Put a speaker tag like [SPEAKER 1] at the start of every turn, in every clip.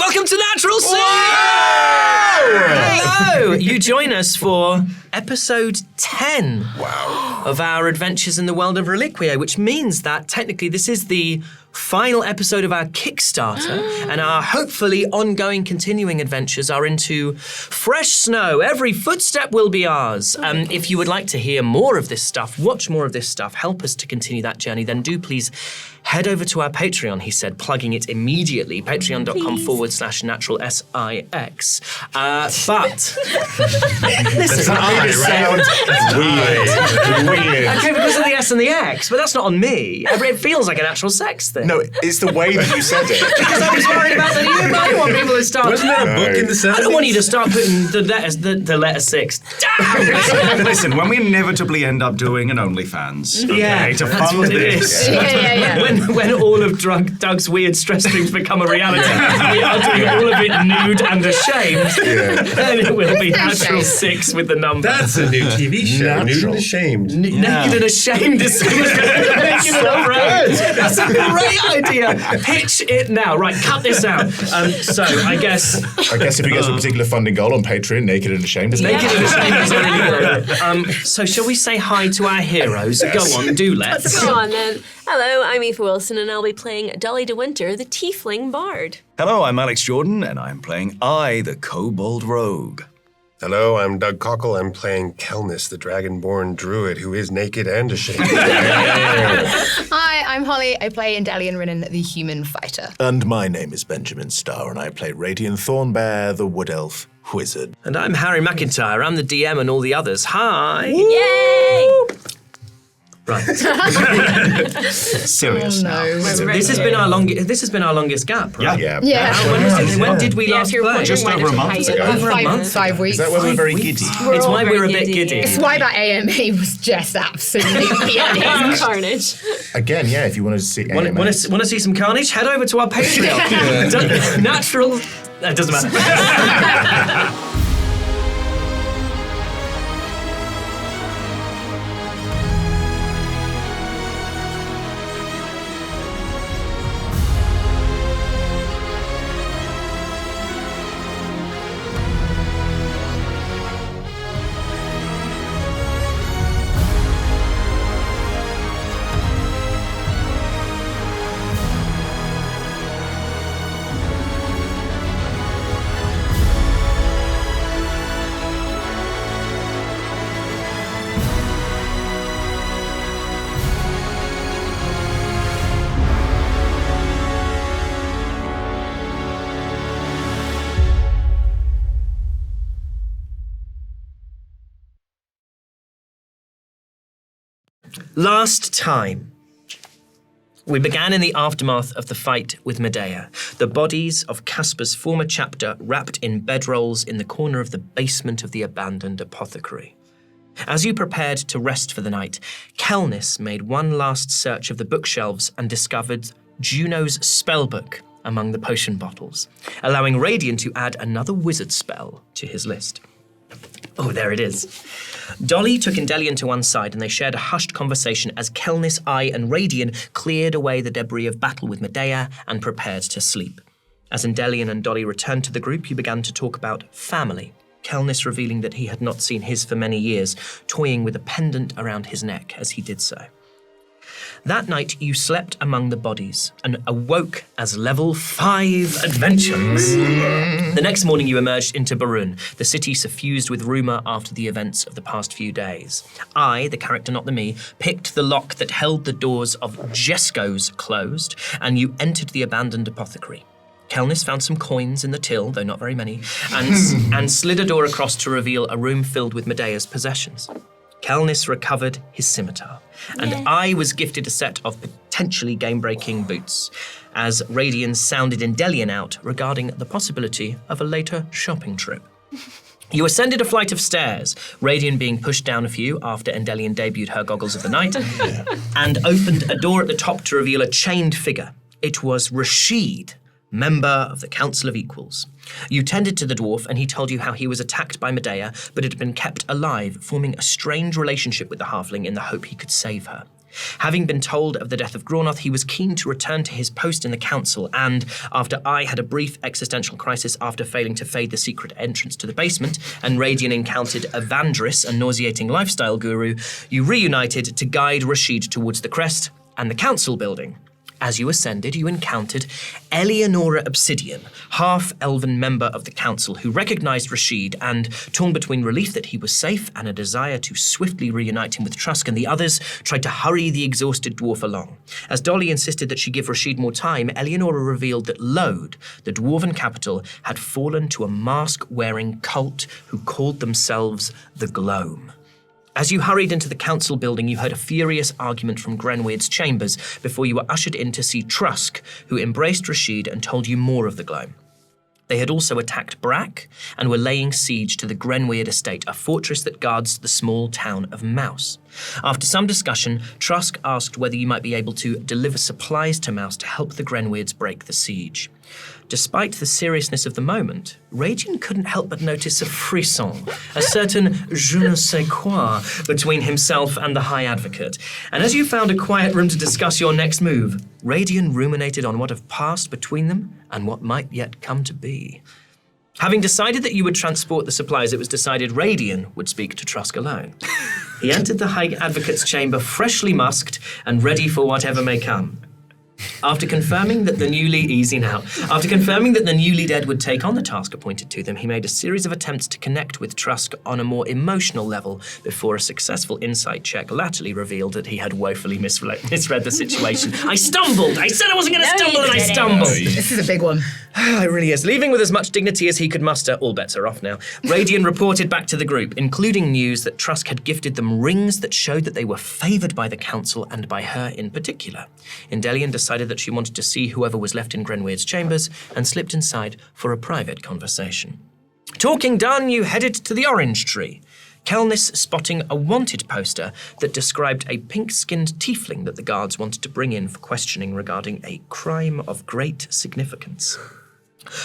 [SPEAKER 1] welcome to Natural Six! Hello! You join us for episode 10 of our adventures in the world of Reliquia, which means that technically this is the final episode of our Kickstarter, and our hopefully ongoing continuing adventures are into fresh snow. Every footstep will be ours. If you would like to hear more of this stuff, watch more of this stuff, help us to continue that journey, then do please head over to our Patreon, he said, plugging it immediately, patreon.com/naturalsix. But listen, weird. Okay, because of the S and the X, but that's not on me. It feels like a natural sex thing.
[SPEAKER 2] No, it's the way that you said it.
[SPEAKER 1] Because I was worried about that. I don't want people to start.
[SPEAKER 3] Wasn't there a book in the 70s?
[SPEAKER 1] I don't want you to start putting the letter 6 down.
[SPEAKER 3] Listen, when we inevitably end up doing an OnlyFans, okay, to
[SPEAKER 1] that's
[SPEAKER 3] fund
[SPEAKER 1] what it
[SPEAKER 3] this.
[SPEAKER 1] is.
[SPEAKER 4] Yeah.
[SPEAKER 1] When all of Doug's weird stress dreams become a reality, we are doing all of it nude and ashamed, then it will be Natural 6 with the number.
[SPEAKER 5] That's a new TV show. Nude and Ashamed.
[SPEAKER 1] Naked and Ashamed is making it up, right? That's a great idea. Pitch it now. Right, cut this out. So I guess
[SPEAKER 2] if you get a particular funding goal on Patreon, Naked and Ashamed is
[SPEAKER 1] Naked and Ashamed is a really good idea. So shall we say hi to our heroes? Go on, do let's.
[SPEAKER 4] Go on then. Hello, I'm Aoife Wilson, and I'll be playing Dolly de Winter, the Tiefling Bard.
[SPEAKER 3] Hello, I'm Alex Jordan, and I'm playing the Kobold Rogue.
[SPEAKER 5] Hello, I'm Doug Cockle. I'm playing Kelnis, the Dragonborn Druid, who is naked and ashamed.
[SPEAKER 6] Hi, I'm Hollie. I play Indelian Rinnan, the Human Fighter.
[SPEAKER 7] And my name is Benjamin Starr, and I play Radiant Thornbear, the Wood Elf Wizard.
[SPEAKER 1] And I'm Harry McEntire. I'm the DM and all the others. Hi.
[SPEAKER 4] Yay!
[SPEAKER 1] Right.
[SPEAKER 3] Serious now.
[SPEAKER 1] This has been our longest gap, right?
[SPEAKER 2] Yeah.
[SPEAKER 1] When did we last play?
[SPEAKER 3] Just over a month ago.
[SPEAKER 1] Over a month?
[SPEAKER 6] 5 weeks.
[SPEAKER 2] Is that when we're very giddy?
[SPEAKER 1] It's why we're a bit giddy.
[SPEAKER 6] It's why that AMA was just absolutely
[SPEAKER 4] Carnage.
[SPEAKER 2] Again, if you want to see AMA.
[SPEAKER 1] Want to see some carnage? Head over to our Patreon. Natural. That doesn't matter. Last time, we began in the aftermath of the fight with Medea, the bodies of Casper's former chapter wrapped in bedrolls in the corner of the basement of the abandoned apothecary. As you prepared to rest for the night, Kelnis made one last search of the bookshelves and discovered Juno's spellbook among the potion bottles, allowing Radiant to add another wizard spell to his list. Oh, there it is. Dolly took Indelian to one side and they shared a hushed conversation as Kelnis, and Radiant cleared away the debris of battle with Medea and prepared to sleep. As Indelian and Dolly returned to the group, you began to talk about family, Kelnis revealing that he had not seen his for many years, toying with a pendant around his neck as he did so. That night, you slept among the bodies and awoke as level 5 adventurers. The next morning, you emerged into Barun, the city suffused with rumour after the events of the past few days. I, the character not the me, picked the lock that held the doors of Jesco's closed, and you entered the abandoned apothecary. Kelnis found some coins in the till, though not very many, and slid a door across to reveal a room filled with Medea's possessions. Kelnis recovered his scimitar, and I was gifted a set of potentially game-breaking boots, as Radian sounded Indelian out regarding the possibility of a later shopping trip. You ascended a flight of stairs, Radian being pushed down a few after Indelian debuted her goggles of the night, and opened a door at the top to reveal a chained figure. It was Rashid, member of the Council of Equals. You tended to the dwarf and he told you how he was attacked by Medea, but had been kept alive, forming a strange relationship with the halfling in the hope he could save her. Having been told of the death of Graunoth, he was keen to return to his post in the council, and after I had a brief existential crisis after failing to fade the secret entrance to the basement, and Radian encountered Evandris, a nauseating lifestyle guru, you reunited to guide Rashid towards the crest and the council building. As you ascended, you encountered Eleonora Obsidian, half-elven member of the council, who recognized Rashid and, torn between relief that he was safe and a desire to swiftly reunite him with Trusk and the others, tried to hurry the exhausted dwarf along. As Dolly insisted that she give Rashid more time, Eleonora revealed that Lode, the dwarven capital, had fallen to a mask-wearing cult who called themselves the Gloam. As you hurried into the council building, you heard a furious argument from Grenwyrd's chambers before you were ushered in to see Trusk, who embraced Rashid and told you more of the Gloam. They had also attacked Brack and were laying siege to the Grenwyrd estate, a fortress that guards the small town of Mouse. After some discussion, Trusk asked whether you might be able to deliver supplies to Mouse to help the Grenwyrds break the siege. Despite the seriousness of the moment, Radian couldn't help but notice a frisson, a certain je ne sais quoi between himself and the High Advocate. And as you found a quiet room to discuss your next move, Radian ruminated on what had passed between them and what might yet come to be. Having decided that you would transport the supplies, it was decided Radian would speak to Trusk alone. He entered the High Advocate's chamber freshly musked and ready for whatever may come. After confirming that the newly dead would take on the task appointed to them, he made a series of attempts to connect with Trusk on a more emotional level before a successful insight check latterly revealed that he had woefully misread the situation. I stumbled! I said I wasn't going to stumble and I stumbled!
[SPEAKER 6] This is a big one.
[SPEAKER 1] It really is. Leaving with as much dignity as he could muster, all bets are off now, Radian reported back to the group, including news that Trusk had gifted them rings that showed that they were favoured by the council and by her in particular. Indelian decided that she wanted to see whoever was left in Grenwyrd's chambers and slipped inside for a private conversation. Talking done, you headed to the Orange Tree, Kelnis spotting a wanted poster that described a pink-skinned tiefling that the guards wanted to bring in for questioning regarding a crime of great significance.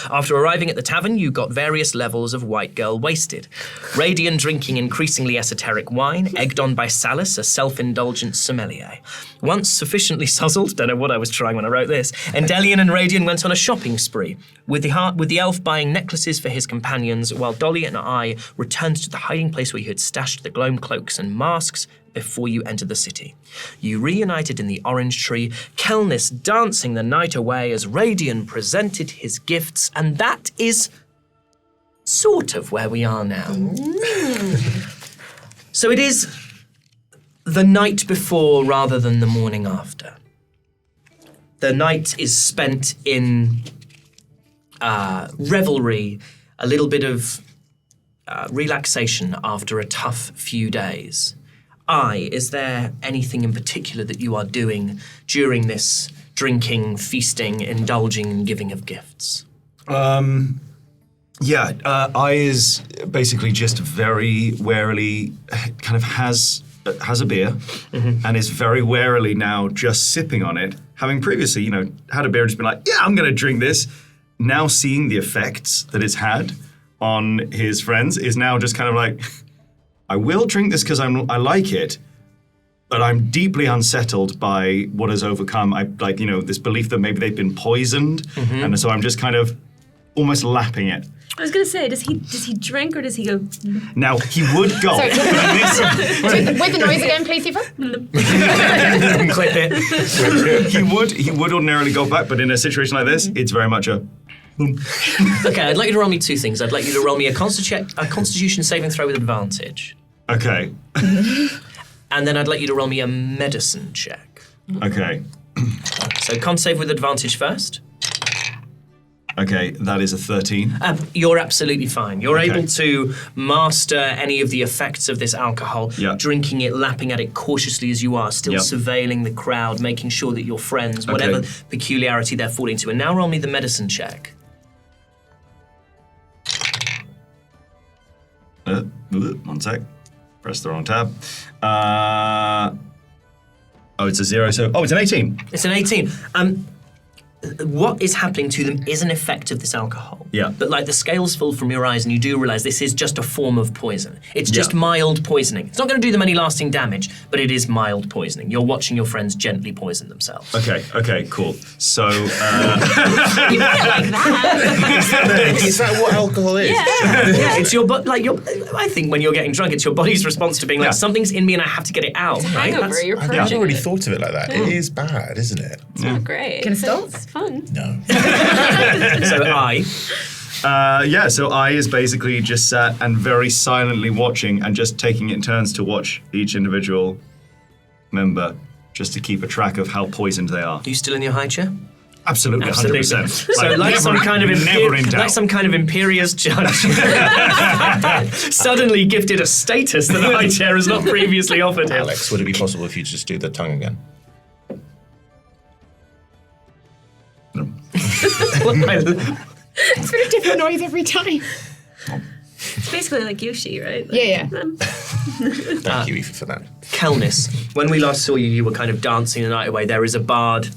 [SPEAKER 1] After arriving at the tavern, you got various levels of white girl wasted. Radian drinking increasingly esoteric wine, egged on by Salus, a self-indulgent sommelier. Once sufficiently suzzled, don't know what I was trying when I wrote this, Endelian and Radian went on a shopping spree, with the elf buying necklaces for his companions, while Dolly and I returned to the hiding place where you had stashed the Gloam cloaks and masks before you entered the city. You reunited in the Orange Tree, Kelnis dancing the night away as Radian presented his gifts, and that is sort of where we are now. So it is the night before rather than the morning after. The night is spent in revelry, a little bit of relaxation after a tough few days. Is there anything in particular that you are doing during this drinking, feasting, indulging, and giving of gifts?
[SPEAKER 3] I is basically just very warily kind of has a beer and is very warily now just sipping on it, having previously, had a beer and just been like, yeah, I'm going to drink this. Now seeing the effects that it's had on his friends is now just kind of like, I will drink this because I like it, but I'm deeply unsettled by what has overcome. This belief that maybe they've been poisoned, and so I'm just kind of almost lapping it.
[SPEAKER 4] I was going to say, does he drink or does he go?
[SPEAKER 3] Now he would go.
[SPEAKER 6] Sorry, with the noise again, please, Aoife.
[SPEAKER 1] Clip it.
[SPEAKER 3] He would ordinarily go back, but in a situation like this, it's very much a.
[SPEAKER 1] Okay, I'd like you to roll me two things. I'd like you to roll me a Constitution saving throw with advantage.
[SPEAKER 3] Okay.
[SPEAKER 1] And then I'd like you to roll me a medicine check.
[SPEAKER 3] Okay.
[SPEAKER 1] So con save with advantage first.
[SPEAKER 3] Okay, that is a 13.
[SPEAKER 1] You're absolutely fine. You're
[SPEAKER 3] Okay.
[SPEAKER 1] able to master any of the effects of this alcohol,
[SPEAKER 3] Yeah.
[SPEAKER 1] drinking it, lapping at it cautiously as you are, still
[SPEAKER 3] Yeah.
[SPEAKER 1] surveilling the crowd, making sure that your friends, whatever
[SPEAKER 3] Okay.
[SPEAKER 1] peculiarity they're falling to. And now roll me the medicine check.
[SPEAKER 3] One sec. Press the wrong tab. It's a 0, so... Oh, it's an 18.
[SPEAKER 1] It's an 18. what is happening to them is an effect of this alcohol.
[SPEAKER 3] Yeah.
[SPEAKER 1] But like the scales fall from your eyes and you do realise this is just a form of poison. It's just mild poisoning. It's not going to do them any lasting damage, but it is mild poisoning. You're watching your friends gently poison themselves.
[SPEAKER 3] Okay, cool. So,
[SPEAKER 4] You put it like that.
[SPEAKER 2] Is that what alcohol is?
[SPEAKER 1] Yeah, it's your I think when you're getting drunk, it's your body's response to being like,
[SPEAKER 3] Yeah.
[SPEAKER 1] something's in me and I have to get it out. Right?
[SPEAKER 4] Hangover, you're
[SPEAKER 2] I've
[SPEAKER 4] purging
[SPEAKER 2] never really
[SPEAKER 4] it.
[SPEAKER 2] thought of it like that. It is bad, isn't it?
[SPEAKER 4] It's not great.
[SPEAKER 6] Can I start?
[SPEAKER 4] It's fun.
[SPEAKER 2] No.
[SPEAKER 1] So
[SPEAKER 3] so I is basically just sat and very silently watching and just taking it in turns to watch each individual member just to keep a track of how poisoned they are.
[SPEAKER 1] Are you still in your high chair?
[SPEAKER 3] Absolutely, 100%.
[SPEAKER 1] So like some kind of
[SPEAKER 3] never in doubt.
[SPEAKER 1] like some kind of imperious judge, suddenly gifted a status that the high chair has not previously offered him.
[SPEAKER 2] Alex, would it be possible if you just do the tongue again?
[SPEAKER 6] It's got a different noise every time.
[SPEAKER 4] It's basically like Yoshi, right?
[SPEAKER 6] Yeah.
[SPEAKER 2] Thank you, Aoife, for that.
[SPEAKER 1] Kelnis, when we last saw you, you were kind of dancing the night away. There is a bard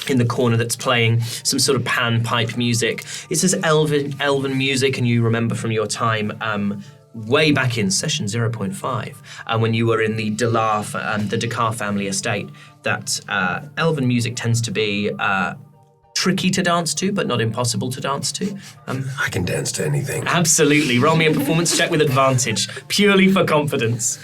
[SPEAKER 1] in the corner that's playing some sort of pan-pipe music. It's this elven music, and you remember from your time way back in session 0.5, when you were in the the Dakar family estate, that elven music tends to be tricky to dance to, but not impossible to dance to.
[SPEAKER 5] I can dance to anything.
[SPEAKER 1] Absolutely. Roll me a performance check with advantage, purely for confidence.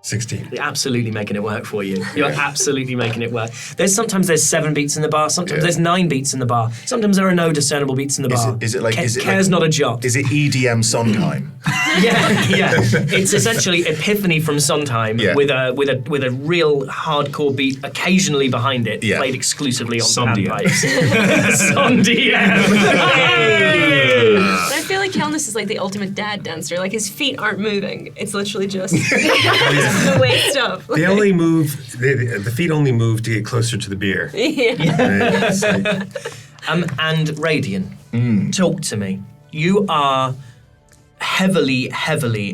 [SPEAKER 5] 16.
[SPEAKER 1] You're absolutely making it work for you. You're absolutely making it work. Sometimes there's 7 beats in the bar. Sometimes there's 9 beats in the bar. Sometimes there are no discernible beats in the bar.
[SPEAKER 2] Is it like?
[SPEAKER 1] Cares not a jot.
[SPEAKER 2] Is it EDM Sondheim?
[SPEAKER 1] Yeah. It's essentially Epiphany from Sondheim with a real hardcore beat occasionally behind it, played exclusively on panpipes. Sondheim.
[SPEAKER 4] I feel like Kelnis is like the ultimate dad dancer. Like his feet aren't moving. It's literally just the waist up.
[SPEAKER 5] They only move. The feet only move to get closer to the beer.
[SPEAKER 4] Yeah.
[SPEAKER 1] And Radian, talk to me. You are heavily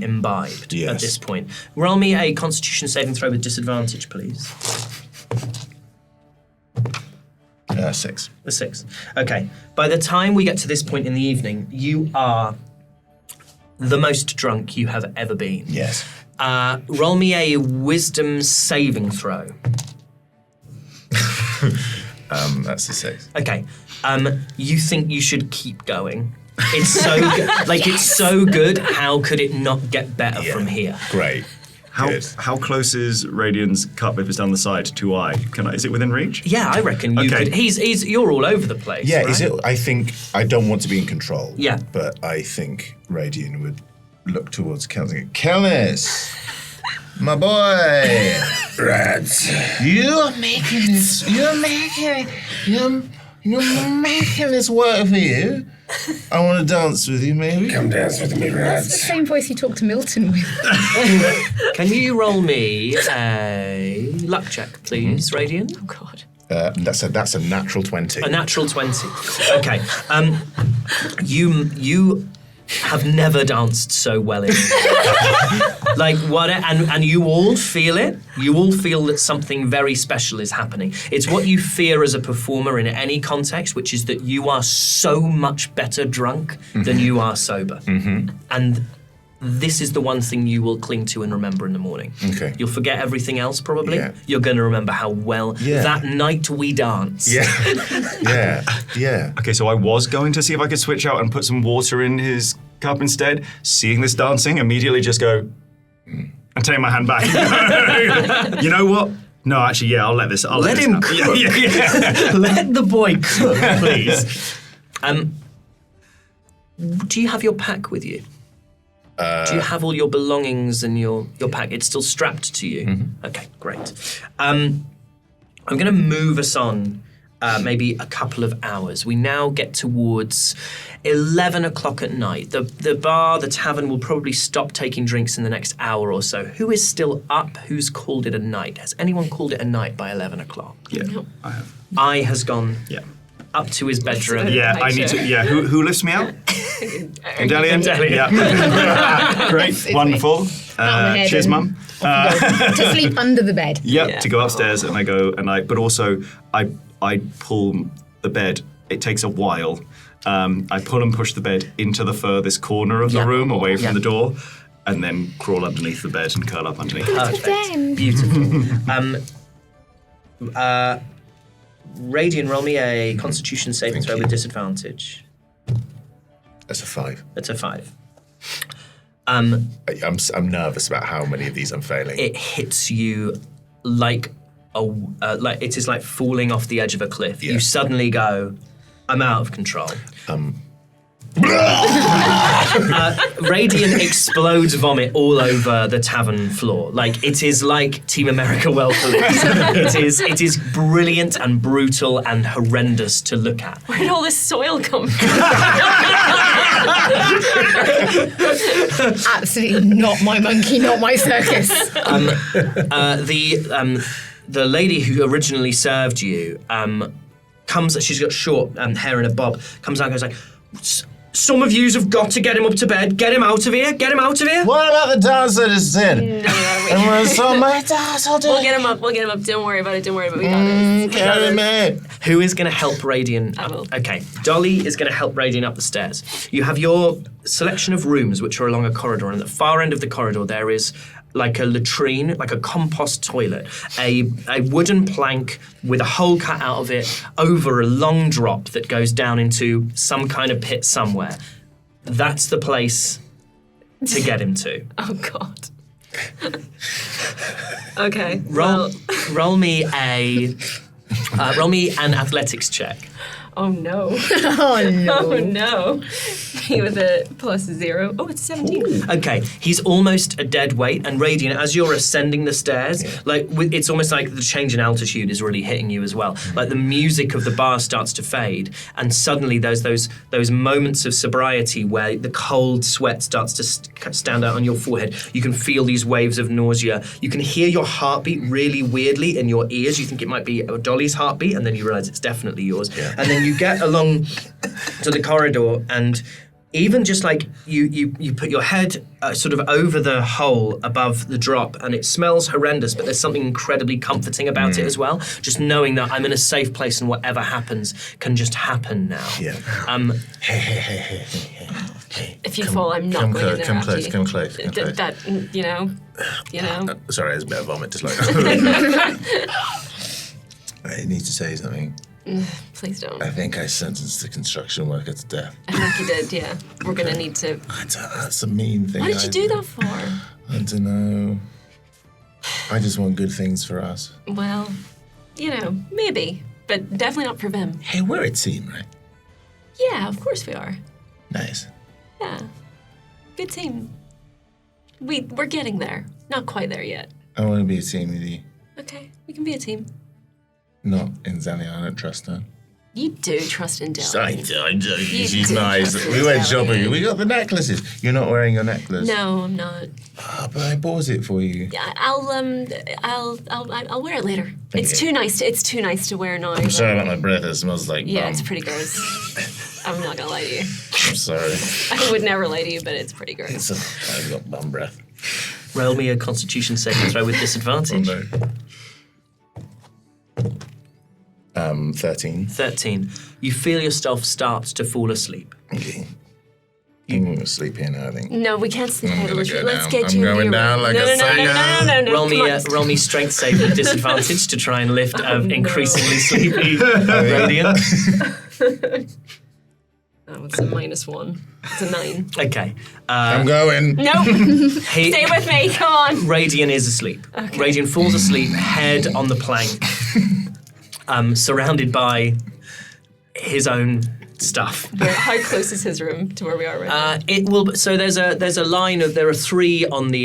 [SPEAKER 1] imbibed at this point. Roll me a Constitution saving throw with disadvantage, please.
[SPEAKER 2] 6.
[SPEAKER 1] A 6. Okay. By the time we get to this point in the evening, you are the most drunk you have ever been.
[SPEAKER 2] Yes.
[SPEAKER 1] Roll me a wisdom saving throw.
[SPEAKER 2] That's a 6.
[SPEAKER 1] Okay. You think you should keep going. It's so good. It's so good. How could it not get better from here?
[SPEAKER 2] Great.
[SPEAKER 3] How close is Radian's cup if it's down the side to I? Is it within reach?
[SPEAKER 1] Yeah, I reckon you could. You're all over the place.
[SPEAKER 2] Yeah,
[SPEAKER 1] right?
[SPEAKER 2] is it? I think I don't want to be in control.
[SPEAKER 1] Yeah.
[SPEAKER 2] But I think Radian would look towards Kelnis and go, Kelnis, my boy.
[SPEAKER 5] Rats.
[SPEAKER 2] You're making this work for you. I want to dance with you, maybe.
[SPEAKER 5] Come dance with me,
[SPEAKER 6] That's the
[SPEAKER 5] rats.
[SPEAKER 6] same voice you talked to Milton with.
[SPEAKER 1] Can you roll me a luck check, please, Radian?
[SPEAKER 4] Oh God.
[SPEAKER 2] That's a natural 20.
[SPEAKER 1] A natural 20. Okay. You have never danced so well in and you all feel it. You all feel that something very special is happening. It's what you fear as a performer in any context, which is that you are so much better drunk than you are sober. And this is the one thing you will cling to and remember in the morning.
[SPEAKER 2] Okay.
[SPEAKER 1] You'll forget everything else probably.
[SPEAKER 2] Yeah.
[SPEAKER 1] You're going to remember how well that night we danced.
[SPEAKER 2] Yeah.
[SPEAKER 3] Okay, so I was going to see if I could switch out and put some water in his cup instead. Seeing this dancing, immediately just go and take my hand back. You know what? No, actually, yeah, I'll let this.
[SPEAKER 1] Let him cook.
[SPEAKER 3] Yeah.
[SPEAKER 1] Let the boy cook, please. Do you have your pack with you? Do you have all your belongings and your pack? It's still strapped to you? Mm-hmm. Okay, great. I'm going to move us on maybe a couple of hours. We now get towards 11 o'clock at night. The bar, the tavern will probably stop taking drinks in the next hour or so. Who is still up? Who's called it a night? Has anyone called it a night by 11 o'clock?
[SPEAKER 3] Yeah, I have.
[SPEAKER 1] I has gone
[SPEAKER 3] Yeah.
[SPEAKER 1] up to his bedroom.
[SPEAKER 3] Yeah, I need to. Yeah, who lifts me out? Delian? Yeah. Great, wonderful.
[SPEAKER 6] on the head
[SPEAKER 3] Cheers,
[SPEAKER 6] and-
[SPEAKER 3] Mum.
[SPEAKER 6] To sleep under the bed.
[SPEAKER 3] Yep,
[SPEAKER 4] Yeah.
[SPEAKER 3] to go upstairs and I go and but also I pull the bed. It takes a while. I pull and push the bed into the furthest corner of the
[SPEAKER 1] Yeah.
[SPEAKER 3] room, away from
[SPEAKER 1] Yeah.
[SPEAKER 3] the door, and then crawl underneath the bed and curl up underneath.
[SPEAKER 1] Perfect. Beautiful. Radian, roll me a Constitution saving
[SPEAKER 7] Thank
[SPEAKER 1] throw
[SPEAKER 7] you.
[SPEAKER 1] with disadvantage.
[SPEAKER 7] That's a 5.
[SPEAKER 1] That's a 5.
[SPEAKER 7] I'm nervous about how many of these I'm failing.
[SPEAKER 1] It hits you like like it is like falling off the edge of a cliff.
[SPEAKER 7] Yeah.
[SPEAKER 1] You suddenly go, I'm out of control. Radiant explodes vomit all over the tavern floor. Like it is like Team America Well Police. it is brilliant and brutal and horrendous to look at.
[SPEAKER 4] Where did all this soil come from?
[SPEAKER 6] Absolutely not my monkey, not my circus.
[SPEAKER 1] The lady who originally served you comes. She's got short hair and a bob. Comes out and goes like, "Some of yous have got to get him up to bed. Get him out of here. Get him out of here."
[SPEAKER 2] What about the dance I just did? And when I saw my dance, I'll do
[SPEAKER 4] We'll get him up. We'll get him up. Don't worry about it. Don't worry about it. We got this. We got
[SPEAKER 2] Carry
[SPEAKER 4] this.
[SPEAKER 2] me.
[SPEAKER 1] Who is going to help Radiant?
[SPEAKER 4] I will.
[SPEAKER 1] Okay, Dolly is going to help Radiant up the stairs. You have your selection of rooms, which are along a corridor, and at the far end of the corridor there is like a latrine, like a compost toilet, a wooden plank with a hole cut out of it over a long drop that goes down into some kind of pit somewhere. That's the place to get him to.
[SPEAKER 4] Oh God. Okay.
[SPEAKER 1] Roll,
[SPEAKER 4] Well.
[SPEAKER 1] roll me an athletics check.
[SPEAKER 4] Oh no.
[SPEAKER 6] Oh no.
[SPEAKER 4] Oh no. Me with a +0. Oh, it's 17.
[SPEAKER 1] Okay, he's almost a dead weight, and Radiant, as you're ascending the stairs, it's almost like the change in altitude is really hitting you as well. Like the music of the bar starts to fade, and suddenly there's those moments of sobriety where the cold sweat starts to stand out on your forehead. You can feel these waves of nausea. You can hear your heartbeat really weirdly in your ears. You think it might be Dolly's heartbeat, and then you realize it's definitely yours. Yeah. And then you get along to the corridor, and even just like you put your head sort of over the hole above the drop, and it smells horrendous, but there's something incredibly comforting about it as well. Just knowing that I'm in a safe place and whatever happens can just happen now.
[SPEAKER 7] Yeah.
[SPEAKER 2] Hey.
[SPEAKER 4] If you fall, I'm not going in there
[SPEAKER 2] Come
[SPEAKER 4] after
[SPEAKER 2] close,
[SPEAKER 4] you.
[SPEAKER 2] come close.
[SPEAKER 4] That, you know.
[SPEAKER 7] Sorry, there's a bit of vomit just like I need to say something.
[SPEAKER 4] Please don't.
[SPEAKER 2] I think I sentenced the construction worker to death.
[SPEAKER 4] I think you did, yeah. We're gonna need to.
[SPEAKER 2] That's a mean thing.
[SPEAKER 4] What did you do that for?
[SPEAKER 2] I don't know. I just want good things for us.
[SPEAKER 4] Well, you know, maybe, but definitely not for them.
[SPEAKER 2] Hey, we're a team, right?
[SPEAKER 4] Yeah, of course we are.
[SPEAKER 2] Nice.
[SPEAKER 4] Yeah, good team. We're getting there. Not quite there yet.
[SPEAKER 2] I want to be a team with you.
[SPEAKER 4] Okay, we can be a team.
[SPEAKER 2] Not in Zanny, I don't trust her.
[SPEAKER 4] You do trust in Dell.
[SPEAKER 2] I do.
[SPEAKER 4] You
[SPEAKER 2] She's
[SPEAKER 4] do
[SPEAKER 2] nice.
[SPEAKER 4] trust
[SPEAKER 2] We
[SPEAKER 4] in
[SPEAKER 2] went
[SPEAKER 4] Dell,
[SPEAKER 2] shopping.
[SPEAKER 4] yeah.
[SPEAKER 2] We got the necklaces. You're not wearing your necklace.
[SPEAKER 4] No, I'm not.
[SPEAKER 2] Ah, but I bought it for you.
[SPEAKER 4] I'll wear it later. It's
[SPEAKER 2] Okay.
[SPEAKER 4] It's too nice to wear now.
[SPEAKER 2] I'm sorry about my breath. It smells like
[SPEAKER 4] Yeah,
[SPEAKER 2] bum.
[SPEAKER 4] it's pretty gross. I'm not gonna lie to you.
[SPEAKER 2] I'm sorry.
[SPEAKER 4] I would never lie to you, but it's pretty gross.
[SPEAKER 2] I've got bum breath.
[SPEAKER 1] Roll me a Constitution saving throw with disadvantage.
[SPEAKER 2] Oh, no. 13.
[SPEAKER 1] 13. You feel yourself start to fall asleep.
[SPEAKER 2] Okay. I'm going to sleep here now, I think.
[SPEAKER 4] No, we can't sleep
[SPEAKER 2] I'm
[SPEAKER 4] out of
[SPEAKER 2] gonna
[SPEAKER 4] the
[SPEAKER 2] go
[SPEAKER 4] Let's
[SPEAKER 2] down.
[SPEAKER 4] get
[SPEAKER 2] I'm
[SPEAKER 4] you
[SPEAKER 2] going
[SPEAKER 4] in your
[SPEAKER 2] down
[SPEAKER 4] room.
[SPEAKER 2] like
[SPEAKER 4] no,
[SPEAKER 2] a
[SPEAKER 4] no, no,
[SPEAKER 2] sailor.
[SPEAKER 4] no.
[SPEAKER 1] Roll
[SPEAKER 4] Come on.
[SPEAKER 1] roll me strength save with disadvantage to try and lift increasingly sleepy Radiant.
[SPEAKER 4] Oh, it's a -1. It's a 9.
[SPEAKER 1] Okay.
[SPEAKER 2] I'm going.
[SPEAKER 4] Nope. Stay with me. Come on.
[SPEAKER 1] Radiant is asleep.
[SPEAKER 4] Okay.
[SPEAKER 1] Radiant falls asleep, head on the plank, surrounded by his own stuff.
[SPEAKER 4] How close is his room to where we are right now?
[SPEAKER 1] It will. So there's a line of there are 3 on the.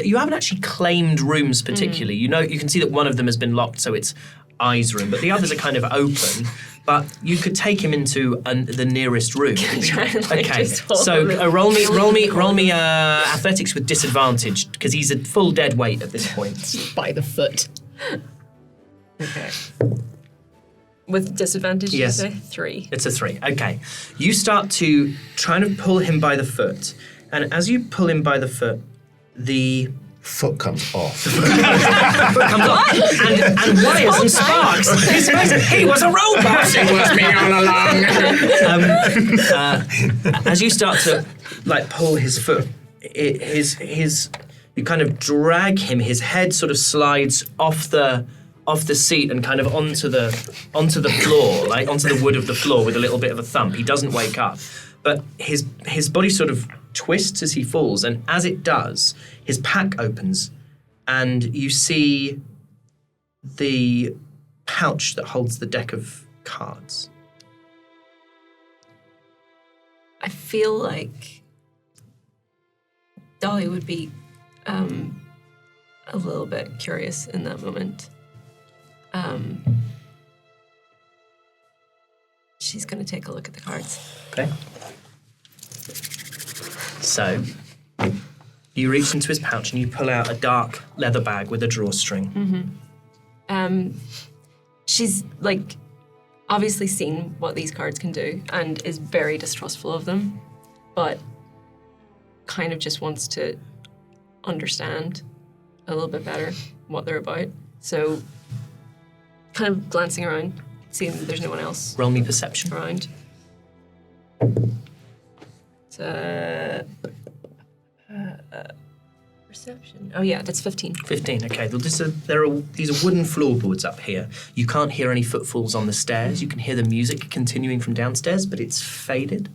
[SPEAKER 1] You haven't actually claimed rooms particularly. You know, you can see that one of them has been locked, so it's I's room, but the others are kind of open. But you could take him into the nearest room.
[SPEAKER 4] Try and, like,
[SPEAKER 1] Okay,
[SPEAKER 4] just hold
[SPEAKER 1] so
[SPEAKER 4] him.
[SPEAKER 1] roll me athletics with disadvantage because he's a full dead weight at this point.
[SPEAKER 6] By the foot.
[SPEAKER 4] Okay. With disadvantage,
[SPEAKER 1] Yes.
[SPEAKER 4] you say? 3.
[SPEAKER 1] It's a 3. Okay. You start to try to pull him by the foot, and as you pull him by the foot, the
[SPEAKER 2] Foot comes off.
[SPEAKER 1] foot comes off, and wires and sparks. He was a robot. It was me all along. As you start to pull his foot, you kind of drag him. His head sort of slides off the seat and kind of onto the floor, onto the wood of the floor with a little bit of a thump. He doesn't wake up, but his body sort of twists as he falls, and as it does, his pack opens, and you see the pouch that holds the deck of cards.
[SPEAKER 4] I feel like Dolly would be a little bit curious in that moment. She's going to take a look at the cards.
[SPEAKER 1] Okay. So, you reach into his pouch and you pull out a dark leather bag with a drawstring.
[SPEAKER 4] She's obviously seen what these cards can do and is very distrustful of them, but kind of just wants to understand a little bit better what they're about. So, kind of glancing around, seeing that there's no one else
[SPEAKER 1] Roll me perception.
[SPEAKER 4] around. It's perception. Oh yeah, that's 15.
[SPEAKER 1] 15, okay. Well, these are wooden floorboards up here. You can't hear any footfalls on the stairs. You can hear the music continuing from downstairs, but it's faded.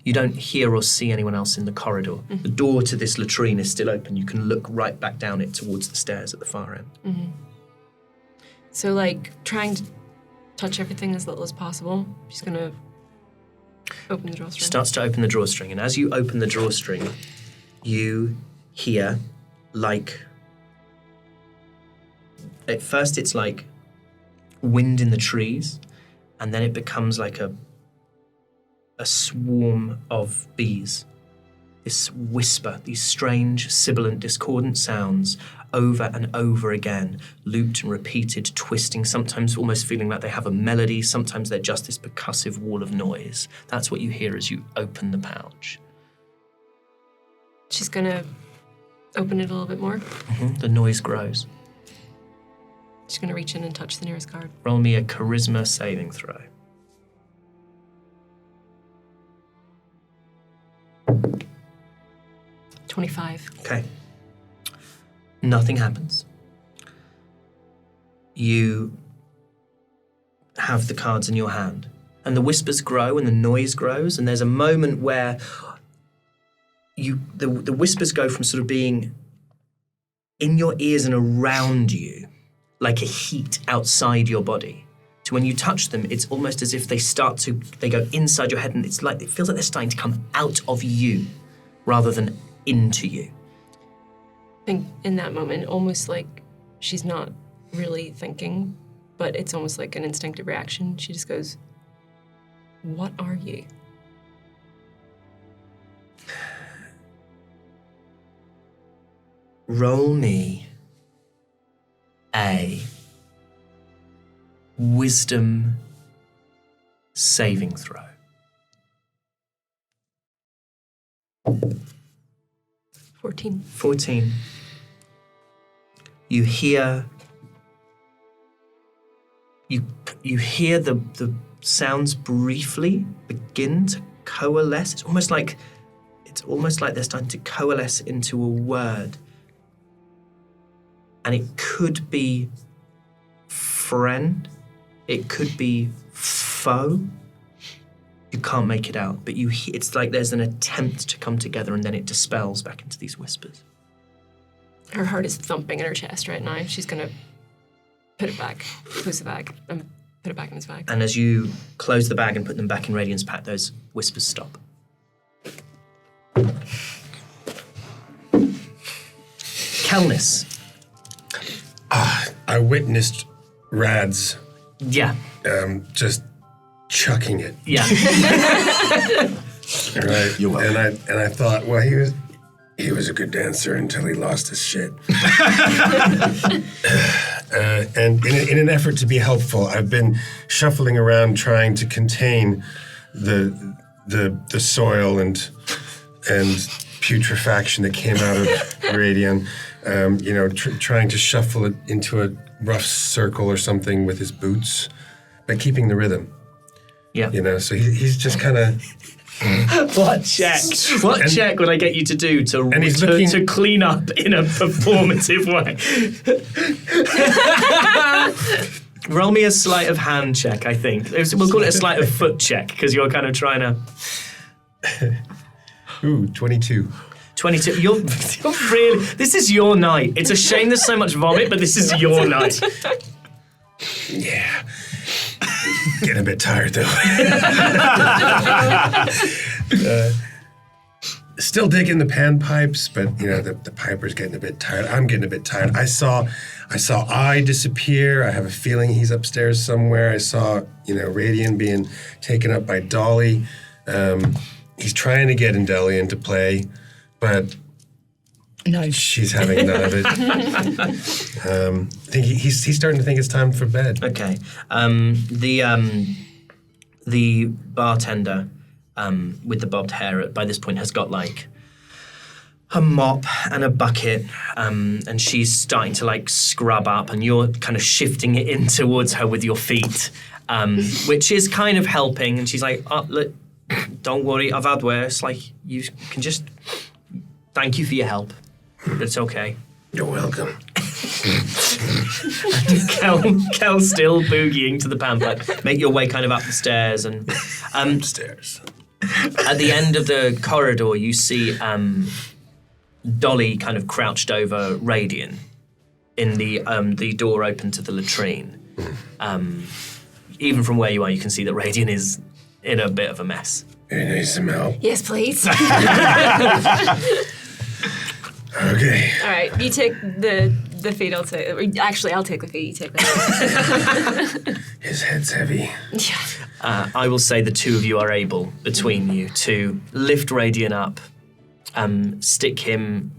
[SPEAKER 1] You don't hear or see anyone else in the corridor. The door to this latrine is still open. You can look right back down it towards the stairs at the far end.
[SPEAKER 4] So trying to touch everything as little as possible. She's gonna open the drawstring.
[SPEAKER 1] She starts to open the drawstring, and as you open the drawstring, you hear at first it's like wind in the trees, and then it becomes like a swarm of bees. This whisper, these strange, sibilant, discordant sounds over and over again, looped and repeated, twisting, sometimes almost feeling like they have a melody, sometimes they're just this percussive wall of noise. That's what you hear as you open the pouch.
[SPEAKER 4] She's gonna open it a little bit more.
[SPEAKER 1] The noise grows.
[SPEAKER 4] She's gonna reach in and touch the nearest card.
[SPEAKER 1] Roll me a charisma saving throw.
[SPEAKER 4] $25.
[SPEAKER 1] Okay. Nothing happens. You have the cards in your hand, and the whispers grow and the noise grows, and there's a moment where the whispers go from sort of being in your ears and around you, like a heat outside your body, to when you touch them, it's almost as if they go inside your head, and it feels like they're starting to come out of you rather than into you.
[SPEAKER 4] I think in that moment, almost like she's not really thinking, but it's almost like an instinctive reaction. She just goes, "What are you?"
[SPEAKER 1] Roll me a wisdom saving throw. 14. You hear the sounds briefly begin to coalesce. It's almost like they're starting to coalesce into a word. And it could be friend, it could be foe. You can't make it out, but it's like there's an attempt to come together, and then it dispels back into these whispers.
[SPEAKER 4] Her heart is thumping in her chest right now. She's gonna put it back, close the bag, and put it back in his bag.
[SPEAKER 1] And as you close the bag and put them back in Radiant's pack, those whispers stop. Kelnis.
[SPEAKER 5] I witnessed Rads
[SPEAKER 1] Yeah.
[SPEAKER 5] just chucking it.
[SPEAKER 1] Yeah.
[SPEAKER 5] Right.
[SPEAKER 7] You're welcome.
[SPEAKER 5] And I thought, well, he was a good dancer until he lost his shit. And in an effort to be helpful, I've been shuffling around trying to contain the soil and putrefaction that came out of Radian. Trying to shuffle it into a rough circle or something with his boots, but keeping the rhythm.
[SPEAKER 1] Yeah.
[SPEAKER 5] So he's just kind of.
[SPEAKER 1] What check? What check would I get you to do to clean up in a performative way? Roll me a sleight of hand check, I think. We'll call it a sleight of foot check, because you're kind of trying to...
[SPEAKER 5] Ooh, 22.
[SPEAKER 1] 22. You're really... This is your night. It's a shame there's so much vomit, but this is your night.
[SPEAKER 5] Yeah. Getting a bit tired, though. Still digging the panpipes, but, the piper's getting a bit tired. I'm getting a bit tired. I saw I disappear. I have a feeling he's upstairs somewhere. I saw, Radian being taken up by Dolly. He's trying to get Endelian to play, but
[SPEAKER 6] no,
[SPEAKER 5] she's having none of it. I think he's starting to think it's time for bed.
[SPEAKER 1] Okay. The bartender with the bobbed hair by this point has got like a mop and a bucket, and she's starting to like scrub up, and you're kind of shifting it in towards her with your feet, which is kind of helping. And she's like, "Oh, look, don't worry, I've had worse. Like, you can just thank you for your help. It's okay."
[SPEAKER 5] You're welcome.
[SPEAKER 1] Kel still boogieing to the panpipe. Make your way kind of up the stairs, and
[SPEAKER 5] Upstairs.
[SPEAKER 1] at the end of the corridor, you see Dolly kind of crouched over Radian in the door open to the latrine. Even from where you are, you can see that Radian is in a bit of a mess.
[SPEAKER 5] You need some help?
[SPEAKER 6] Yes, please.
[SPEAKER 5] Okay.
[SPEAKER 4] All right, you take the feet. I'll take. Actually, I'll take the feet. You take the.
[SPEAKER 5] His head's heavy.
[SPEAKER 4] Yeah.
[SPEAKER 1] I will say the two of you are able, between you, to lift Radian up, stick him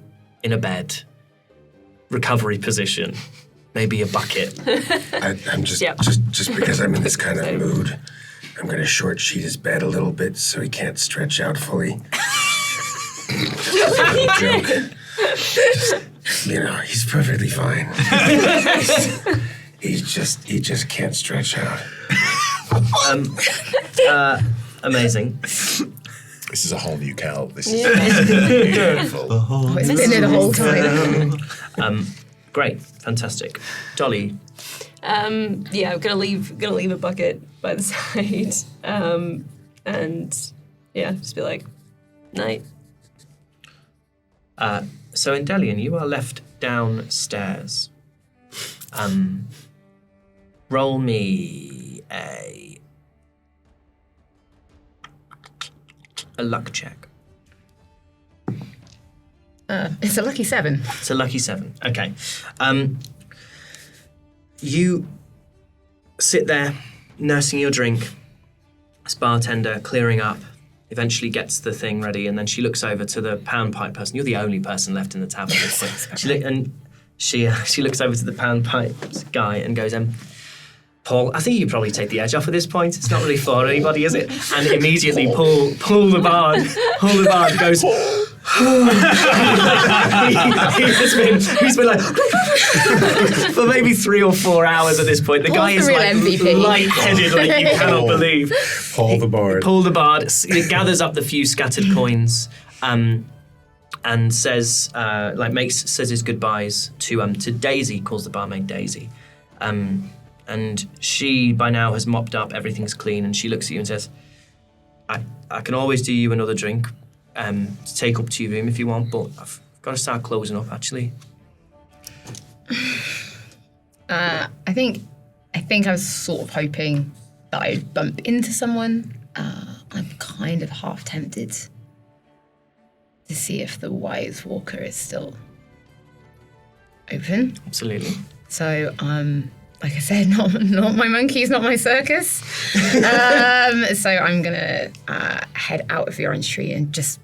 [SPEAKER 1] in a bed, recovery position, maybe a bucket.
[SPEAKER 5] I'm just
[SPEAKER 4] Yep.
[SPEAKER 5] just because I'm in this kind of mood, I'm going to short sheet his bed a little bit so he can't stretch out fully. Just a little joke. He's perfectly fine. He just can't stretch out.
[SPEAKER 1] Amazing.
[SPEAKER 7] This is a whole new Cal. This is beautiful.
[SPEAKER 6] Oh, it's been there the whole time.
[SPEAKER 1] Great, fantastic. Dolly,
[SPEAKER 4] I'm gonna leave a bucket by the side, and just be like, night.
[SPEAKER 1] So Endelian, you are left downstairs. Roll me a luck check.
[SPEAKER 6] It's a lucky 7.
[SPEAKER 1] It's a lucky 7. Okay. You sit there, nursing your drink. This bartender clearing up, eventually gets the thing ready, and then she looks over to the panpipe person. You're the only person left in the tavern. She looks over to the panpipe guy and goes, Paul, I think you probably take the edge off at this point. It's not really for anybody, is it? And immediately Paul the bard goes, he's been like for maybe 3 or 4 hours at this point. The guy is
[SPEAKER 6] the real
[SPEAKER 1] like
[SPEAKER 6] MVP.
[SPEAKER 1] lightheaded like you cannot believe.
[SPEAKER 5] Paul the bard.
[SPEAKER 1] Paul the bard gathers up the few scattered coins and says says his goodbyes to Daisy, calls the barmaid Daisy. And she by now has mopped up, everything's clean, and she looks at you and says, I can always do you another drink to take up to your room if you want, but I've got to start closing up actually.
[SPEAKER 6] I think I was sort of hoping that I'd bump into someone. I'm kind of half tempted to see if the Wise Walker is still open.
[SPEAKER 1] Absolutely.
[SPEAKER 6] So, like I said, not my monkeys, not my circus. So I'm gonna head out of the orange tree and just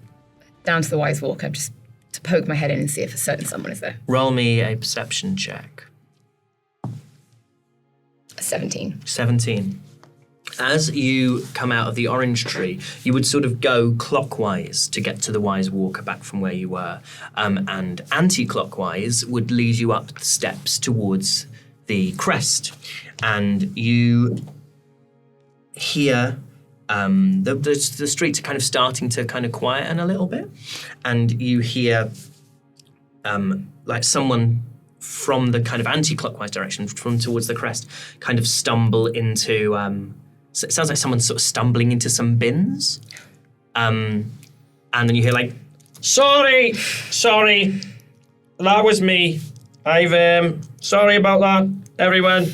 [SPEAKER 6] down to the Wise Walker, just to poke my head in and see if a certain someone is there.
[SPEAKER 1] Roll me a perception check.
[SPEAKER 6] 17.
[SPEAKER 1] 17. As you come out of the orange tree, you would sort of go clockwise to get to the wise walker back from where you were, and anti-clockwise would lead you up the steps towards the crest. And you hear the streets are kind of starting to kind of quieten a little bit, and you hear like someone from the kind of anti-clockwise direction, from towards the crest, kind of stumble into. So it sounds like someone's sort of stumbling into some bins, and then you hear like, "Sorry, that was me. I've sorry about that, everyone."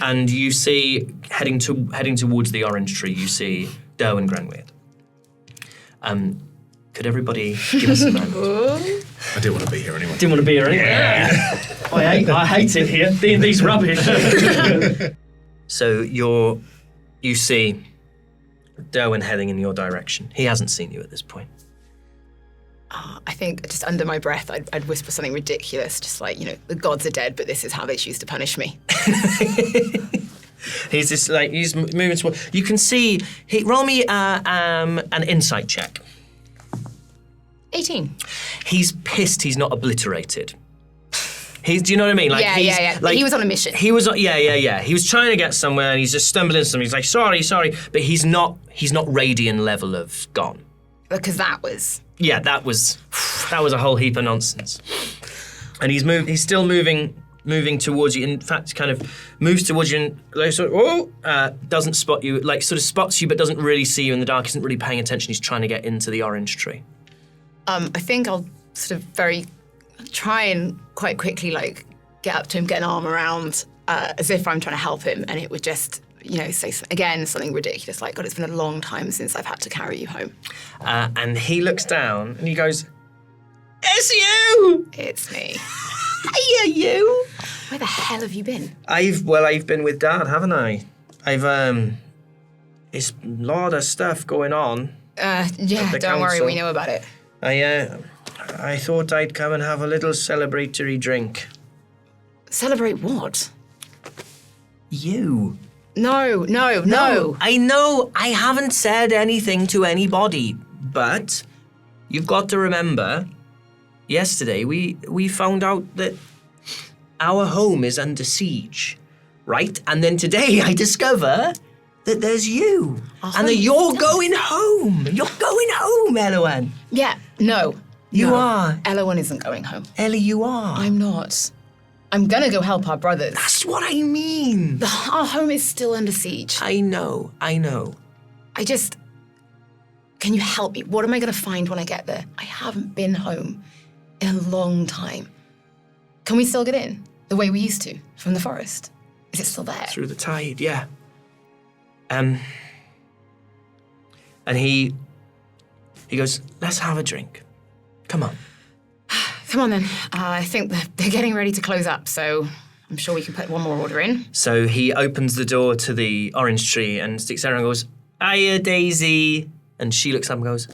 [SPEAKER 1] And you see heading towards the orange tree, you see Doe and Grenweird. Could everybody give us a hand?
[SPEAKER 2] I didn't want to be here anyway.
[SPEAKER 1] Didn't want to be here anyway. I hate it here. These rubbish. So you see Derwin heading in your direction. He hasn't seen you at this point.
[SPEAKER 6] I think just under my breath, I'd whisper something ridiculous, just like, the gods are dead, but this is how they choose to punish me.
[SPEAKER 1] He's just like, he's moving toward. You can see, roll me an insight check.
[SPEAKER 6] 18.
[SPEAKER 1] He's pissed he's not obliterated. Do you know what I mean? Like,
[SPEAKER 6] yeah.
[SPEAKER 1] Like,
[SPEAKER 6] he was on a mission.
[SPEAKER 1] He was, yeah. He was trying to get somewhere and he's just stumbling into something. He's like, sorry. But he's not Radian level of gone.
[SPEAKER 6] Because that was...
[SPEAKER 1] Yeah, that was a whole heap of nonsense. And he's still moving towards you. In fact, kind of moves towards you and like, sort of, doesn't spot you, like sort of spots you but doesn't really see you in the dark, isn't really paying attention. He's trying to get into the orange tree. I
[SPEAKER 6] think I'll sort of try and quite quickly like get up to him, get an arm around, as if I'm trying to help him, and it would just, say again something ridiculous like, God, it's been a long time since I've had to carry you home.
[SPEAKER 1] And he looks down and he goes, "It's you!"
[SPEAKER 6] It's me.
[SPEAKER 1] Hiya, you!
[SPEAKER 6] Where the hell have you been?
[SPEAKER 1] I've been with Dad, haven't I? It's a lot of stuff going on.
[SPEAKER 6] Yeah, don't worry, we know about it.
[SPEAKER 1] I thought I'd come and have a little celebratory drink.
[SPEAKER 6] Celebrate what?
[SPEAKER 1] You.
[SPEAKER 6] No.
[SPEAKER 1] I know I haven't said anything to anybody, but you've got to remember, yesterday we found out that our home is under siege, right? And then today I discover that there's you, and that you're going home. You're going home, Eloan.
[SPEAKER 6] Yeah, no.
[SPEAKER 1] You are.
[SPEAKER 6] Eloan isn't going home.
[SPEAKER 1] Ellie, you are.
[SPEAKER 6] I'm not. I'm gonna go help our brothers.
[SPEAKER 1] That's what I mean.
[SPEAKER 6] Our home is still under siege.
[SPEAKER 1] I know.
[SPEAKER 6] Can you help me? What am I gonna find when I get there? I haven't been home in a long time. Can we still get in the way we used to from the forest? Is it still there?
[SPEAKER 1] Through the tide, yeah. And he goes, "Let's have a drink. Come on."
[SPEAKER 6] Come on then. I think they're getting ready to close up, so I'm sure we can put one more order in.
[SPEAKER 1] So he opens the door to the orange tree and sticks out and goes, "Hiya, Daisy." And she looks up and goes,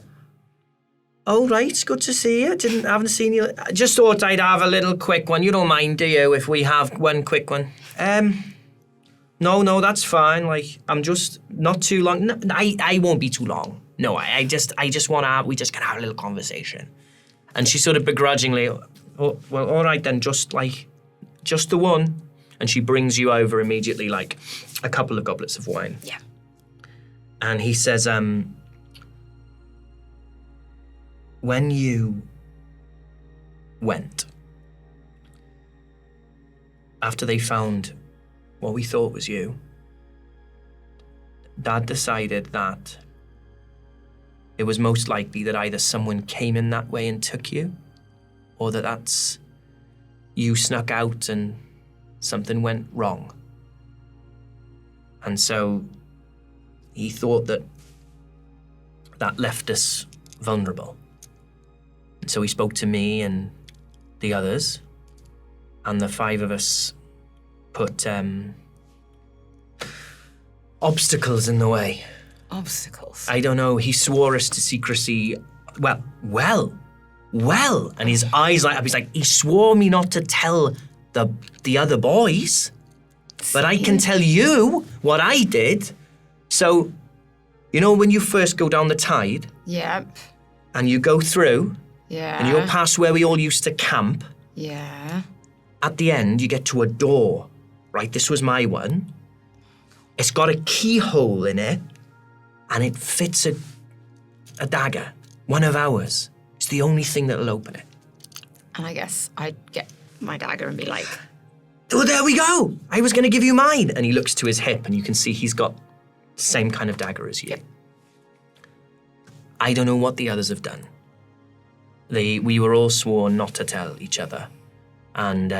[SPEAKER 1] "Oh, right, good to see you. Haven't seen you. I just thought I'd have a little quick one. You don't mind, do you, if we have one quick one?" No, that's fine. Like, I'm just not too long. No, I won't be too long. No, we just can have a little conversation. And she sort of begrudgingly, "Oh, well, all right then, just the one." And she brings you over immediately, like, a couple of goblets of wine.
[SPEAKER 6] Yeah.
[SPEAKER 1] And he says, when you went, after they found what we thought was you, Dad decided that it was most likely that either someone came in that way and took you, or that's you snuck out and something went wrong. And so he thought that left us vulnerable. And so he spoke to me and the others, and the five of us put obstacles in the way.
[SPEAKER 6] Obstacles?
[SPEAKER 1] I don't know. He swore us to secrecy. Well. And his eyes light up. He's like, he swore me not to tell the other boys. But I can tell you what I did. So, you know when you first go down the tide
[SPEAKER 6] Yep.
[SPEAKER 1] and you go through
[SPEAKER 6] Yeah.
[SPEAKER 1] and you're past where we all used to camp,
[SPEAKER 6] Yeah.
[SPEAKER 1] at the end you get to a door, right? This was my one. It's got a keyhole in it and it fits a dagger, one of ours. It's the only thing that'll open it.
[SPEAKER 6] And I guess I'd get my dagger and be like,
[SPEAKER 1] Oh, there we go. I was going to give you mine. And he looks to his hip and you can see he's got the same kind of dagger as you.
[SPEAKER 6] Yep.
[SPEAKER 1] I don't know what the others have done. We were all sworn not to tell each other. And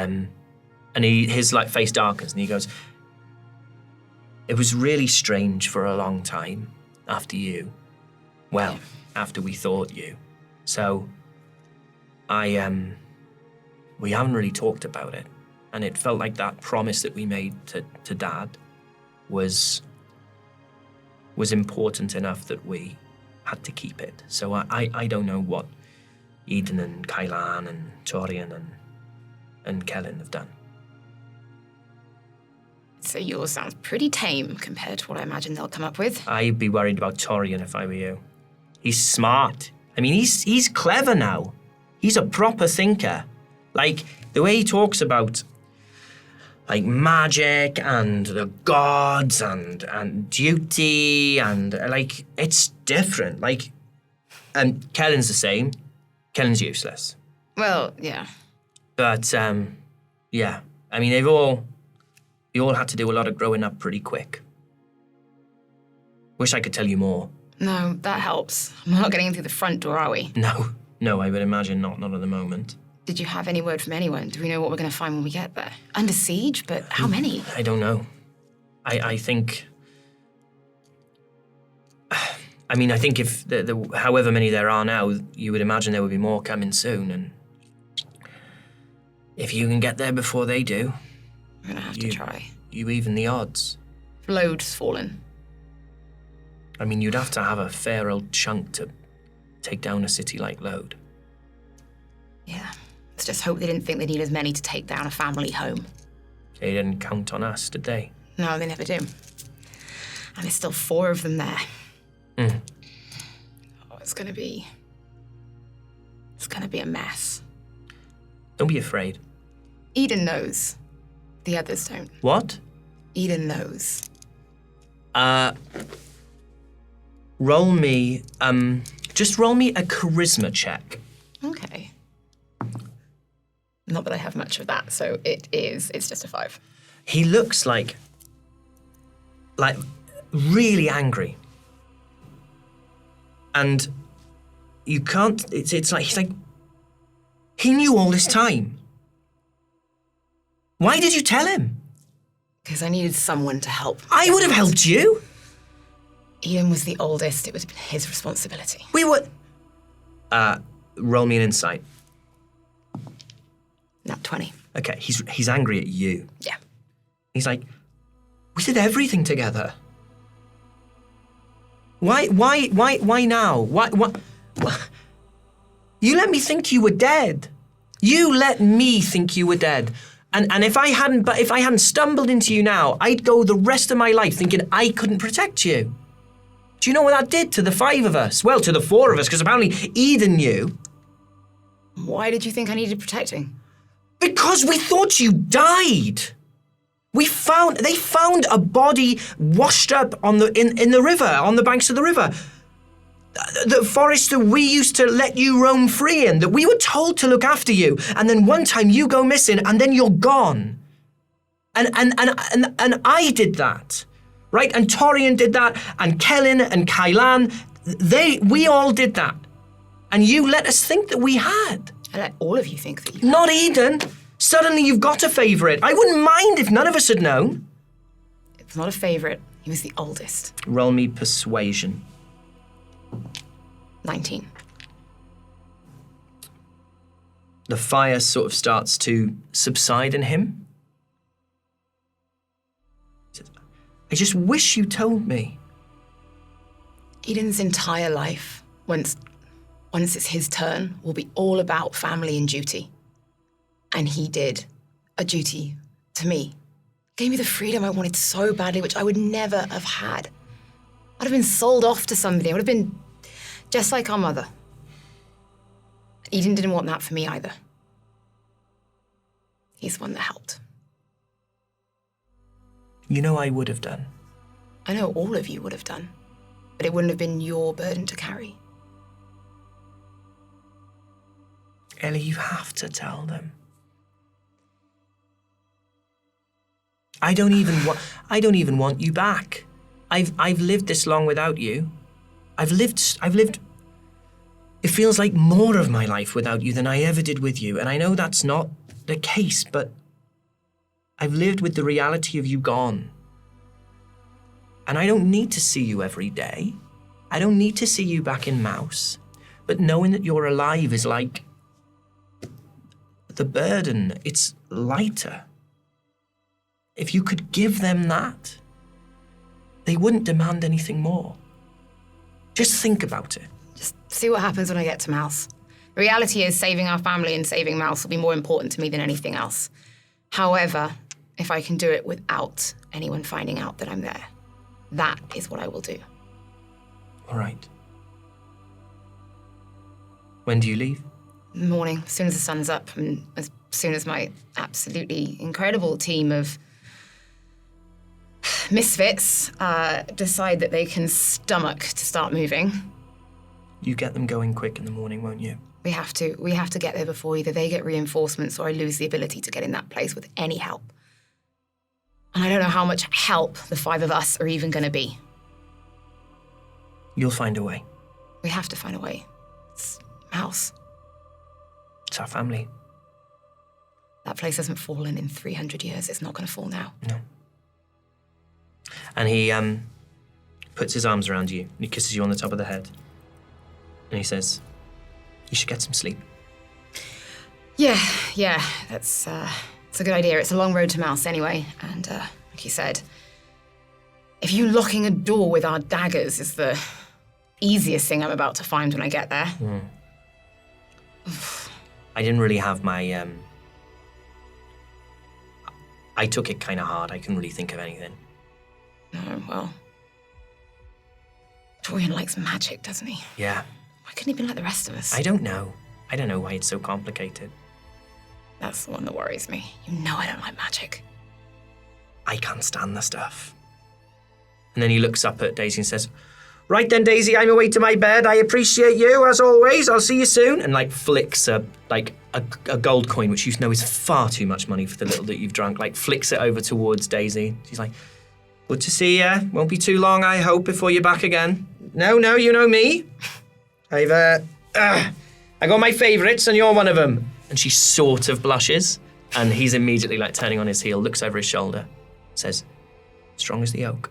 [SPEAKER 1] his like face darkens and he goes, it was really strange for a long time after you. Well, after we thought you. So we haven't really talked about it. And it felt like that promise that we made to Dad was important enough that we had to keep it. So I don't know what Eden and Kylan and Torian and Kellen have done.
[SPEAKER 6] so yours sounds pretty tame compared to what I imagine they'll come up with.
[SPEAKER 1] I'd be worried about Torian if I were you. He's smart. I mean, he's clever now. He's a proper thinker. Like, the way he talks about, like, magic and the gods and duty and, like, it's different. Like, and Kellen's the same. Kellen's useless.
[SPEAKER 6] Well, yeah.
[SPEAKER 1] But, yeah. I mean, you all had to do a lot of growing up pretty quick. Wish I could tell you more.
[SPEAKER 6] No, that helps. We're not getting in through the front door, are we?
[SPEAKER 1] No, I would imagine not at the moment.
[SPEAKER 6] Did you have any word from anyone? Do we know what we're going to find when we get there? Under siege, but how many?
[SPEAKER 1] I don't know. I think... I mean, I think if however many there are now, you would imagine there would be more coming soon, and if you can get there before they do...
[SPEAKER 6] We're going to have to try.
[SPEAKER 1] You even the odds.
[SPEAKER 6] Load's fallen.
[SPEAKER 1] I mean, you'd have to have a fair old chunk to take down a city like Lode.
[SPEAKER 6] Yeah. Let's just hope they didn't think they need as many to take down a family home.
[SPEAKER 1] They didn't count on us, did they?
[SPEAKER 6] No, they never do. And there's still 4 of them there.
[SPEAKER 1] Mm.
[SPEAKER 6] Oh, it's gonna be a mess.
[SPEAKER 1] Don't be afraid.
[SPEAKER 6] Eden knows. The others don't.
[SPEAKER 1] What?
[SPEAKER 6] Eden knows.
[SPEAKER 1] Roll me, just roll me a charisma check.
[SPEAKER 6] Okay. Not that I have much of that, so it's just a 5.
[SPEAKER 1] He looks like really angry. And you can't, it's like, he's like, he knew all this time. Why did you tell him?
[SPEAKER 6] Because I needed someone to help.
[SPEAKER 1] I would have helped you.
[SPEAKER 6] Eden was the oldest. It was his responsibility.
[SPEAKER 1] We were... roll me an insight.
[SPEAKER 6] Not 20. Okay,
[SPEAKER 1] he's angry at you.
[SPEAKER 6] Yeah.
[SPEAKER 1] He's like, we did everything together. Why now? Why? You let me think you were dead. You let me think you were dead. And if I hadn't stumbled into you now, I'd go the rest of my life thinking I couldn't protect you. Do you know what that did to the 5 of us? Well, to the 4 of us, because apparently Eden knew.
[SPEAKER 6] Why did you think I needed protecting?
[SPEAKER 1] Because we thought you died. They found a body washed up in the river, on the banks of the river. The forest that we used to let you roam free in, that we were told to look after you, and then one time you go missing, and then you're gone. And I did that, right? And Torian did that, and Kellen and Kylan, we all did that. And you let us think that we had.
[SPEAKER 6] I let all of you think that you
[SPEAKER 1] Not Eden. Suddenly you've got a favourite. I wouldn't mind if none of us had known.
[SPEAKER 6] It's not a favourite. He was the oldest.
[SPEAKER 1] Roll me persuasion.
[SPEAKER 6] 19.
[SPEAKER 1] The fire sort of starts to subside in him. He says, I just wish you told me.
[SPEAKER 6] Eden's entire life, once it's his turn, will be all about family and duty. And he did a duty to me Gave me the freedom I wanted so badly, which I would never have had. I'd have been sold off to somebody. I would have been just like our mother. Eden didn't want that for me either. He's the one that helped.
[SPEAKER 1] You know I would have done.
[SPEAKER 6] I know all of you would have done, but it wouldn't have been your burden to carry.
[SPEAKER 1] Ellie, you have to tell them. I don't even want you back. I've lived this long without you. I've lived it feels like more of my life without you than I ever did with you, and I know that's not the case, but I've lived with the reality of you gone. And I don't need to see you every day. I don't need to see you back in Mouse. But knowing that you're alive is like the burden. It's lighter. If you could give them that, they wouldn't demand anything more. Just think about it.
[SPEAKER 6] Just see what happens when I get to Mouse. The reality is saving our family and saving Mouse will be more important to me than anything else. However, if I can do it without anyone finding out that I'm there, that is what I will do.
[SPEAKER 1] All right. When do you leave?
[SPEAKER 6] In the morning, as soon as the sun's up, and as soon as my absolutely incredible team of misfits decide that they can stomach to start moving.
[SPEAKER 1] You get them going quick in the morning, won't you?
[SPEAKER 6] We have to get there before either they get reinforcements or I lose the ability to get in that place with any help. And I don't know how much help the 5 of us are even going to be.
[SPEAKER 1] You'll find a way.
[SPEAKER 6] We have to find a way. It's Mouse.
[SPEAKER 1] It's our family.
[SPEAKER 6] That place hasn't fallen in 300 years. It's not going to fall now.
[SPEAKER 1] No. And he puts his arms around you and he kisses you on the top of the head. And he says, you should get some sleep.
[SPEAKER 6] Yeah, that's it's a good idea. It's a long road to Mouse anyway. And like you said, if you locking a door with our daggers is the easiest thing I'm about to find when I get there.
[SPEAKER 1] I didn't really have my... I took it kind of hard. I couldn't really think of anything.
[SPEAKER 6] No, well... Torian likes magic, doesn't he?
[SPEAKER 1] Yeah.
[SPEAKER 6] Why couldn't he be like the rest of us?
[SPEAKER 1] I don't know. I don't know why it's so complicated.
[SPEAKER 6] That's the one that worries me. You know I don't like magic.
[SPEAKER 1] I can't stand the stuff. And then he looks up at Daisy and says, right then, Daisy, I'm away to my bed. I appreciate you, as always. I'll see you soon. And, flicks a gold coin, which you know is far too much money for the little that you've drunk, flicks it over towards Daisy. She's like, good to see ya. Won't be too long, I hope, before you're back again. No, you know me. I got my favourites and you're one of them. And she sort of blushes, and he's immediately turning on his heel, looks over his shoulder, says, strong as the oak.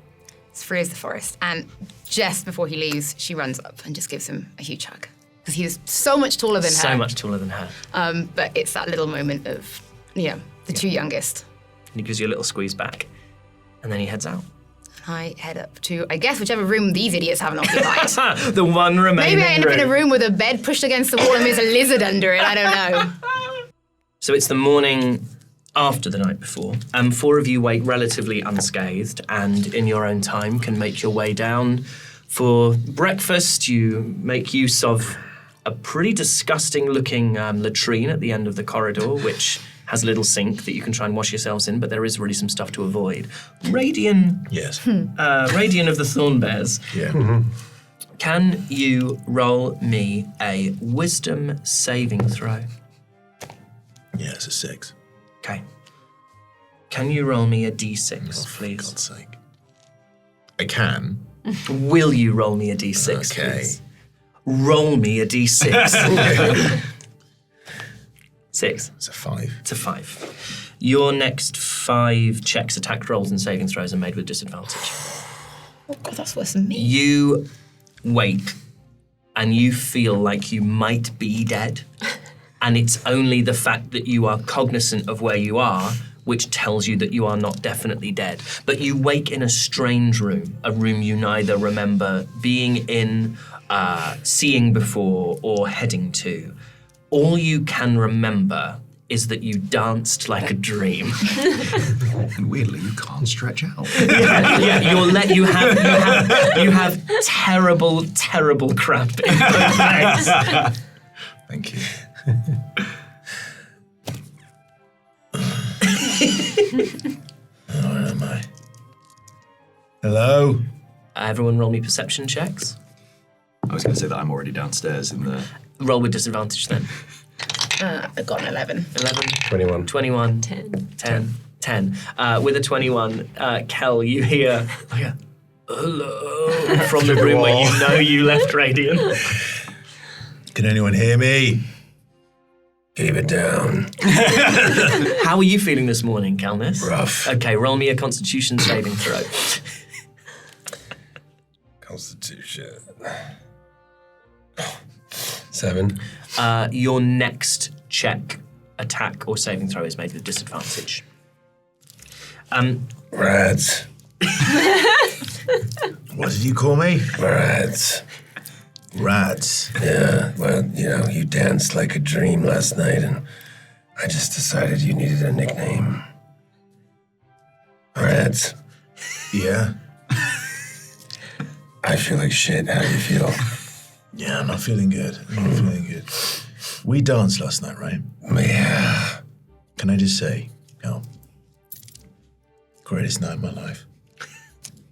[SPEAKER 6] As free as the forest. And just before he leaves, she runs up and just gives him a huge hug. Because he is so much taller than her.
[SPEAKER 1] So much taller than her.
[SPEAKER 6] But it's that little moment of, the two youngest.
[SPEAKER 1] And he gives you a little squeeze back. And then he heads out.
[SPEAKER 6] I head up to, I guess, whichever room these idiots haven't occupied.
[SPEAKER 1] The one remaining
[SPEAKER 6] Maybe I end up in a
[SPEAKER 1] room.
[SPEAKER 6] room with a bed pushed against the wall and there's a lizard under it. I don't know.
[SPEAKER 1] So it's the morning after the night before. 4 of you wake relatively unscathed and in your own time can make your way down for breakfast. You make use of a pretty disgusting looking latrine at the end of the corridor, which has a little sink that you can try and wash yourselves in, but there is really some stuff to avoid. Radian.
[SPEAKER 2] Yes.
[SPEAKER 1] Radian of the Thornbears.
[SPEAKER 2] Yeah.
[SPEAKER 1] Can you roll me a wisdom saving throw?
[SPEAKER 2] Yeah, it's a 6.
[SPEAKER 1] Okay. Can you roll me a d6,
[SPEAKER 2] For
[SPEAKER 1] please?
[SPEAKER 2] God's sake. I can.
[SPEAKER 1] Will you roll me a d6,
[SPEAKER 2] Okay.
[SPEAKER 1] please? Roll me a d6. 6.
[SPEAKER 2] It's a 5.
[SPEAKER 1] It's a 5. Your next 5 checks, attack rolls, and saving throws are made with disadvantage.
[SPEAKER 6] Oh, God, that's worse than me.
[SPEAKER 1] You wake and you feel like you might be dead. And it's only the fact that you are cognizant of where you are which tells you that you are not definitely dead. But you wake in a strange room, a room you neither remember being in, seeing before, or heading to. All you can remember is that you danced like a dream.
[SPEAKER 3] And weirdly, you can't stretch out.
[SPEAKER 1] You have terrible, terrible cramp in both legs.
[SPEAKER 2] Thank you. Where am I? Hello?
[SPEAKER 1] Everyone roll me perception checks.
[SPEAKER 3] I was going to say that I'm already downstairs in the...
[SPEAKER 1] Roll with disadvantage then.
[SPEAKER 6] I got an 11.
[SPEAKER 1] 11,
[SPEAKER 5] 21.
[SPEAKER 1] 21,
[SPEAKER 4] 10.
[SPEAKER 1] 10. With a 21, Kel, you hear like a hello from the room where you know you left Radiant.
[SPEAKER 2] Can anyone hear me?
[SPEAKER 5] Keep it down.
[SPEAKER 1] How are you feeling this morning, Kelnis?
[SPEAKER 5] Rough.
[SPEAKER 1] Okay, roll me a Constitution saving throw.
[SPEAKER 5] Constitution. 7.
[SPEAKER 1] Your next check, attack, or saving throw is made with disadvantage.
[SPEAKER 5] Rads.
[SPEAKER 2] What did you call me?
[SPEAKER 5] Rads.
[SPEAKER 2] Rads.
[SPEAKER 5] Yeah, well, you danced like a dream last night, and I just decided you needed a nickname. Rads.
[SPEAKER 2] Yeah?
[SPEAKER 5] I feel like shit. How do you feel?
[SPEAKER 2] Yeah, I'm not feeling good. We danced last night, right?
[SPEAKER 5] Yeah.
[SPEAKER 2] Can I just say, greatest night of my life.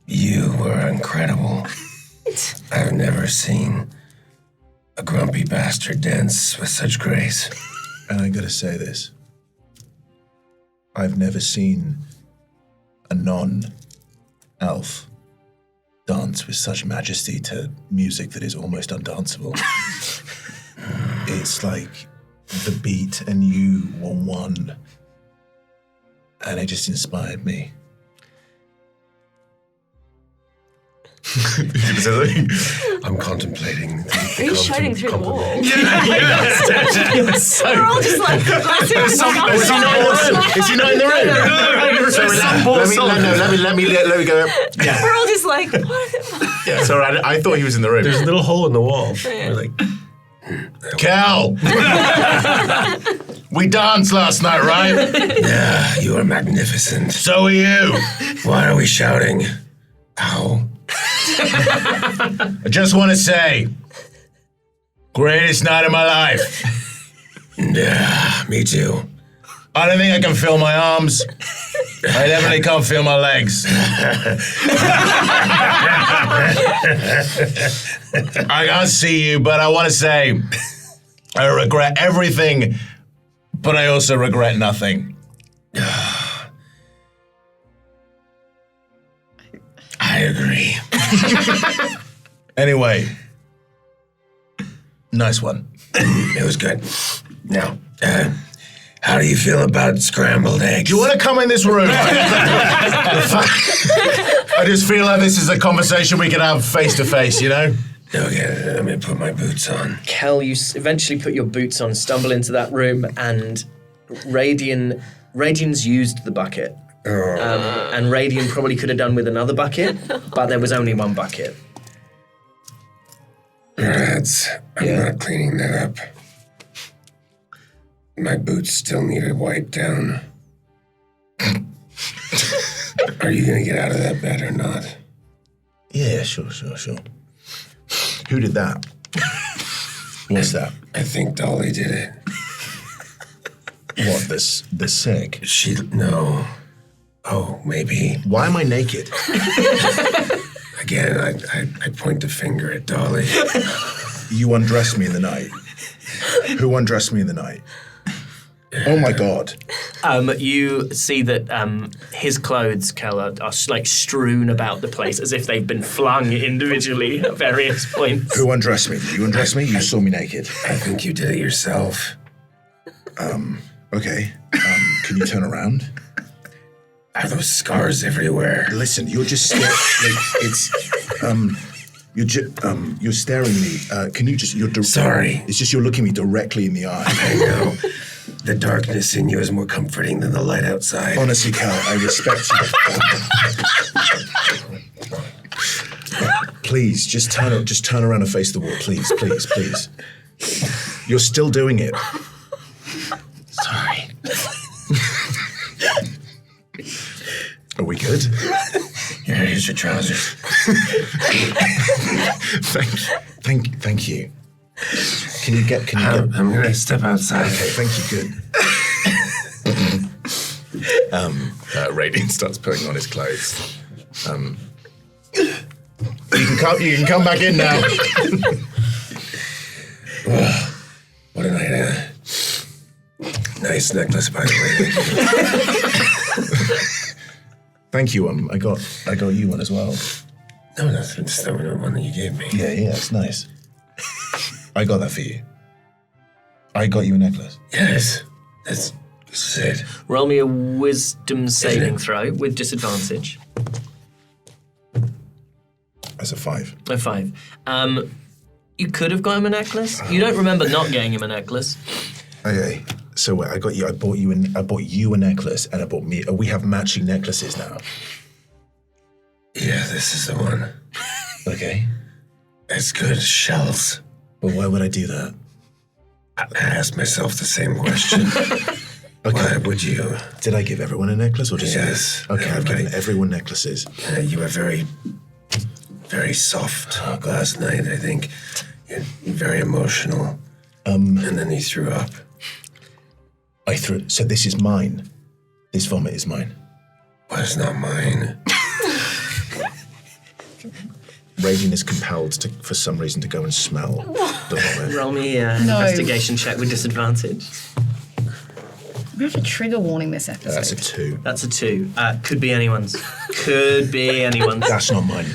[SPEAKER 5] You were incredible. I've never seen a grumpy bastard dance with such grace.
[SPEAKER 2] And I gotta say this. I've never seen a non-elf dance with such majesty to music that is almost undanceable. It's like the beat and you were one. And it just inspired me.
[SPEAKER 5] I'm contemplating.
[SPEAKER 4] Are you shouting through the wall?
[SPEAKER 1] You're so
[SPEAKER 4] We're all just like,
[SPEAKER 2] Is he not in the room? Let me go. Yeah.
[SPEAKER 4] we're all just like, what?
[SPEAKER 2] Yeah. Sorry, I thought he was in the room.
[SPEAKER 5] There's a little hole in the wall.
[SPEAKER 4] Yeah.
[SPEAKER 5] We're like,
[SPEAKER 2] Cal! We danced last night, right?
[SPEAKER 5] yeah, you are magnificent.
[SPEAKER 2] So are you.
[SPEAKER 5] Why are we shouting? Ow.
[SPEAKER 2] I just want to say, greatest night of my life.
[SPEAKER 5] Yeah, me too.
[SPEAKER 2] I don't think I can feel my arms. I definitely can't feel my legs. I can't see you, but I want to say, I regret everything, but I also regret nothing.
[SPEAKER 5] I agree.
[SPEAKER 2] Anyway, nice one.
[SPEAKER 5] It was good. Now, how do you feel about scrambled eggs?
[SPEAKER 2] Do you want to come in this room? I just feel like this is a conversation we can have face to face,
[SPEAKER 5] Okay, let me put my boots on.
[SPEAKER 1] Kel, you eventually put your boots on, stumble into that room, and Radian's used the bucket. And Radian probably could have done with another bucket, but there was only one bucket.
[SPEAKER 5] Rats, I'm not cleaning that up. My boots still need a wipe down. Are you gonna get out of that bed or not?
[SPEAKER 2] Yeah, sure. Who did that? What's that?
[SPEAKER 5] I think Dolly did it.
[SPEAKER 2] What, the sick?
[SPEAKER 5] No. Oh, maybe.
[SPEAKER 2] Why am I naked?
[SPEAKER 5] Again, I point the finger at Dolly.
[SPEAKER 2] You undressed me in the night. Who undressed me in the night? Oh my God.
[SPEAKER 1] You see that his clothes, Kel, are like strewn about the place as if they've been flung individually at various points.
[SPEAKER 2] Who undressed me? Did you undress me? You saw me naked.
[SPEAKER 5] I think you did it yourself.
[SPEAKER 2] Okay. Can you turn around?
[SPEAKER 5] Are those scars everywhere?
[SPEAKER 2] Listen, you're just staring. You're staring at me. Can you just?
[SPEAKER 5] Sorry.
[SPEAKER 2] It's just you're looking me directly in the eye.
[SPEAKER 5] I know. The darkness in you is more comforting than the light outside.
[SPEAKER 2] Honestly, Cal, I respect you. Please, just turn around and face the wall. Please. You're still doing it.
[SPEAKER 5] Sorry.
[SPEAKER 2] good.
[SPEAKER 5] Here's your trousers.
[SPEAKER 2] Thank you. Can you get?
[SPEAKER 5] I'm gonna step outside.
[SPEAKER 2] Okay, thank you. Good. Radiant starts putting on his clothes. You can come back in now.
[SPEAKER 5] What a night, nice necklace, by the way.
[SPEAKER 2] Thank you. I got you one as well.
[SPEAKER 5] No, that's the one that you gave me.
[SPEAKER 2] Yeah, it's nice. I got that for you. I got you a necklace.
[SPEAKER 5] Yes, that's it.
[SPEAKER 1] Roll me a wisdom saving throw with disadvantage.
[SPEAKER 2] That's a 5.
[SPEAKER 1] A 5. You could have got him a necklace. You don't remember not getting him a necklace.
[SPEAKER 2] Okay. So wait, I bought you a necklace, and I bought me. We have matching necklaces now.
[SPEAKER 5] Yeah, this is the one.
[SPEAKER 2] Okay.
[SPEAKER 5] It's good as shells.
[SPEAKER 2] But why would I do that?
[SPEAKER 5] I asked myself the same question.
[SPEAKER 2] Okay.
[SPEAKER 5] Why would you?
[SPEAKER 2] Did I give everyone a necklace or just
[SPEAKER 5] Yes.
[SPEAKER 2] you? Okay, I've
[SPEAKER 5] everybody.
[SPEAKER 2] given everyone necklaces.
[SPEAKER 5] You were very, very soft last night, I think. You're very emotional. And then you threw up.
[SPEAKER 2] I threw. So this is mine. This vomit is mine.
[SPEAKER 5] Well, it's not mine.
[SPEAKER 2] Radiant is compelled to, for some reason, to go and smell the vomit.
[SPEAKER 1] Roll me an investigation check with disadvantage.
[SPEAKER 6] We have a trigger warning this episode.
[SPEAKER 2] That's a 2.
[SPEAKER 1] That's a 2. Could be anyone's. Could be anyone's.
[SPEAKER 2] That's not mine.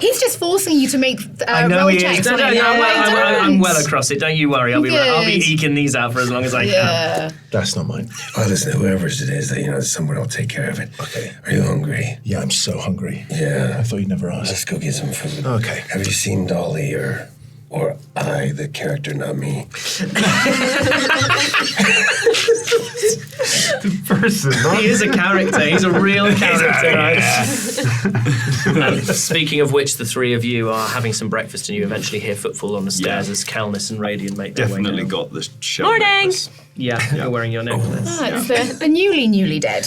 [SPEAKER 6] He's just forcing you to make
[SPEAKER 1] I know
[SPEAKER 6] roll
[SPEAKER 1] he
[SPEAKER 6] checks.
[SPEAKER 1] is.
[SPEAKER 6] on it.
[SPEAKER 1] I'm well across it. Don't you worry. I'll be
[SPEAKER 6] Good.
[SPEAKER 1] eking these out for as long as I can.
[SPEAKER 6] Yeah.
[SPEAKER 2] That's not mine.
[SPEAKER 5] Well, listen, whoever's it is, that someone will take care of it.
[SPEAKER 2] Okay.
[SPEAKER 5] Are you hungry?
[SPEAKER 2] Yeah, I'm so hungry.
[SPEAKER 5] Yeah.
[SPEAKER 2] I thought you'd never ask.
[SPEAKER 5] Let's go get some food.
[SPEAKER 2] Okay.
[SPEAKER 5] Have you seen Dolly or I, the character, not me?
[SPEAKER 1] He is a character. He's a real character. And speaking of which, the three of you are having some breakfast and you eventually hear footfall on the stairs as Kelness and Radiant make their way
[SPEAKER 3] Definitely
[SPEAKER 1] down.
[SPEAKER 3] got the shell
[SPEAKER 4] Morning!
[SPEAKER 3] necklace.
[SPEAKER 1] Yeah, you're wearing your necklace.
[SPEAKER 6] Ah, it's the newly dead.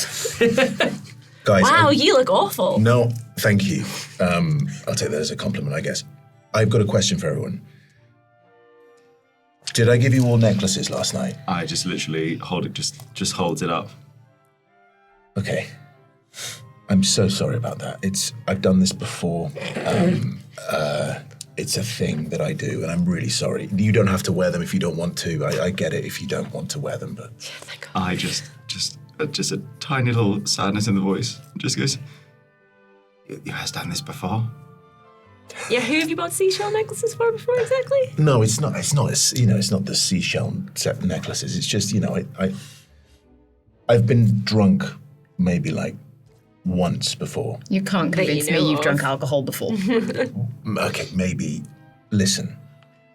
[SPEAKER 2] Guys,
[SPEAKER 4] Wow, you look awful.
[SPEAKER 2] no, thank you. I'll take that as a compliment, I guess. I've got a question for everyone. Did I give you all necklaces last night?
[SPEAKER 3] I just literally hold it, just holds it up.
[SPEAKER 2] Okay. I'm so sorry about that. I've done this before. It's a thing that I do, and I'm really sorry. You don't have to wear them if you don't want to. I get it if you don't want to wear them, but
[SPEAKER 3] I just a tiny little sadness in the voice. Just goes, you has done this before?
[SPEAKER 4] Yeah, who have you bought seashell necklaces for before exactly?
[SPEAKER 2] no, it's not. It's not the seashell set necklaces. It's just I've been drunk maybe like once before.
[SPEAKER 6] You can't
[SPEAKER 4] That you
[SPEAKER 6] convince me
[SPEAKER 4] know
[SPEAKER 6] you've
[SPEAKER 4] of.
[SPEAKER 6] drunk alcohol before.
[SPEAKER 2] Okay, maybe. Listen,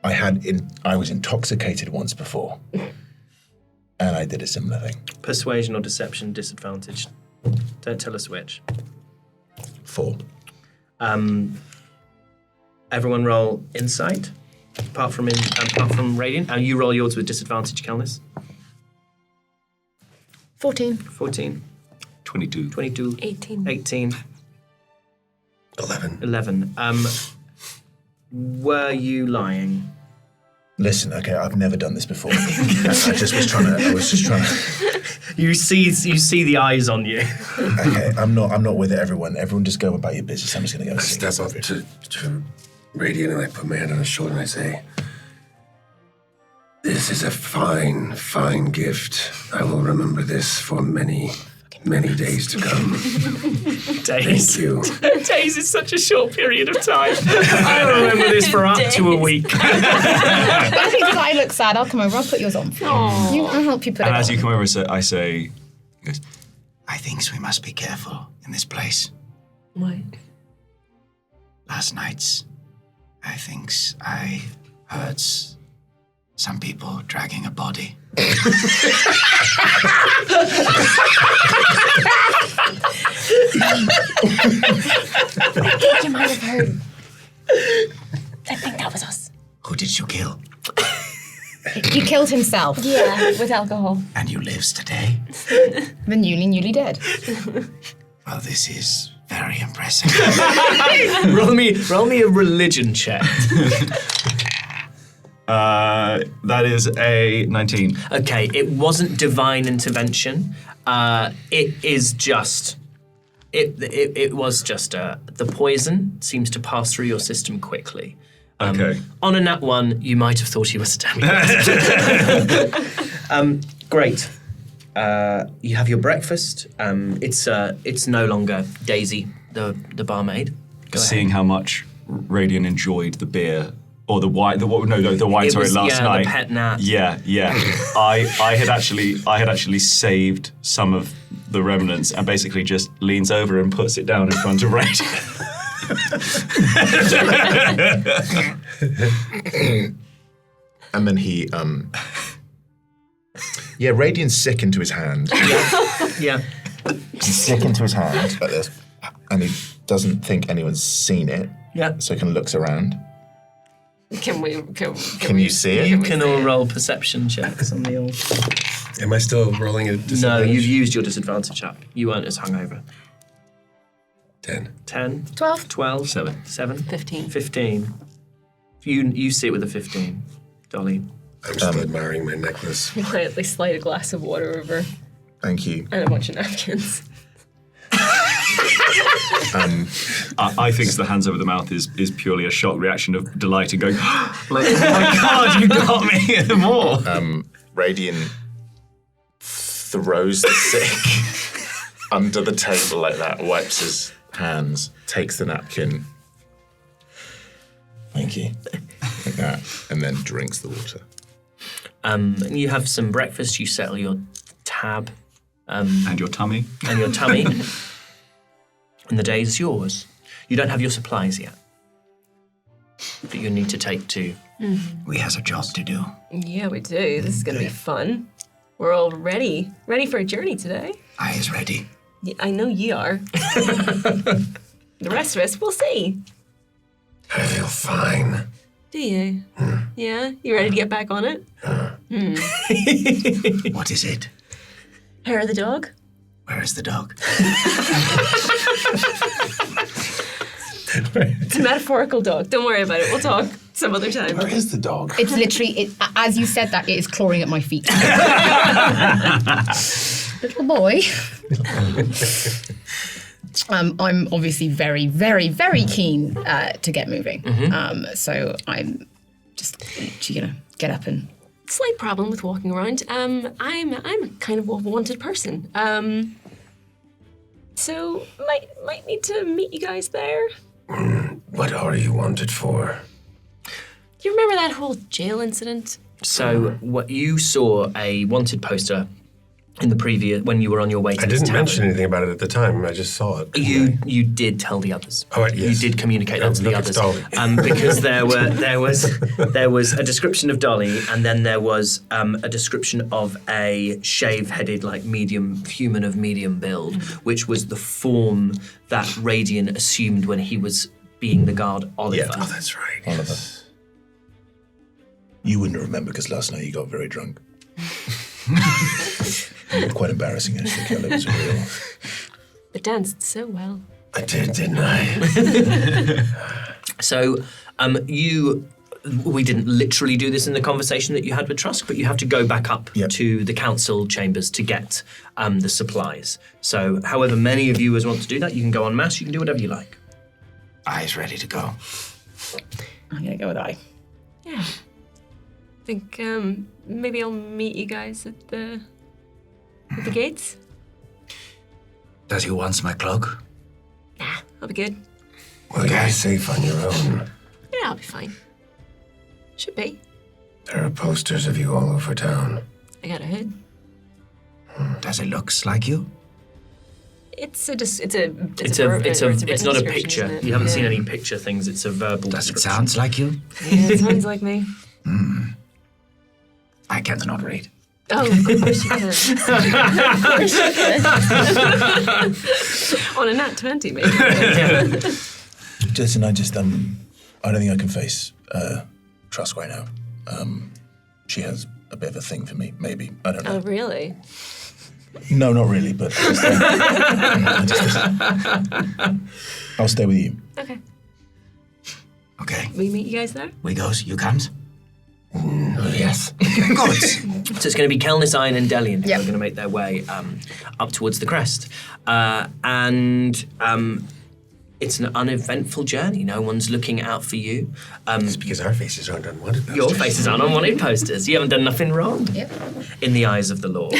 [SPEAKER 2] I was intoxicated once before, and I did a similar thing.
[SPEAKER 1] Persuasion or deception disadvantage. Don't tell us which.
[SPEAKER 2] 4.
[SPEAKER 1] Everyone roll insight, apart from Radiant. And you roll yours with disadvantage, Kelnis.
[SPEAKER 6] 14.
[SPEAKER 1] 14,
[SPEAKER 3] 22.
[SPEAKER 1] 22,
[SPEAKER 4] 18.
[SPEAKER 1] 18,
[SPEAKER 5] 11.
[SPEAKER 1] 11. Were you lying?
[SPEAKER 2] Listen, okay, I've never done this before. I was just trying to.
[SPEAKER 1] You see the eyes on you.
[SPEAKER 2] Okay, I'm not with it, everyone. Everyone just go about your business. I'm just gonna go
[SPEAKER 5] I
[SPEAKER 2] sing.
[SPEAKER 5] step up to Radiant and I put my hand on his shoulder and I say, "This is a fine, fine gift. I will remember this for many, many days to come. Thank
[SPEAKER 1] Days.
[SPEAKER 5] you."
[SPEAKER 1] Days is such a short period of time. I remember this for up to a week.
[SPEAKER 6] I think if I look sad, I'll come over. I'll put yours on. I'll help you put
[SPEAKER 3] And
[SPEAKER 6] it
[SPEAKER 3] as
[SPEAKER 6] on.
[SPEAKER 3] you come over, I say, he goes, I think we must be careful in this place.
[SPEAKER 4] What?
[SPEAKER 3] Last night, I think I heard some people dragging a body.
[SPEAKER 6] I think you might have heard. I think that was us.
[SPEAKER 3] Who did you kill?
[SPEAKER 6] He killed himself.
[SPEAKER 4] Yeah, with alcohol.
[SPEAKER 3] And you lives today?
[SPEAKER 6] The newly dead.
[SPEAKER 3] Well, this is very impressive.
[SPEAKER 1] roll me a religion check.
[SPEAKER 3] That is a 19.
[SPEAKER 1] Okay, it wasn't divine intervention. It is just. It was just the poison seems to pass through your system quickly.
[SPEAKER 3] Okay.
[SPEAKER 1] On a nat 1, you might have thought he was stabbing. Great. You have your breakfast. It's no longer Daisy, the barmaid. Go
[SPEAKER 3] Seeing how much Radian enjoyed the beer or the wine, the wine
[SPEAKER 1] It
[SPEAKER 3] sorry,
[SPEAKER 1] was,
[SPEAKER 3] last night.
[SPEAKER 1] the pet nat.
[SPEAKER 3] Yeah. I had actually saved some of the remnants and basically just leans over and puts it down in front of Radian.
[SPEAKER 2] And then he, Radian's sick into his hand.
[SPEAKER 1] Yeah.
[SPEAKER 2] He's sick into his hand like this, and he doesn't think anyone's seen it.
[SPEAKER 1] Yeah.
[SPEAKER 2] So he kind of looks around.
[SPEAKER 4] Can
[SPEAKER 2] you see it?
[SPEAKER 1] You can all roll perception checks on the all.
[SPEAKER 5] Am I still rolling a
[SPEAKER 1] No,
[SPEAKER 5] disadvantage?
[SPEAKER 1] you've used your disadvantage up. You weren't as hungover.
[SPEAKER 5] 10.
[SPEAKER 1] 10.
[SPEAKER 6] 12.
[SPEAKER 1] 12.
[SPEAKER 3] 7.
[SPEAKER 1] 7.
[SPEAKER 4] 15.
[SPEAKER 1] 15. You see it with a 15, Dolly.
[SPEAKER 5] I'm still admiring my necklace.
[SPEAKER 4] Quietly slide a glass of water over
[SPEAKER 2] Thank you.
[SPEAKER 4] and a bunch of napkins.
[SPEAKER 3] I think the hands over the mouth is purely a shock reaction of delight and going, like, oh my God, you got me more.
[SPEAKER 2] Radian throws the sick under the table like that, wipes his hands, takes the napkin. Thank you. Like that, and then drinks the water.
[SPEAKER 1] You have some breakfast, you settle your tab
[SPEAKER 3] And your tummy.
[SPEAKER 1] and your tummy, and the day is yours. You don't have your supplies yet, but you need to take to.
[SPEAKER 3] We has a job to do.
[SPEAKER 4] Yeah, we do. This is going to be fun. We're all ready for a journey today.
[SPEAKER 3] I is ready.
[SPEAKER 4] Yeah, I know you are. The rest of us, we'll see.
[SPEAKER 5] I feel fine.
[SPEAKER 4] Do you? Yeah? You ready to get back on it?
[SPEAKER 3] What is it?
[SPEAKER 4] Hair of the dog?
[SPEAKER 3] Where is the dog?
[SPEAKER 4] It's a metaphorical dog. Don't worry about it. We'll talk some other time.
[SPEAKER 2] Where is the dog?
[SPEAKER 6] It's literally, as you said that, it is clawing at my feet. Little boy. I'm obviously very, very, very keen to get moving. So I'm just, get up and...
[SPEAKER 4] Slight problem with walking around. I'm kind of a wanted person. So might need to meet you guys there.
[SPEAKER 5] What are you wanted for?
[SPEAKER 4] Do you remember that whole jail incident?
[SPEAKER 1] So, what you saw a wanted poster in the previous when you were on your way to
[SPEAKER 5] I
[SPEAKER 1] this
[SPEAKER 5] didn't
[SPEAKER 1] tavern.
[SPEAKER 5] mention anything about it at the time. I just saw it.
[SPEAKER 1] You did tell the others.
[SPEAKER 5] Oh, right, yes.
[SPEAKER 1] You did communicate that to the
[SPEAKER 5] Look,
[SPEAKER 1] others.
[SPEAKER 5] it's Dolly.
[SPEAKER 1] Because there was a description of Dolly, and then there was a description of a shave-headed, like medium human of medium build, which was the form that Radian assumed when he was being the guard Oliver.
[SPEAKER 2] Yeah.
[SPEAKER 5] Oh, that's right.
[SPEAKER 2] Oliver. You wouldn't remember because last night you got very drunk. Quite embarrassing, actually. Kelly was real.
[SPEAKER 4] But danced so well.
[SPEAKER 5] I did, didn't I?
[SPEAKER 1] So, we didn't literally do this in the conversation that you had with Trusk, but you have to go back up
[SPEAKER 2] Yep.
[SPEAKER 1] to the council chambers to get the supplies. So, however many of you as want to do that, you can go en masse. You can do whatever you like.
[SPEAKER 3] I is ready to go.
[SPEAKER 6] I'm going to go with I.
[SPEAKER 4] Yeah. I think maybe I'll meet you guys at the gates.
[SPEAKER 3] Does you want my cloak?
[SPEAKER 4] Nah, I'll be good.
[SPEAKER 5] Well, you'll be safe on your own.
[SPEAKER 4] Yeah, I'll be fine. Should be.
[SPEAKER 5] There are posters of you all over town.
[SPEAKER 4] I got a hood.
[SPEAKER 3] Does it looks like you?
[SPEAKER 4] It's not a
[SPEAKER 1] picture. You haven't seen any picture things. It's a verbal
[SPEAKER 3] Does it
[SPEAKER 1] description.
[SPEAKER 3] sounds like you?
[SPEAKER 4] Yeah, it sounds like me.
[SPEAKER 3] I cannot read.
[SPEAKER 4] Oh, of course you can. Of course you can. On a nat 20, maybe.
[SPEAKER 2] Jason, I don't think I can face Trusk right now. She has a bit of a thing for me, maybe. I don't know.
[SPEAKER 4] Oh, really?
[SPEAKER 2] No, not really, but I'll stay with you.
[SPEAKER 4] Okay.
[SPEAKER 8] Okay.
[SPEAKER 4] We meet you guys there?
[SPEAKER 8] We goes, you comes?
[SPEAKER 5] Yes.
[SPEAKER 8] Good.
[SPEAKER 1] So it's going to be Kelnis, Iron, and Delian who
[SPEAKER 6] Yep.
[SPEAKER 1] are going to make their way up towards the crest. It's an uneventful journey. No one's looking out for you.
[SPEAKER 5] It's because our faces aren't unwanted posters.
[SPEAKER 1] Your faces aren't on wanted posters. You haven't done nothing wrong
[SPEAKER 6] Yep.
[SPEAKER 1] in the eyes of the Lord.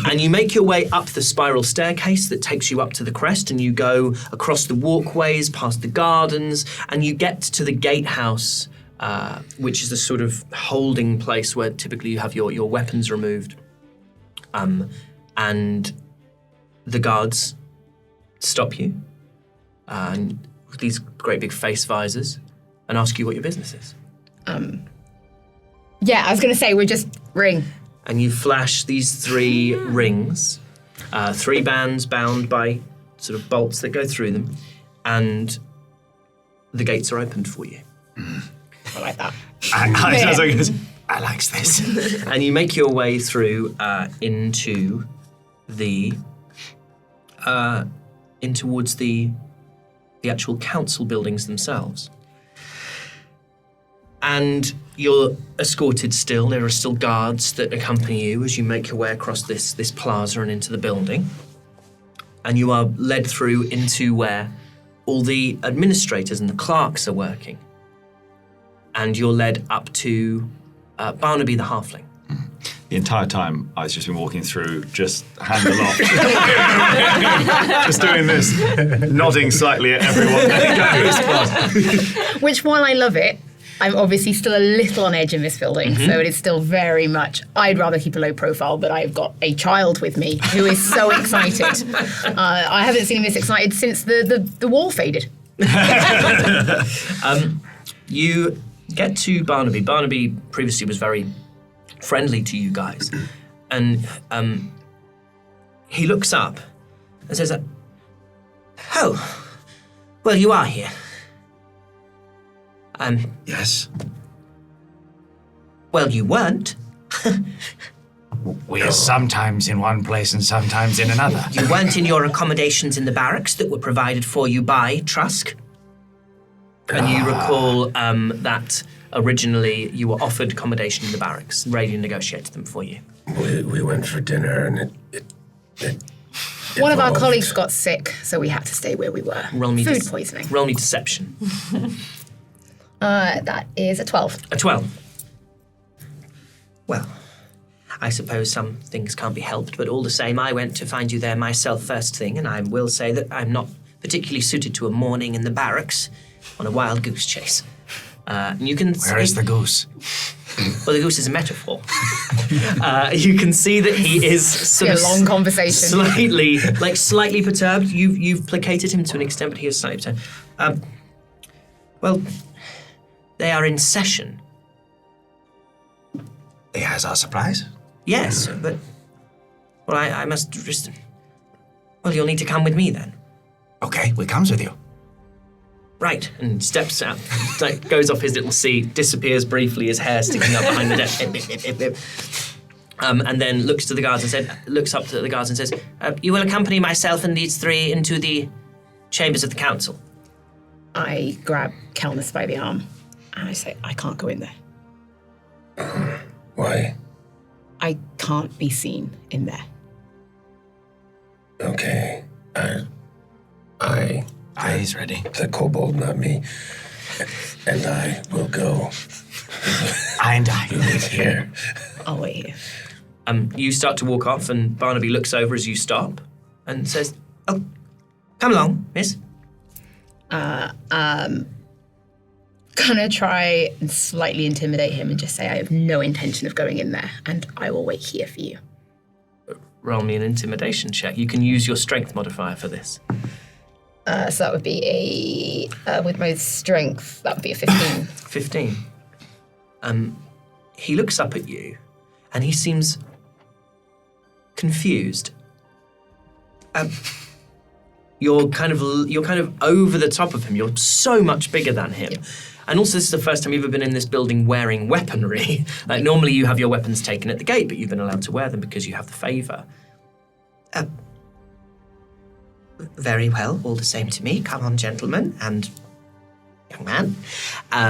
[SPEAKER 1] And you make your way up the spiral staircase that takes you up to the crest, and you go across the walkways, past the gardens, and you get to the gatehouse, which is the sort of holding place where typically you have your weapons removed. And the guards stop you with these great big face visors and ask you what your business is.
[SPEAKER 6] Yeah, I was going to say, we're just ring.
[SPEAKER 1] And you flash these 3 rings, 3 bands bound by sort of bolts that go through them, and the gates are opened for you.
[SPEAKER 6] I like that.
[SPEAKER 8] I likes this.
[SPEAKER 1] And you make your way through into the in towards the actual council buildings themselves. And you're escorted still. There are still guards that accompany you as you make your way across this plaza and into the building. And you are led through into where all the administrators and the clerks are working. And you're led up to Barnaby the Halfling.
[SPEAKER 3] The entire time I've just been walking through, just hand aloft. Just doing this, nodding slightly at everyone.
[SPEAKER 6] Which, while I love it, I'm obviously still a little on edge in this building, so it is still very much, I'd rather keep a low profile, but I've got a child with me who is so excited. I haven't seen him this excited since the wall faded.
[SPEAKER 1] You get to Barnaby. Barnaby previously was very friendly to you guys. And he looks up and says, oh, well, you are here.
[SPEAKER 8] Yes.
[SPEAKER 1] Well, you weren't.
[SPEAKER 8] We are sometimes in one place and sometimes in another.
[SPEAKER 1] You weren't in your accommodations in the barracks that were provided for you by Trusk. And you recall that originally you were offered accommodation in the barracks. Radian negotiated them for you.
[SPEAKER 5] We went for dinner and it
[SPEAKER 6] One of our
[SPEAKER 5] evolved.
[SPEAKER 6] colleagues got sick, so we had to stay where we were.
[SPEAKER 1] Roll me
[SPEAKER 6] Food poisoning.
[SPEAKER 1] Roll me deception.
[SPEAKER 6] That is a 12.
[SPEAKER 1] A 12. Well, I suppose some things can't be helped, but all the same, I went to find you there myself first thing, and I will say that I'm not particularly suited to a morning in the barracks on a wild goose chase. And you can
[SPEAKER 8] Where is the goose?
[SPEAKER 1] Well, the goose is a metaphor. You can see that he is sort
[SPEAKER 6] A
[SPEAKER 1] of
[SPEAKER 6] long conversation.
[SPEAKER 1] slightly perturbed. You've placated him to an extent, but he is slightly perturbed. Well, they are in session.
[SPEAKER 8] He has our supplies.
[SPEAKER 1] Yes, but well, I must just. Well, you'll need to come with me then.
[SPEAKER 8] Okay, we comes with you.
[SPEAKER 1] Right, and steps out, goes off his little seat, disappears briefly, his hair sticking up behind the desk, and then looks up to the guards and says, "You will accompany myself and these 3 into the chambers of the council."
[SPEAKER 6] I grab Kelnis by the arm and I say, I can't go in there.
[SPEAKER 5] Why?
[SPEAKER 6] I can't be seen in there.
[SPEAKER 5] Okay.
[SPEAKER 8] He's ready.
[SPEAKER 5] The kobold, not me. And I will go.
[SPEAKER 8] I
[SPEAKER 5] You wait here.
[SPEAKER 6] I'll wait here.
[SPEAKER 1] You start to walk off, and Barnaby looks over as you stop and says, "Oh, come along, miss."
[SPEAKER 6] Gonna try and slightly intimidate him and just say I have no intention of going in there and I will wait here for you.
[SPEAKER 1] Roll me an intimidation check. You can use your strength modifier for this.
[SPEAKER 6] So that would be with my strength, that would be a 15.
[SPEAKER 1] 15. He looks up at you, and he seems confused. You're kind of over the top of him. You're so much bigger than him. Yep. And also, this is the first time you've ever been in this building wearing weaponry. Like, normally you have your weapons taken at the gate, but you've been allowed to wear them because you have the favour. Very well, all the same to me. Come on, gentlemen. And young man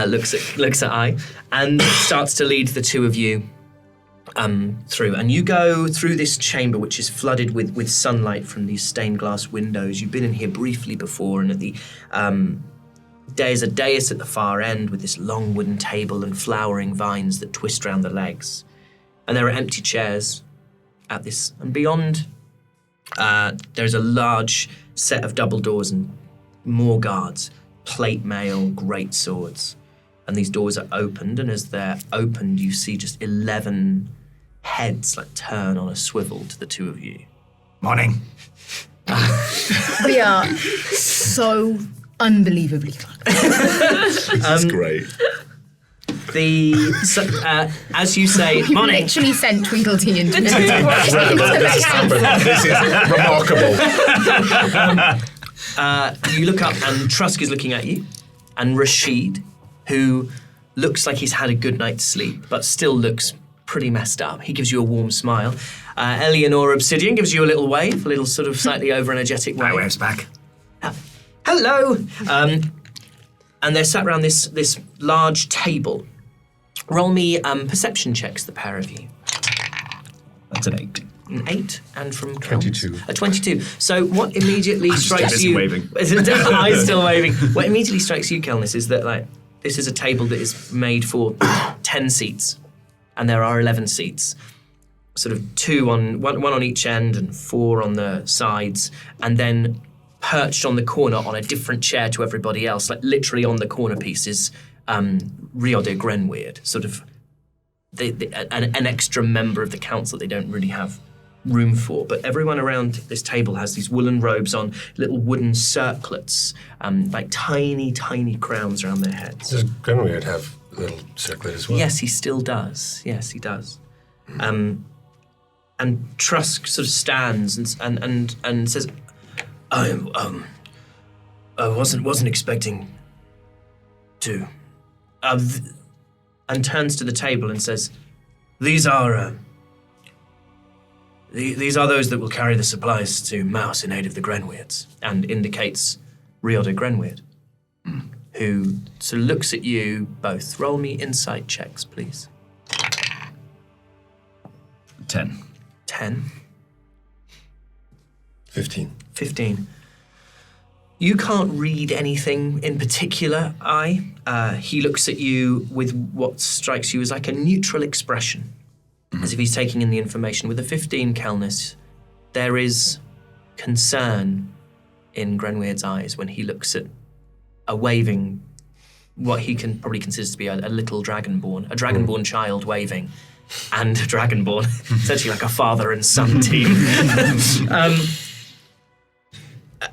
[SPEAKER 1] looks at I and starts to lead the two of you through. And you go through this chamber, which is flooded with sunlight from these stained glass windows. You've been in here briefly before, and at the there's a dais at the far end with this long wooden table and flowering vines that twist round the legs. And there are empty chairs at this. And beyond, there's a large set of double doors and more guards, plate mail, great swords. And these doors are opened, and as they're opened, you see just 11 heads turn on a swivel to the two of you.
[SPEAKER 8] Morning.
[SPEAKER 6] We are so unbelievably close.
[SPEAKER 2] This is great.
[SPEAKER 1] As you say,
[SPEAKER 6] You've
[SPEAKER 1] morning.
[SPEAKER 6] literally sent Tweedledee into the council.
[SPEAKER 2] This is remarkable.
[SPEAKER 1] You look up, and Trusk is looking at you, and Rashid, who looks like he's had a good night's sleep, but still looks pretty messed up. He gives you a warm smile. Eleanor Obsidian gives you a little wave, a little sort of slightly over-energetic wave.
[SPEAKER 8] My wave's back.
[SPEAKER 1] Hello! And they're sat around this large table. Roll me perception checks, the pair of you.
[SPEAKER 3] That's an 8.
[SPEAKER 1] An 8, and from
[SPEAKER 5] 22.
[SPEAKER 1] A 22. So what immediately
[SPEAKER 3] just
[SPEAKER 1] strikes
[SPEAKER 3] busy
[SPEAKER 1] you?
[SPEAKER 3] waving.
[SPEAKER 1] I'm still waving. What immediately strikes you, Kelnis, is that this is a table that is made for 10 seats, and there are 11 seats. Sort of one on each end and 4 on the sides, and then perched on the corner on a different chair to everybody else, literally on the corner piece is Rio de Grenweird, sort of an extra member of the council they don't really have room for. But everyone around this table has these woolen robes on, little wooden circlets, tiny, tiny crowns around their heads.
[SPEAKER 5] Does Grenweird have a little circlet as well?
[SPEAKER 1] Yes, he still does. Yes, he does. And Trusk sort of stands and says, I wasn't expecting to. And turns to the table and says, these are those that will carry the supplies to Mouse in aid of the Grenweirds, and indicates Rio de Grenweird, who sort of looks at you both. Roll me insight checks, please.
[SPEAKER 3] 10.
[SPEAKER 1] 10.
[SPEAKER 5] 15.
[SPEAKER 1] 15. You can't read anything in particular, he looks at you with what strikes you as like a neutral expression, as if he's taking in the information. With a 15, Kelnis, there is concern in Grenweird's eyes when he looks at a waving, what he can probably considers to be a little dragonborn child waving, and a dragonborn, essentially like a father and son team.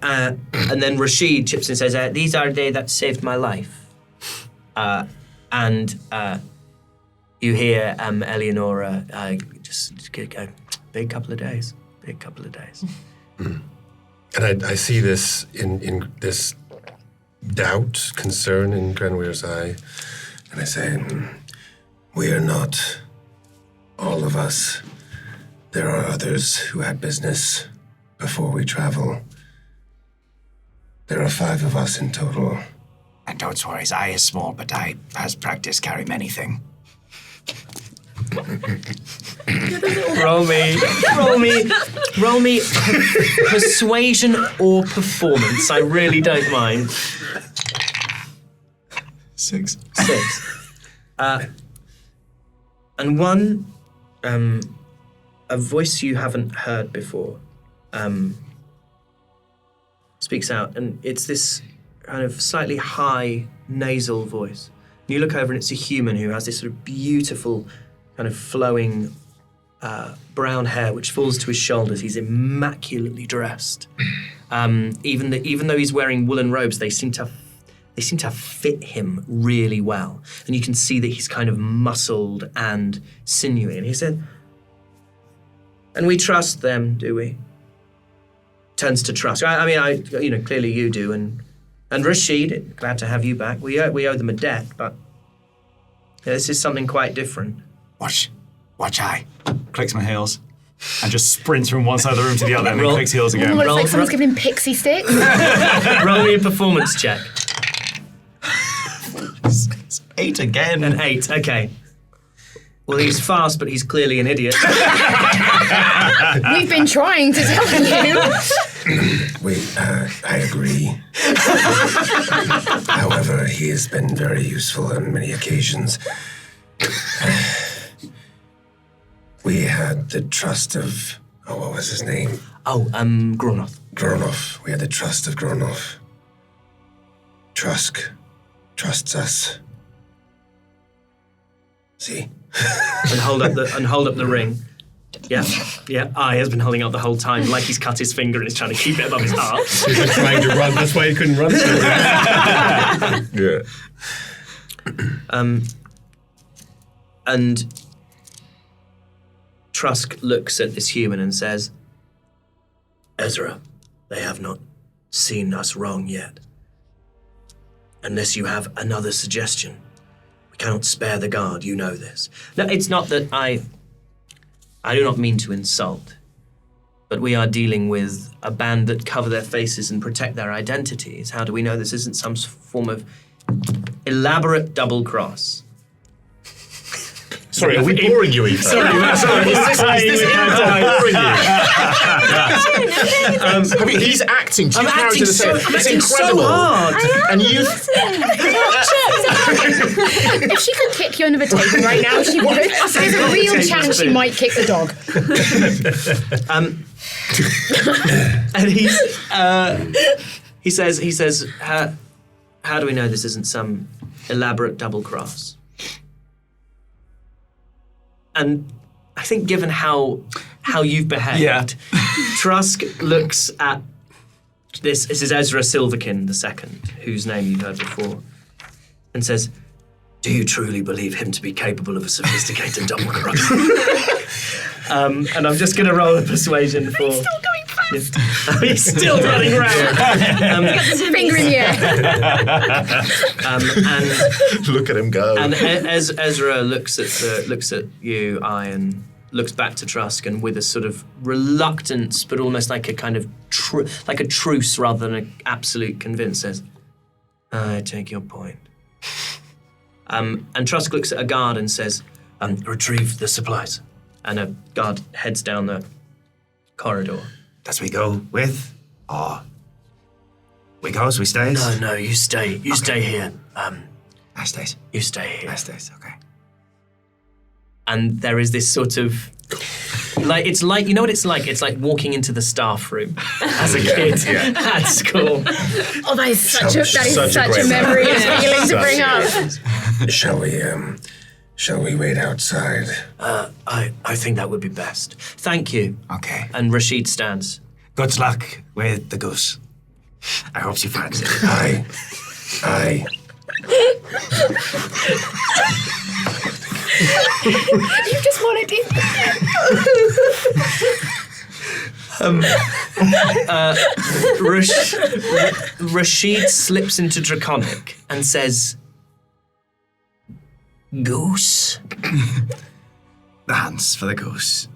[SPEAKER 1] And then Rashid chips in and says, these are they that saved my life. And you hear Eleonora just go, big couple of days.
[SPEAKER 5] And I see this in this doubt, concern in Grenweird's eye, and I say, we are not all of us. There are others who had business before we travel. There are 5 of us in total.
[SPEAKER 8] And don't worry, his eye is small, but I has practice carry many thing.
[SPEAKER 1] Roll me persuasion or performance. I really don't mind.
[SPEAKER 3] 6.
[SPEAKER 1] 6. And one, a voice you haven't heard before, speaks out, and it's this kind of slightly high nasal voice. And you look over, and it's a human who has this sort of beautiful, kind of flowing brown hair which falls to his shoulders. He's immaculately dressed. Even though he's wearing woolen robes, they seem to fit him really well. And you can see that he's kind of muscled and sinewy. And he said, "And we trust them, do we?" Turns to Trusk. Clearly you do. And Rashid, glad to have you back. We owe them a debt, but this is something quite different.
[SPEAKER 8] Watch eye.
[SPEAKER 3] Clicks my heels. and just sprints from one side of the room to the other and then
[SPEAKER 1] Roll.
[SPEAKER 3] clicks heels again.
[SPEAKER 6] What, it's
[SPEAKER 1] Roll-
[SPEAKER 6] like someone's giving him pixie sticks?
[SPEAKER 1] Roll me a performance check.
[SPEAKER 8] 8 again.
[SPEAKER 1] An 8, okay. Well, he's fast, but he's clearly an idiot.
[SPEAKER 6] We've been trying to tell you.
[SPEAKER 5] I agree. However, he has been very useful on many occasions. We had the trust of... Oh, what was his name?
[SPEAKER 1] Gronoth.
[SPEAKER 5] Gronoff. We had the trust of Gronoff. Trusk trusts us. See?
[SPEAKER 1] And hold up the ring. Yeah. I has been holding up the whole time, like he's cut his finger and is trying to keep it above his heart.
[SPEAKER 5] He's been trying to run. That's why he couldn't run.
[SPEAKER 2] Yeah.
[SPEAKER 1] And Trusk looks at this human and says, Ezra, they have not seen us wrong yet. Unless you have another suggestion. We cannot spare the guard, you know this. No, it's not that I do not mean to insult, but we are dealing with a band that cover their faces and protect their identities. How do we know this isn't some form of elaborate double cross?
[SPEAKER 7] Sorry, are we boring you, Aoife?
[SPEAKER 1] Sorry.
[SPEAKER 7] Is this boring you? I mean, he's acting two characters the same. It's incredible.
[SPEAKER 1] So hard.
[SPEAKER 7] And you...
[SPEAKER 6] If she could kick you under the table right now, she would. There's a real chance she might kick the dog.
[SPEAKER 1] And he says, how do we know this isn't some elaborate double cross? And I think given how you've behaved, Trusk looks at this is Ezra Silverkin II, whose name you've heard before, and says, do you truly believe him to be capable of a sophisticated double cross? And I'm just going to roll a persuasion for...
[SPEAKER 6] He's still going fast.
[SPEAKER 1] He's still running around.
[SPEAKER 6] Finger in the air.
[SPEAKER 1] And
[SPEAKER 2] Look at him go.
[SPEAKER 1] And as Ezra looks at you, and looks back to Trusk, and with a sort of reluctance, but almost like a kind of like a truce rather than an absolute convince, says, "I take your point." And Trusk looks at a guard and says, "Retrieve the supplies." And a guard heads down the corridor.
[SPEAKER 8] Does we go with, or we goes, we stays?
[SPEAKER 1] No, you stay. You stay here.
[SPEAKER 8] I stays.
[SPEAKER 1] You stay here.
[SPEAKER 8] I stays, okay.
[SPEAKER 1] And there is this sort of, it's like, you know what it's like? It's like walking into the staff room as a kid at school.
[SPEAKER 6] Oh, that is such a memory and feeling to bring up.
[SPEAKER 5] Shall we wait outside?
[SPEAKER 1] I think that would be best. Thank you.
[SPEAKER 8] Okay.
[SPEAKER 1] And Rashid stands.
[SPEAKER 8] Good luck with the goose. I hope she finds it.
[SPEAKER 5] Aye.
[SPEAKER 6] You just want to do
[SPEAKER 1] Rashid slips into Draconic and says, Goose?
[SPEAKER 8] The hands for the goose.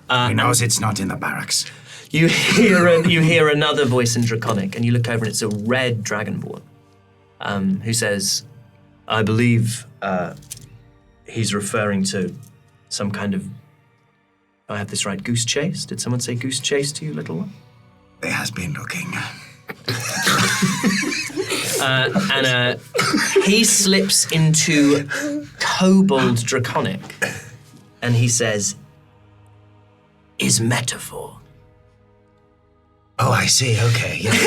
[SPEAKER 8] He knows it's not in the barracks.
[SPEAKER 1] You hear another voice in Draconic, and you look over and it's a red dragonborn who says, I believe he's referring to some kind of, if I have this right, goose chase? Did someone say goose chase to you, little one?
[SPEAKER 8] They has been looking.
[SPEAKER 1] And he slips into Kobold Draconic, and he says, is metaphor.
[SPEAKER 8] Oh, I see. Okay, yes.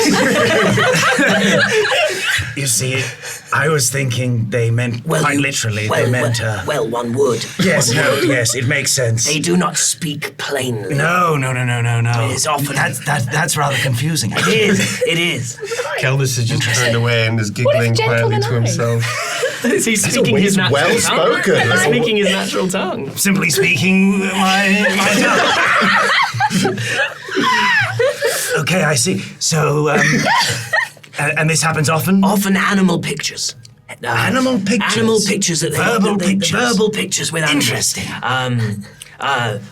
[SPEAKER 8] You see, I was thinking they meant quite literally. They meant.
[SPEAKER 1] Well, one would.
[SPEAKER 8] Yes, yes, it makes sense.
[SPEAKER 1] They do not speak plainly.
[SPEAKER 8] No.
[SPEAKER 1] It is often.
[SPEAKER 8] That's rather confusing.
[SPEAKER 1] It is.
[SPEAKER 5] Kelvis has just turned away and is giggling quietly to himself.
[SPEAKER 1] He's speaking his natural
[SPEAKER 2] well
[SPEAKER 1] tongue.
[SPEAKER 2] spoken.
[SPEAKER 1] He's speaking his natural tongue.
[SPEAKER 8] Simply speaking, my tongue. Okay, I see. So, and this happens often?
[SPEAKER 1] Often animal pictures.
[SPEAKER 8] Animal pictures?
[SPEAKER 1] Animal pictures.
[SPEAKER 8] Verbal pictures?
[SPEAKER 1] Verbal pictures with animals.
[SPEAKER 8] Interesting.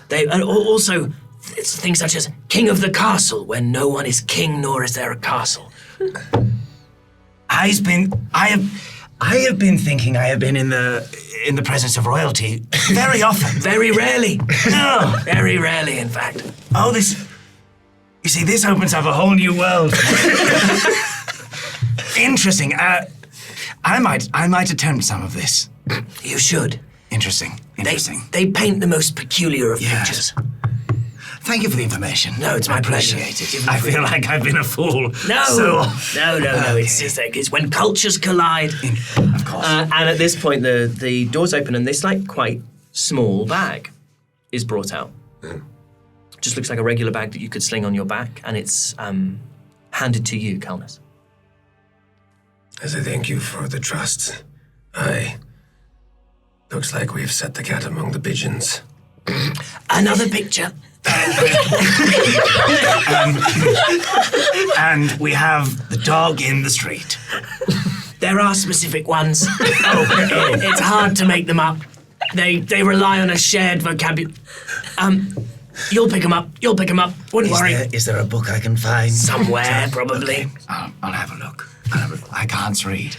[SPEAKER 1] They also it's things such as king of the castle, when no one is king nor is there a castle.
[SPEAKER 8] I have been thinking I have been in the presence of royalty very often.
[SPEAKER 1] Very rarely. No, very rarely, in fact.
[SPEAKER 8] Oh, you see, this opens up a whole new world. Interesting. I might attempt some of this.
[SPEAKER 1] You should.
[SPEAKER 8] Interesting.
[SPEAKER 1] They paint the most peculiar of pictures.
[SPEAKER 8] Thank you for the information.
[SPEAKER 1] No, it's my pleasure.
[SPEAKER 8] Appreciate it. I feel like I've been a fool.
[SPEAKER 1] No. It's just like, it's when cultures collide.
[SPEAKER 8] Of course.
[SPEAKER 1] And at this point, the doors open and this like quite small bag is brought out. Just looks like a regular bag that you could sling on your back, and it's handed to you, Calnus.
[SPEAKER 5] As I thank you for the trust, looks like we've set the cat among the pigeons.
[SPEAKER 1] Another picture.
[SPEAKER 8] And we have the dog in the street.
[SPEAKER 1] There are specific ones. It's hard to make them up. They rely on a shared vocabulary. You'll pick them up. Wouldn't worry.
[SPEAKER 8] Is there a book I can find?
[SPEAKER 1] Somewhere, probably.
[SPEAKER 8] Okay. I'll have a look. I can't read.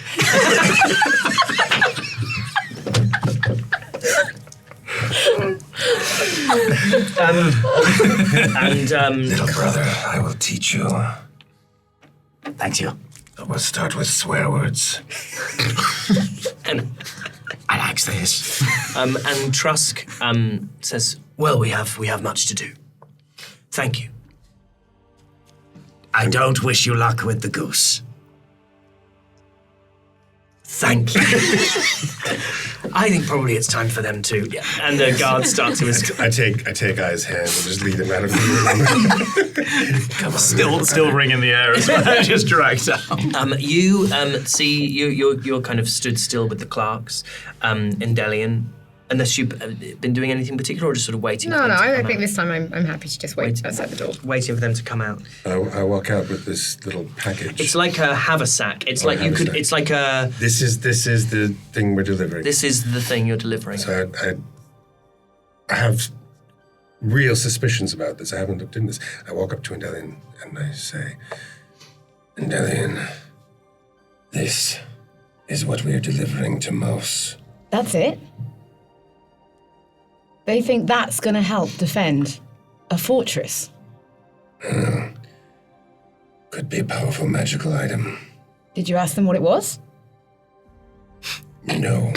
[SPEAKER 5] Little brother, I will teach you.
[SPEAKER 8] Thank you.
[SPEAKER 5] I will start with swear words.
[SPEAKER 1] And
[SPEAKER 8] I like this.
[SPEAKER 1] and Trusk says, "Well, we have much to do. Thank you."
[SPEAKER 8] I don't wish you luck with the goose.
[SPEAKER 1] Thank you. I think probably it's time for them to. Yeah. And the guards start to escort.
[SPEAKER 5] I take Ai's hand and just lead him out of the
[SPEAKER 1] Come on.
[SPEAKER 3] Still ringing the air as well. Just dragged out.
[SPEAKER 1] You see, you're kind of stood still with the clerks in Delian, unless you've been doing anything particular or just sort of waiting.
[SPEAKER 6] No,
[SPEAKER 1] for them to
[SPEAKER 6] I
[SPEAKER 1] come
[SPEAKER 6] think
[SPEAKER 1] out?
[SPEAKER 6] this time I'm happy to just wait outside the door.
[SPEAKER 1] Waiting for them to come out.
[SPEAKER 5] I walk out with this little package.
[SPEAKER 1] It's like a haversack. It's like you could.
[SPEAKER 5] haversack.
[SPEAKER 1] It's like a.
[SPEAKER 5] This is the thing we're delivering.
[SPEAKER 1] This is the thing you're delivering.
[SPEAKER 5] So I have real suspicions about this. I haven't looked into this. I walk up to Endelian and I say, Endelian, this is what we are delivering to Mos.
[SPEAKER 6] That's it? They think that's going to help defend a fortress.
[SPEAKER 5] Could be a powerful magical item.
[SPEAKER 6] Did you ask them what it was?
[SPEAKER 5] No.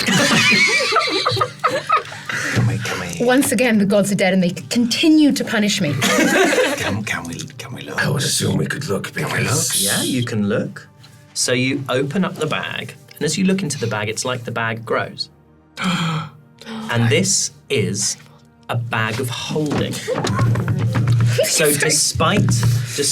[SPEAKER 8] Can we?
[SPEAKER 6] Once again, the gods are dead and they continue to punish me.
[SPEAKER 8] Can we look?
[SPEAKER 5] I would assume we could look. Because
[SPEAKER 1] Yeah, you can look. So you open up the bag, and as you look into the bag, it's like the bag grows. And this is a bag of holding. So despite the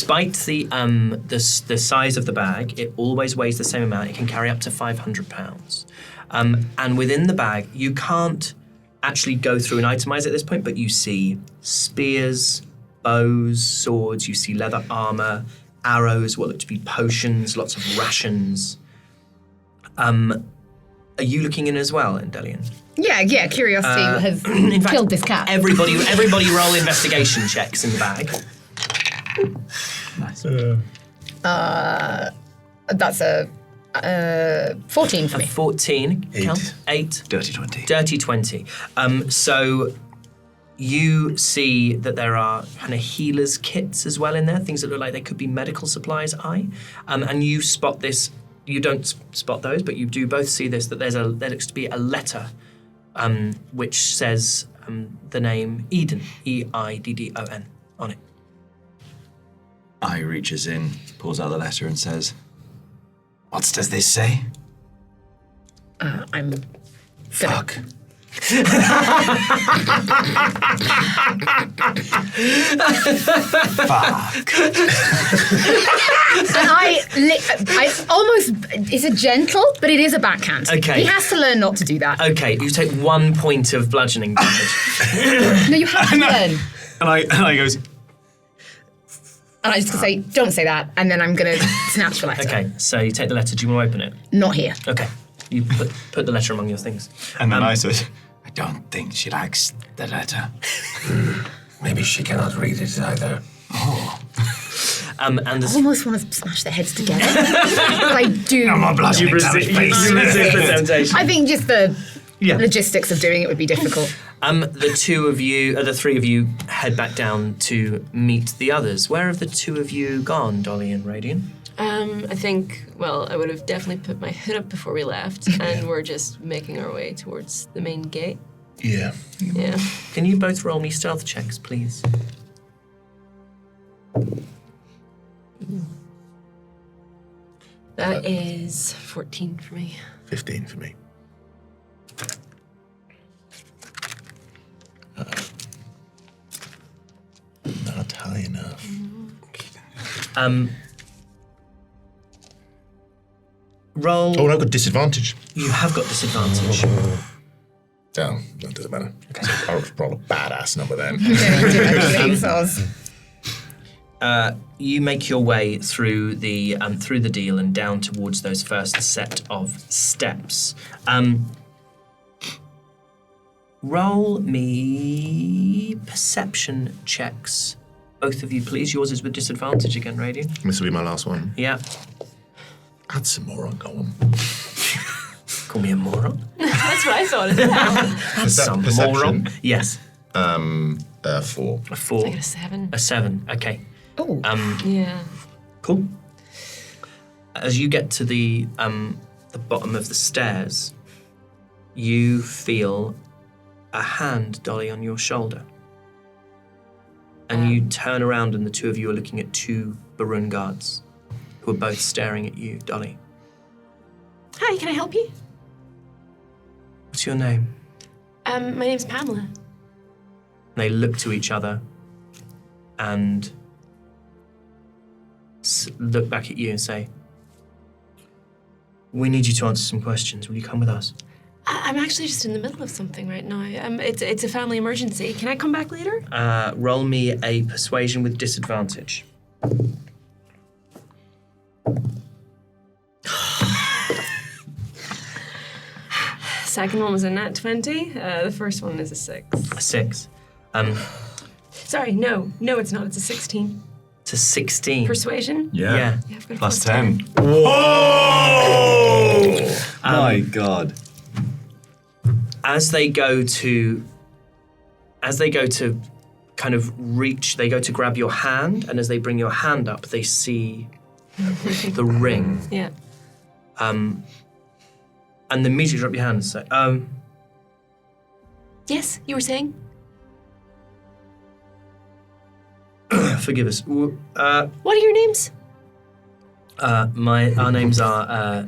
[SPEAKER 1] size of the bag, it always weighs the same amount. It can carry up to 500 pounds. And within the bag, you can't actually go through and itemize at this point, but you see spears, bows, swords, you see leather armor, arrows, what look to be potions, lots of rations. Are you looking in as well, Endelian?
[SPEAKER 6] Yeah, curiosity has
[SPEAKER 1] In fact,
[SPEAKER 6] killed this cat.
[SPEAKER 1] Everybody roll investigation checks in the bag.
[SPEAKER 6] That's a 14 for me.
[SPEAKER 1] 14. Count. 8.
[SPEAKER 3] Dirty 20.
[SPEAKER 1] Dirty 20. So you see that there are kind of healer's kits as well in there, things that look like they could be medical supplies, and you spot this. You don't spot those, but you do both see this, that there looks to be a letter which says the name Eden, Eiddon, on it.
[SPEAKER 3] I reaches in, pulls out the letter and says,
[SPEAKER 8] What does this say?
[SPEAKER 6] I'm
[SPEAKER 5] fuck.
[SPEAKER 6] And I almost, it's a gentle, but it is a backhand.
[SPEAKER 1] Okay.
[SPEAKER 6] He has to learn not to do that.
[SPEAKER 1] Okay, you take 1 point of bludgeoning damage.
[SPEAKER 6] No, you have to learn.
[SPEAKER 3] and I goes,
[SPEAKER 6] And I just gonna say, don't say that, and then I'm gonna snatch the letter.
[SPEAKER 1] Okay, so you take the letter. Do you want to open it?
[SPEAKER 6] Not here.
[SPEAKER 1] Okay. You put the letter among your things.
[SPEAKER 3] and then I said,
[SPEAKER 8] don't think she likes the letter.
[SPEAKER 5] Maybe she cannot read it either.
[SPEAKER 1] And
[SPEAKER 6] I
[SPEAKER 1] the
[SPEAKER 6] almost want to smash their heads together. But I do.
[SPEAKER 8] No more blood on each other's face.
[SPEAKER 6] I think just the
[SPEAKER 1] Yeah.
[SPEAKER 6] logistics of doing it would be difficult.
[SPEAKER 1] the three of you head back down to meet the others. Where have the two of you gone, Dolly and Radian?
[SPEAKER 4] I think, well, I would have definitely put my hood up before we left, and we're just making our way towards the main gate.
[SPEAKER 2] Yeah.
[SPEAKER 4] Yeah.
[SPEAKER 1] Can you both roll me stealth checks, please?
[SPEAKER 4] That is 14 for me.
[SPEAKER 2] 15 for me. Not high enough.
[SPEAKER 1] Roll.
[SPEAKER 2] Oh, and I've got disadvantage.
[SPEAKER 1] You have got disadvantage.
[SPEAKER 2] Oh, that doesn't matter. I'll roll a badass number then.
[SPEAKER 1] You make your way through the deal and down towards those first set of steps. Roll me perception checks, both of you, please. Yours is with disadvantage again, Radian.
[SPEAKER 2] This will be my last one.
[SPEAKER 1] Yeah.
[SPEAKER 2] Add some more on, go on.
[SPEAKER 1] Call me a moron.
[SPEAKER 4] That's what I thought as well.
[SPEAKER 2] Is that
[SPEAKER 1] Some
[SPEAKER 2] perception?
[SPEAKER 1] moron. Yes.
[SPEAKER 2] 4.
[SPEAKER 1] A 4.
[SPEAKER 4] I got a 7.
[SPEAKER 1] A 7. Okay.
[SPEAKER 6] Oh,
[SPEAKER 4] Yeah.
[SPEAKER 1] Cool. As you get to the bottom of the stairs, you feel a hand, Dolly, on your shoulder. And you turn around and the two of you are looking at two Barun guards who are both staring at you, Dolly.
[SPEAKER 4] Hi, can I help you?
[SPEAKER 1] What's your name?
[SPEAKER 4] My name's Pamela.
[SPEAKER 1] They look to each other and look back at you and say, we need you to answer some questions. Will you come with us?
[SPEAKER 4] I'm actually just in the middle of something right now. It's a family emergency. Can I come back later?
[SPEAKER 1] Roll me a persuasion with disadvantage.
[SPEAKER 4] Second one was a nat 20. The first one is a 6.
[SPEAKER 1] A 6.
[SPEAKER 4] Sorry, no, it's not. It's a 16.
[SPEAKER 1] It's a 16.
[SPEAKER 4] Persuasion?
[SPEAKER 1] Yeah.
[SPEAKER 4] Yeah, I've got a
[SPEAKER 3] Plus 10.
[SPEAKER 2] Whoa!
[SPEAKER 3] My God.
[SPEAKER 1] As they go to kind of reach, they go to grab your hand, and as they bring your hand up, they see the ring.
[SPEAKER 4] Yeah.
[SPEAKER 1] And they immediately drop your hand and say,
[SPEAKER 4] Yes, you were saying?
[SPEAKER 1] forgive us.
[SPEAKER 4] What are your names?
[SPEAKER 1] Our names are,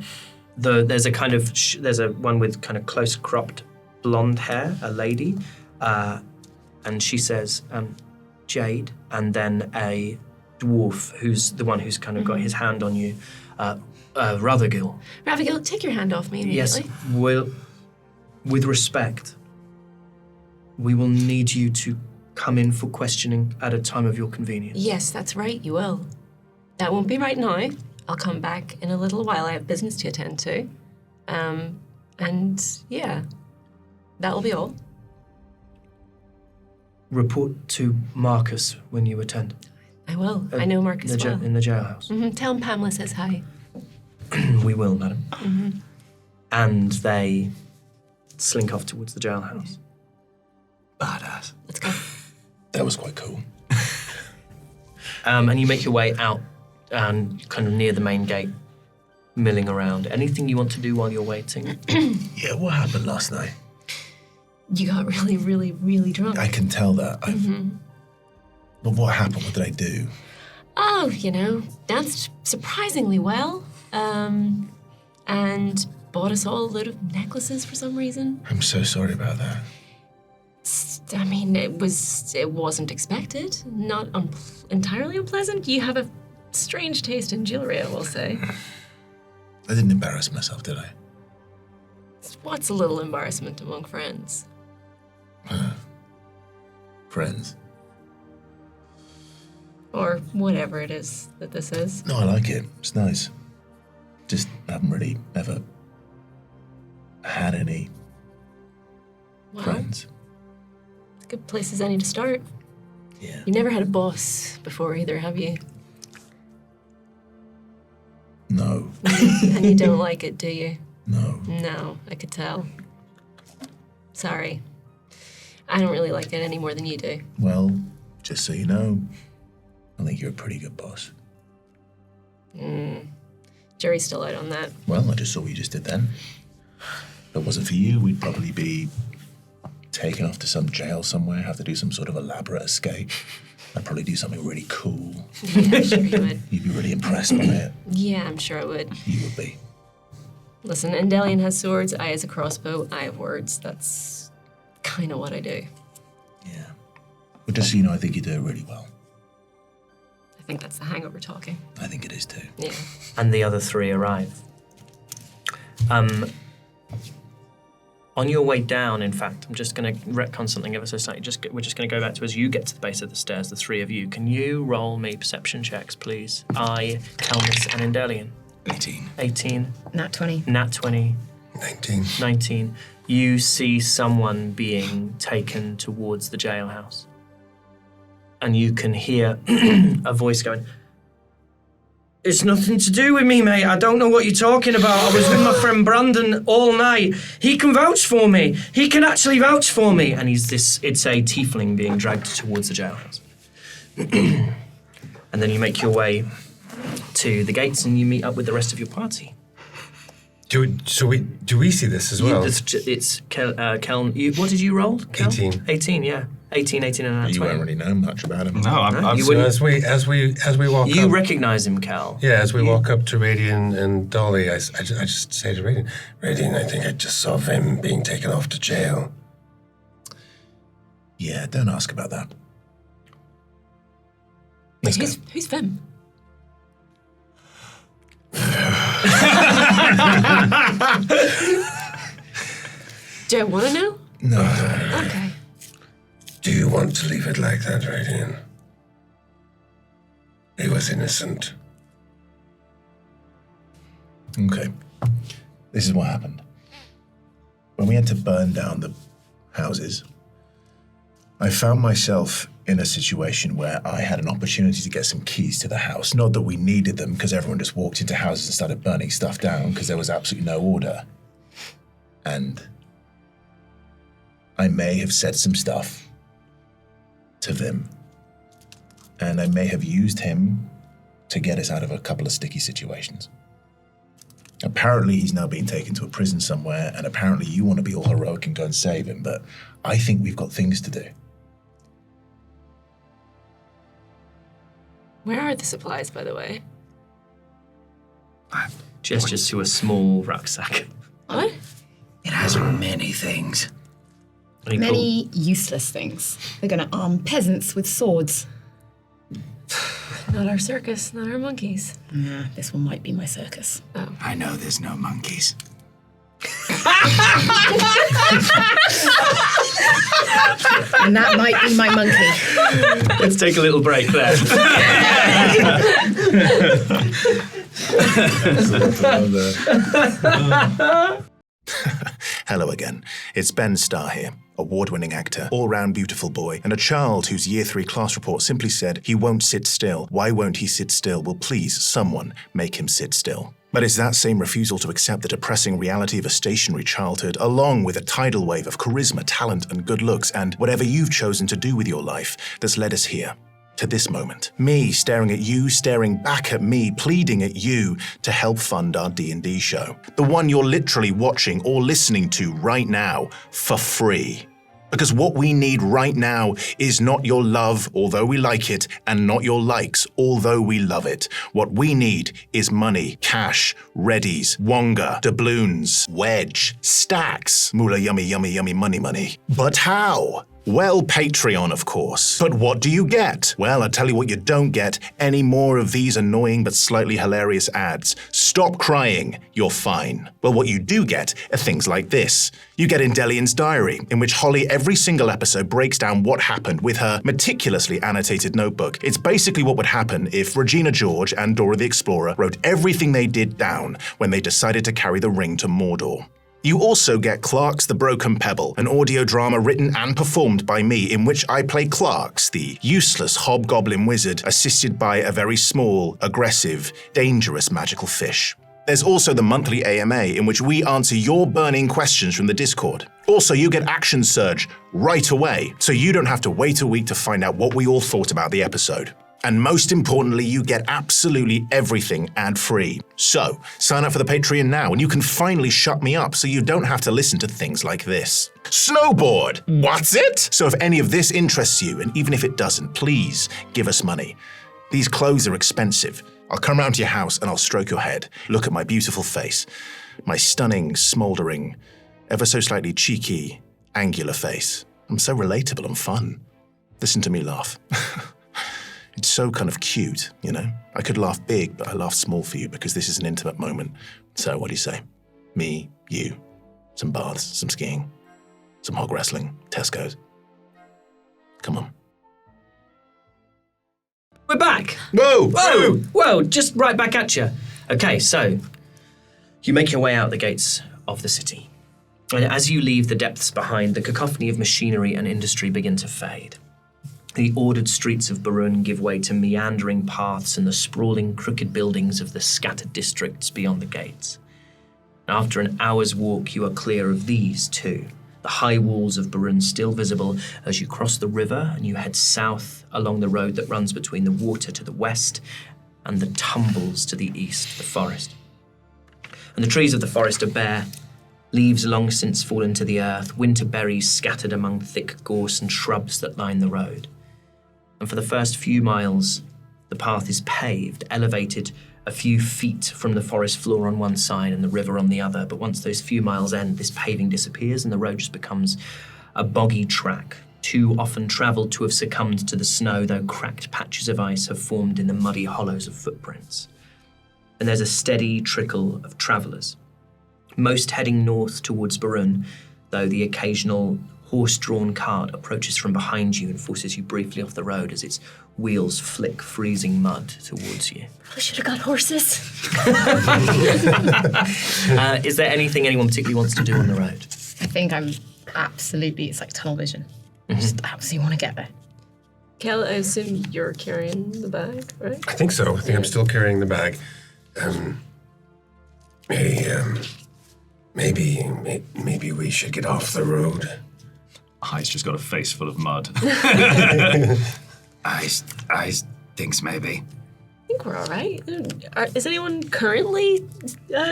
[SPEAKER 1] there's a kind of, there's a one with kind of close cropped blonde hair, a lady, and she says, Jade, and then a dwarf who's the one who's kind of got his hand on you, Ruthergill.
[SPEAKER 4] Ruthergill, take your hand off me immediately.
[SPEAKER 1] Yes, with respect, we will need you to come in for questioning at a time of your convenience.
[SPEAKER 4] Yes, that's right, you will. That won't be right now. I'll come back in a little while. I have business to attend to. And yeah, that'll be all.
[SPEAKER 1] Report to Marcus when you attend.
[SPEAKER 4] I will. I know Marcus well.
[SPEAKER 1] In the jailhouse.
[SPEAKER 4] Tell him Pamela says hi.
[SPEAKER 1] We will, madam. And they slink off towards the jailhouse.
[SPEAKER 2] Badass.
[SPEAKER 4] Let's go.
[SPEAKER 2] That was quite cool.
[SPEAKER 1] And you make your way out and kind of near the main gate, milling around. Anything you want to do while you're waiting?
[SPEAKER 2] Yeah, what happened last night?
[SPEAKER 4] You got really, really, really drunk.
[SPEAKER 2] I can tell that. But what happened? What did I do?
[SPEAKER 4] Oh, danced surprisingly well. And bought us all a load of necklaces for some reason.
[SPEAKER 2] I'm so sorry about that.
[SPEAKER 4] I mean, it wasn't expected. Not entirely unpleasant. You have a strange taste in jewelry, I will say.
[SPEAKER 2] I didn't embarrass myself, did I?
[SPEAKER 4] What's a little embarrassment among friends?
[SPEAKER 2] Friends.
[SPEAKER 4] Or whatever it is that this is.
[SPEAKER 2] No, I like it. It's nice. Just haven't really ever had any
[SPEAKER 4] Well,
[SPEAKER 2] friends.
[SPEAKER 4] Good place as any to start.
[SPEAKER 2] Yeah.
[SPEAKER 4] You never had a boss before either, have you?
[SPEAKER 2] No.
[SPEAKER 4] And you don't like it, do you?
[SPEAKER 2] No.
[SPEAKER 4] No, I could tell. Sorry. I don't really like it any more than you do.
[SPEAKER 2] Well, just so you know, I think you're a pretty good boss.
[SPEAKER 4] Jury's still out on that.
[SPEAKER 2] Well, I just saw what you just did then. If it wasn't for you, we'd probably be taken off to some jail somewhere, have to do some sort of elaborate escape. I'd probably do something really cool.
[SPEAKER 4] Yeah, I'm sure you would.
[SPEAKER 2] You'd be really impressed by it.
[SPEAKER 4] Yeah, I'm sure I would.
[SPEAKER 2] You would be.
[SPEAKER 4] Listen, Endelion has swords, I has a crossbow, I have words. That's kind of what I do.
[SPEAKER 2] Yeah. But just so you know, I think you do it really well.
[SPEAKER 4] I think that's the hangover talking.
[SPEAKER 2] I think it is too.
[SPEAKER 4] Yeah.
[SPEAKER 1] And the other three arrive. On your way down, in fact, I'm just going to retcon something ever so slightly. We're just going to go back to as you get to the base of the stairs, the three of you. Can you roll me perception checks, please? I, Kelmus, and Endelion.
[SPEAKER 8] 18.
[SPEAKER 1] 18.
[SPEAKER 6] Nat 20.
[SPEAKER 1] Nat 20.
[SPEAKER 5] 19.
[SPEAKER 1] 19. You see someone being taken towards the jailhouse. And you can hear a voice going, "It's nothing to do with me, mate. I don't know what you're talking about. I was with my friend Brandon all night. He can vouch for me. He can actually vouch for me." And it's a tiefling being dragged towards the jailhouse. And then you make your way to the gates and you meet up with the rest of your party.
[SPEAKER 5] Do we see this as well?
[SPEAKER 1] It's Keln. What did you roll? Kel?
[SPEAKER 5] 18.
[SPEAKER 1] 18, yeah. 18, and a nat
[SPEAKER 2] You
[SPEAKER 1] 20.
[SPEAKER 2] won't really know much about him.
[SPEAKER 3] No, I'm
[SPEAKER 1] you
[SPEAKER 5] So
[SPEAKER 1] wouldn't-
[SPEAKER 5] as we walk
[SPEAKER 1] You
[SPEAKER 5] up,
[SPEAKER 1] recognize him, Cal.
[SPEAKER 5] as we walk up to Radian and Dolly, I just say to Radian, I think I just saw Vim being taken off to jail.
[SPEAKER 2] Yeah, don't ask about that. Let's go.
[SPEAKER 4] Who's Vim? Do I want to know?
[SPEAKER 5] No.
[SPEAKER 4] Okay.
[SPEAKER 5] Do you want to leave it like that, Radian? He was innocent.
[SPEAKER 2] Okay. This is what happened. When we had to burn down the houses, I found myself in a situation where I had an opportunity to get some keys to the house. Not that we needed them, because everyone just walked into houses and started burning stuff down because there was absolutely no order. And I may have said some stuff to Vim. And I may have used him to get us out of a couple of sticky situations. Apparently he's now being taken to a prison somewhere, and apparently you want to be all heroic and go and save him, but I think we've got things to do.
[SPEAKER 4] Where are the supplies, by the way?
[SPEAKER 1] Gestures to a small rucksack.
[SPEAKER 4] What?
[SPEAKER 8] It has many things.
[SPEAKER 1] And he
[SPEAKER 6] Many useless things. They're going to arm peasants with swords.
[SPEAKER 4] Not our circus, not our monkeys.
[SPEAKER 6] Nah, this one might be my circus.
[SPEAKER 8] I know there's no monkeys.
[SPEAKER 6] And that might be my monkey.
[SPEAKER 1] Let's take a little break there.
[SPEAKER 7] Hello again. It's Ben Starr here, award-winning actor, all-round beautiful boy, and a child whose Year 3 class report simply said he won't sit still. Why won't he sit still? Will please, someone, make him sit still. But it's that same refusal to accept the depressing reality of a stationary childhood, along with a tidal wave of charisma, talent, and good looks, and whatever you've chosen to do with your life, that's led us here. To this moment. Me staring at you, staring back at me, pleading at you to help fund our D&D show. The one you're literally watching or listening to right now for free. Because what we need right now is not your love, although we like it, and not your likes, although we love it. What we need is money, cash, readies, wonga, doubloons, wedge, stacks, moolah yummy, yummy, yummy, money. But how? Well, Patreon, of course. But what do you get? Well, I'll tell you what you don't get. Any more of these annoying but slightly hilarious ads. Stop crying. You're fine. Well, what you do get are things like this. You get Endelion's diary, in which Hollie every single episode breaks down what happened with her meticulously annotated notebook. It's basically what would happen if Regina George and Dora the Explorer wrote everything they did down when they decided to carry the ring to Mordor. You also get Clark's The Broken Pebble, an audio drama written and performed by me in which I play Clark's, the useless hobgoblin wizard, assisted by a very small, aggressive, dangerous magical fish. There's also the monthly AMA in which we answer your burning questions from the Discord. Also, you get Action Surge right away, so you don't have to wait a week to find out what we all thought about the episode. And most importantly, you get absolutely everything ad-free. So, sign up for the Patreon now and you can finally shut me up so you don't have to listen to things like this. Snowboard! What's it? So if any of this interests you, and even if it doesn't, please give us money. These clothes are expensive. I'll come round to your house and I'll stroke your head. Look at my beautiful face. My stunning, smouldering, ever so slightly cheeky, angular face. I'm so relatable and fun. Listen to me laugh. It's so kind of cute, you know? I could laugh big, but I laugh small for you because this is an intimate moment. So what do you say? Me, you, some baths, some skiing, some hog wrestling, Tesco's. Come on.
[SPEAKER 1] We're back.
[SPEAKER 7] Whoa!
[SPEAKER 1] Whoa! Whoa! Just right back at you. Okay, so you make your way out the gates of the city. And as you leave the depths behind, the cacophony of machinery and industry begin to fade. The ordered streets of Barun give way to meandering paths and the sprawling, crooked buildings of the scattered districts beyond the gates. After an hour's walk, you are clear of these too. The high walls of Barun still visible as you cross the river and you head south along the road that runs between the water to the west and the tumbles to the east, the forest. And the trees of the forest are bare, leaves long since fallen to the earth, winter berries scattered among thick gorse and shrubs that line the road. And for the first few miles, the path is paved, elevated a few feet from the forest floor on one side and the river on the other. But once those few miles end, this paving disappears and the road just becomes a boggy track, too often travelled to have succumbed to the snow, though cracked patches of ice have formed in the muddy hollows of footprints. And there's a steady trickle of travellers, most heading north towards Barun, though the occasional horse-drawn cart approaches from behind you and forces you briefly off the road as its wheels flick freezing mud towards you.
[SPEAKER 4] Probably should have got horses.
[SPEAKER 1] Is there anything anyone particularly wants to do on the road?
[SPEAKER 6] I think I'm absolutely, it's like tunnel vision. I just absolutely want to get there.
[SPEAKER 4] Kel, I assume you're carrying the bag, right?
[SPEAKER 5] I think so. I think I'm still carrying the bag. Maybe we should get off the road.
[SPEAKER 3] He's just got a face full of mud.
[SPEAKER 8] I thinks maybe.
[SPEAKER 4] I think we're all right. Is anyone currently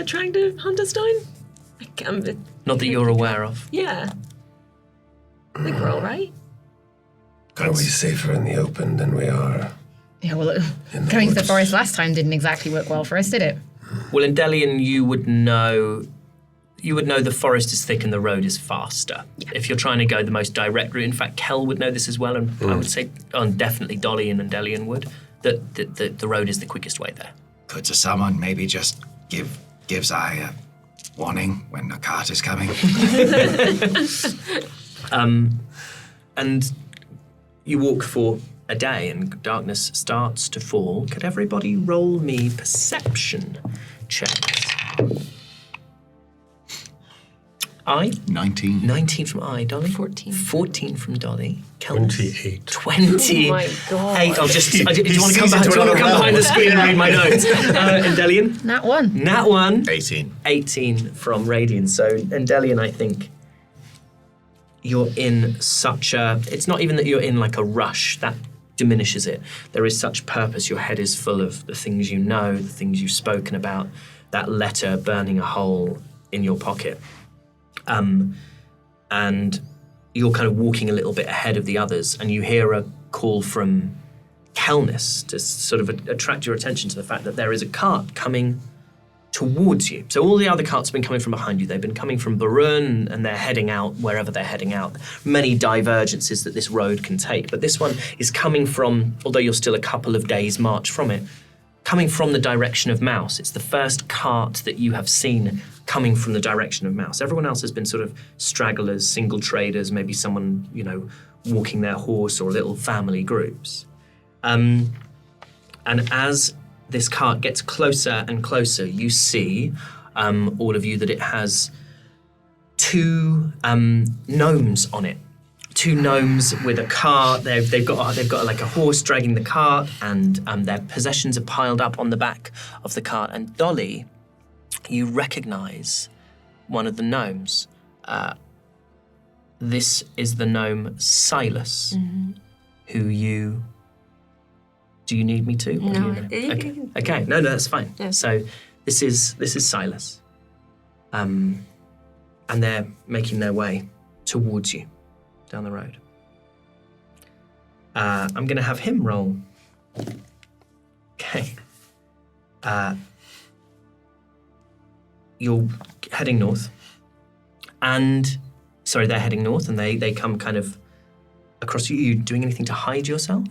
[SPEAKER 4] trying to hunt us down?
[SPEAKER 1] Not that you're aware of.
[SPEAKER 4] Yeah. I think we're all right.
[SPEAKER 5] Are we safer in the open than we are?
[SPEAKER 6] Yeah, well,
[SPEAKER 5] In the
[SPEAKER 6] going to the
[SPEAKER 5] woods.
[SPEAKER 6] forest last time didn't exactly work well for us, did it?
[SPEAKER 1] Well, in Delian, you would know the forest is thick and the road is faster. Yeah. If you're trying to go the most direct route, in fact, Kel would know this as well, and I would say, definitely Dolly and Delian would, that the road is the quickest way there.
[SPEAKER 8] Could to someone maybe just gives I a warning when a cart is coming?
[SPEAKER 1] And you walk for a day and darkness starts to fall. Could everybody roll me perception checks? I?
[SPEAKER 3] 19.
[SPEAKER 1] 19 from I, Dolly.
[SPEAKER 4] 14.
[SPEAKER 1] 14 from Dolly. Kel?
[SPEAKER 5] 28.
[SPEAKER 1] 20.
[SPEAKER 4] Oh my God.
[SPEAKER 1] 8. Do you want to come
[SPEAKER 7] sees into another
[SPEAKER 1] behind the
[SPEAKER 7] realm.
[SPEAKER 1] screen and read my notes? Endelian?
[SPEAKER 6] Nat 1.
[SPEAKER 1] Nat 1.
[SPEAKER 7] 18.
[SPEAKER 1] 18 from Radiant. So, Endelian, I think you're in such a... It's not even that you're in like a rush. That diminishes it. There is such purpose. Your head is full of the things you know, the things you've spoken about, that letter burning a hole in your pocket. And you're kind of walking a little bit ahead of the others, and you hear a call from Kelnis to sort of attract your attention to the fact that there is a cart coming towards you. So all the other carts have been coming from behind you. They've been coming from Barun, and they're heading out wherever they're heading out. Many divergences that this road can take, but this one is coming from, although you're still a couple of days' march from it, coming from the direction of Mouse. It's the first cart that you have seen coming from the direction of Mouse. Everyone else has been sort of stragglers, single traders, maybe someone, walking their horse or little family groups. And as this cart gets closer and closer, you see, all of you, that it has two gnomes on it. Two gnomes with a cart. They've got like a horse dragging the cart, and their possessions are piled up on the back of the cart. And Dolly, you recognise one of the gnomes. This is the gnome Silas, who you. Do you need me to? Or
[SPEAKER 4] No,
[SPEAKER 1] do you know? Okay. No, that's fine.
[SPEAKER 4] Yeah.
[SPEAKER 1] So this is Silas, and they're making their way towards you down the road. I'm going to have him roll. Okay. You're heading north, and they're heading north, and they come kind of across you. Are you doing anything to hide yourself?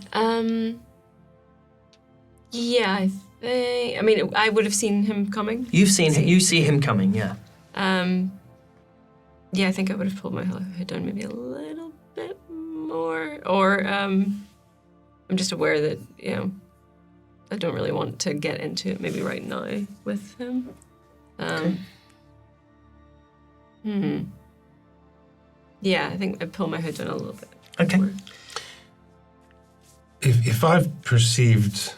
[SPEAKER 4] Yeah, I think. I mean, I would have seen him coming.
[SPEAKER 1] You see him coming, yeah.
[SPEAKER 4] Yeah, I think I would have pulled my hood down maybe a little bit more, or I'm just aware that I don't really want to get into it maybe right now with him. Yeah, I think I pull my hood down a little bit.
[SPEAKER 1] Okay.
[SPEAKER 4] more.
[SPEAKER 5] If I've perceived